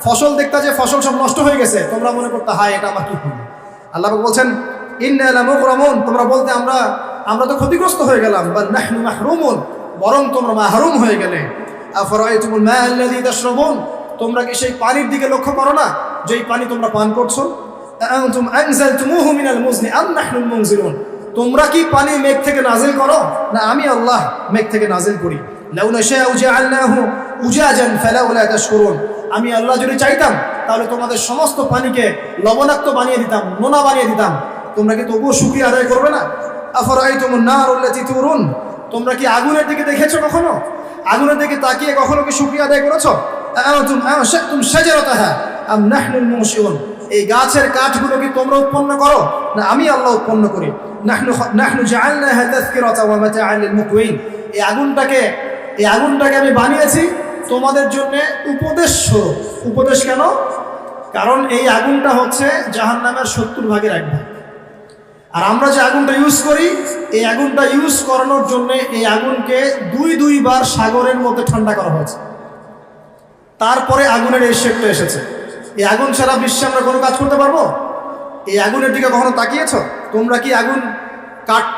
ফসল দেখতে যে ফসল সব নষ্ট হয়ে গেছে, তোমরা মনে করতে হায় এটা আমার কি হলো। আল্লাহ বলছেন ইন্না লামুগরামুন, তোমরা বলতে আমরা তো ক্ষতিগ্রস্ত হয়ে গেলাম। বাল নাহনু মাহরুমুন, বরং তোমরা মাহরুম হয়ে গেলে। আফরাআইতুমুল মা আল্লাযী তাশরাবুন, তোমরা কি সেই পানির দিকে লক্ষ্য করো না যেই পানি তোমরা পান করছো? আনতুম আনজালতুমুহু মিনাল মুজনি আম নাহনুল মুনজিলুন, তোমরা কি পানি মেঘ থেকে নাজিল করো, না আমি আল্লাহ মেঘ থেকে নাজিল করি? লাউ নাশাউ জাআলনাহু উজাজান ফালাউলা তাশকুরুন, আমি আল্লাহ যদি চাইতাম তাহলে তোমাদের সমস্ত পানিকে লবণাক্ত বানিয়ে দিতাম, নোনা বানিয়ে দিতাম, তোমরা কি তবুও শুকরিয়া আদায় করবে না? আফরাআইতুমুন নারুল্লাতী তুরুন, তোমরা কি আগুনের দিকে দেখেছো কখনো? আগুনের দিকে তাকিয়ে কখনো কি শুকরিয়া আদায় করেছো? আনতুম আনশাতুম শাজারাতাহা আম নাহনুল মুনশিউন, এই গাছের কাঠগুলো কি তোমরা উৎপন্ন করো, না আমি আল্লাহ উৎপন্ন করি? নাহনু জাআলনাহা তাযকিরাতাও ওয়া মাতাআন লিল মুকওয়িন, এই আগুনটাকে আমি বানিয়েছি তোমাদের জন্য উপদেশ। উপদেশ কেন? কারণ এই আগুনটা হচ্ছে জাহান্নামের 70 ভাগের 1 ভাগ। আর আমরা যে আগুনটা ইউজ করি, এই আগুনটা ইউজ করানোর জন্য এই আগুনকে দুই বার সাগরের মধ্যে ঠান্ডা করা হয়েছে, তারপরে আগুনের এই শেপটা এসেছে। এই আগুন ছাড়া বিশ্বে আমরা কোনো কাজ করতে পারবো? এই আগুনের দিকে কখনো তাকিয়েছো? তোমরা কি আগুন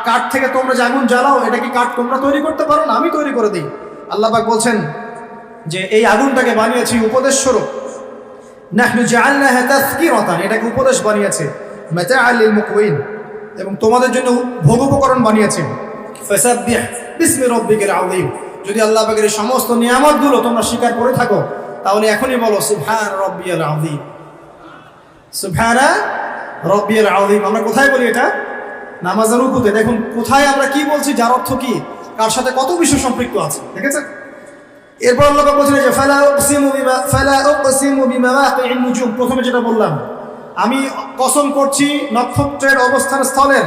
কাঠ থেকে তোমরা যে আগুন জ্বালাও, এটা কি কাঠ তোমরা তৈরি করতে পারো? না আমি তৈরি করে দিই। আল্লাহ পাক বলছেন যে এই আগুনটাকে বানিয়েছি উপদেশ স্বরূপ। নাহনু জাআলনাহা তাযকিরাতান, এটাকে উপদেশ বানিয়েছে। মাতাআন লিল মুকওয়িন, এবং তোমাদের জন্য ভোগ উপকরণ বানিয়েছে। ফাসাব্বিহ বিসমি রাব্বিকাল আযীম, যদি আল্লাহ পাকের সমস্ত নিয়ামতগুলো তোমরা স্বীকার করে থাকো তাহলে এখনই বলো সুবহান রাব্বিয়াল আযীম, সুবহান রাব্বিয়াল আযীম। আমরা কোথায় বলি এটা? নামাজের রুকুতে। দেখুন কোথায় আমরা কি বলছি, যার অর্থ কি, কার সাথে কত বিষয় সম্পৃক্ত আছে, দেখেছেন? এরপর আল্লাহ বলছেন যে ফালা উকসিমু বিমাওয়াকি'ন নুজুম, প্রথমে যেটা বললাম আমি কসম করছি নক্ষত্রের অবস্থান স্থলের,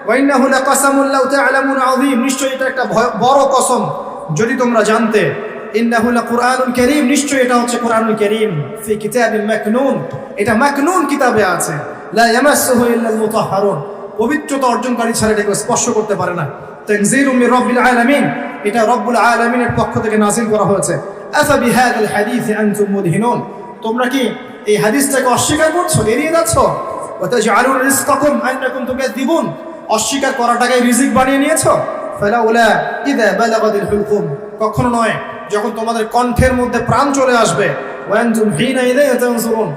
ওয়াইন্নাহু লাকাসামুন লাউ তা'লামুন আযীম, নিশ্চয়ই এটা একটা বড় কসম যদি তোমরা জানতে। ইন্নাহু লাকুরআনুল কারীম, নিশ্চয়ই এটা হচ্ছে কোরআনুল কারীম। ফি কিতাবিন মাকনুন, এটা মাকনুন কিতাবে আছে। লা ইয়ামাসসুহু ইল্লাল মুতাহহারুন, পবিত্রতা অর্জনকারী ছাড়া এটাকে স্পর্শ করতে পারে না। তানজিলুম মির রাব্বিল আলামিন, এটা রব্বুল আলামিনের পক্ষ থেকে নাযিল করা হয়েছে। আফা বিহাযাল হাদীসি আনতুম মুদহিনুন, তোমরা কি এই হাদিসটাকে অস্বীকার করছো, এড়িয়ে যাচ্ছ? ওয়া তাজআলুন রিজকাকুম আন্নাকুম তুকাযযিবুন, অস্বীকার করাটাকে রিজিক বানিয়ে নিয়েছো। ফালাউলা ইযা বালাগাতিল হুলকুম, কখনো নয় যখন তোমাদের কণ্ঠের মধ্যে প্রাণ চলে আসবে। ওয়া আনতুম হিনা ইলাইহি তানজুরুন,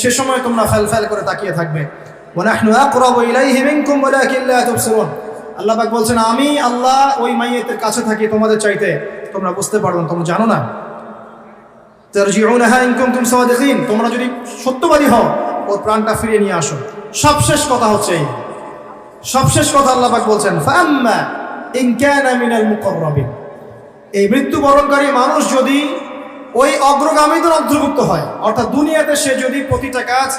সে সময় তোমরা ফেলফেল করে তাকিয়ে থাকবে। ওয়া নাহনু আকরাবু ইলাইহি মিনকুম ওয়ালাকিন লা তুবসিরুন, আল্লাহ পাক বলছেন আমি আল্লাহ ওই মাইয়িতের কাছে থাকি তোমাদের চাইতে, তোমরা বুঝতে পারো না, তোমরা জানো না। তারজিউনাহা ইন কুনতুম সাদিকিন, তোমরা যদি সত্যবাদী হও ওর প্রাণটা ফিরিয়ে নিয়ে আসো। সবশেষ কথা হচ্ছে এই, সবশেষ কথা আল্লাহ পাক বলছেন ফাআম্মা ইন কানা মিনাল মুকাররাবিন, এই মৃত্যুবরণকারী মানুষ যদি ওই অগ্রগামীদের অন্তর্ভুক্ত হয়, অর্থাৎ দুনিয়াতে সে যদি প্রতিটা কাজ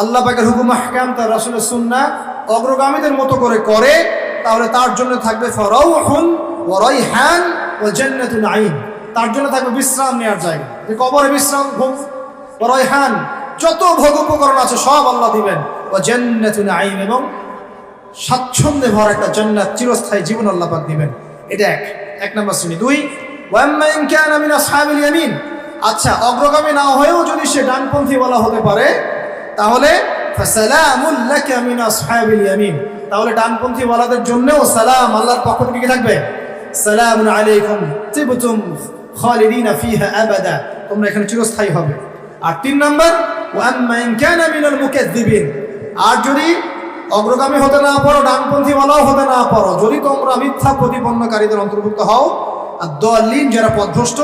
আল্লাহ পাকের হুকুম আহকাম তার রাসূলের সুন্নাহ অগ্রগামীদের মতো করে করে, তাহলে তার জন্য থাকবে ফারাউহুন ওয়া রাইহান ওয়া জান্নাতুন নাঈম, তার জন্য থাকবে বিশ্রাম নেওয়ার জায়গা, যে কবরে বিশ্রাম, ভোগ, ওয়া রাইহান, যত ভোগ উপকরণ আছে সব আল্লাহ দিবেন, ওয়া জান্নাতুন নাঈম, এবং স্বাচ্ছন্দ্যে ভরা একটা জান্নাত, চিরস্থায়ী জীবন আল্লাহ পাক দিবেন। এটা এক নম্বর শ্রেণী। দুই, ওয়া আম্মা ইন কানা মিন আসহাবিল ইয়ামিন, আচ্ছা অগ্রগামী না হয়েও যদি সে ডানপন্থী বলা হতে পারে, তাহলে ফাসালামুন লাকা মিন আসহাবিল ইয়ামিন, তাহলে ডানপন্থী ওয়ালাদের জন্যও সালাম আল্লাহর পক্ষ থেকে কি থাকবে? সালামুন আলাইকুম তিবতুম খালিদিনা ফিহা আবাদা, তোমরা এখানে চিরস্থায়ী হবে। আর তিন নাম্বার, ওয়া আম্মা ইন কানা মিনাল মুকাযযিবিন, আর যদি অগ্রগামী হতে না পারো, ডানপন্থী ওয়ালাও হতে না পারো, যদি তোমরা মিথ্যা প্রতিপন্নকারীদের অন্তর্ভুক্ত হও, আর দাল্লিন যারা পথভ্রষ্ট,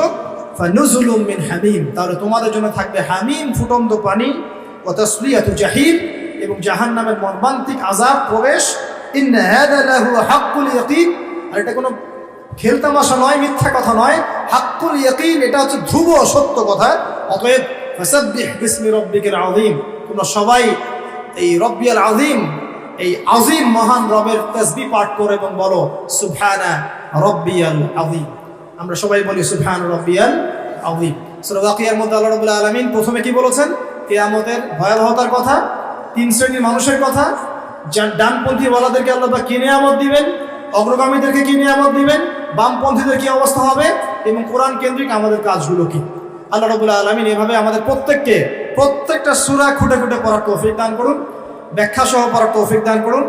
ফানুজুলুম মিন হামিম, তাহলে তোমাদের জন্য থাকবে হামিম, ফুটন্ত পানি, ওয়া তাসলিয়াতু জাহিম, এবং জাহান্নামের মর্মান্তিক আযাব প্রবেশ। ইন্না হাযা লাহু হাক্কুল ইয়াকিন, আর এটা কোনো খেলতামাশা নয়, মিথ্যা কথা নয়, হাক্কুল ইয়াকিন, এটা হচ্ছে ধ্রুব সত্য কথা। অতএব ফাসাব্বিহ বিসমি রাব্বিকাল আযীম, তোমরা সবাই এই রব্বিয়াল আযীম, এই আযীম মহান রবের তাসবিহ পাঠ করো এবং বলো সুবহানা রাব্বিয়াল আযীম। আমরা সবাই বলি সুবহানা রাব্বিয়াল আযীম। সূরা ওয়াকিয়ার মধ্যে আল্লাহ রাব্বুল আলামিন প্রথমে কি বলেছেন? কিয়ামতের ভয়াবহতার কথা, তিন শ্রেণীর মানুষের কথা, ডানপন্থী ওয়ালাদেরকে আল্লাহ পাক কি নিয়ামত দিবেন, অগ্রগামীদেরকে কি নিয়ামত দিবেন, বামপন্থীদের কি অবস্থা হবে, এবং কোরআন কেন্দ্রিক আমাদের কাজগুলো কি। আল্লাহ রাব্বুল আলামিন এভাবে আমাদের প্রত্যেককে প্রত্যেকটা সূরা খুঁটে খুঁটে পড়ার তৌফিক দান করুন, ব্যাখ্যা সহ পড়ার তৌফিক দান করুন,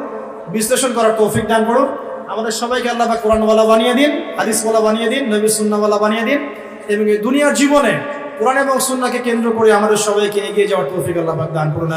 বিশ্লেষণ করার তৌফিক দান করুন। আমাদের সবাইকে আল্লাহ পাক কোরআনওয়ালা বানিয়ে দিন, হাদিসওয়ালা বানিয়ে দিন, নবী সুন্নাহওয়ালা বানিয়ে দিন, এবং এই দুনিয়ার জীবনে কোরআন এবং সুন্নাহকে কেন্দ্র করে আমাদের সবাইকে এগিয়ে যাওয়ার তৌফিক আল্লাহ পাক দান করুন।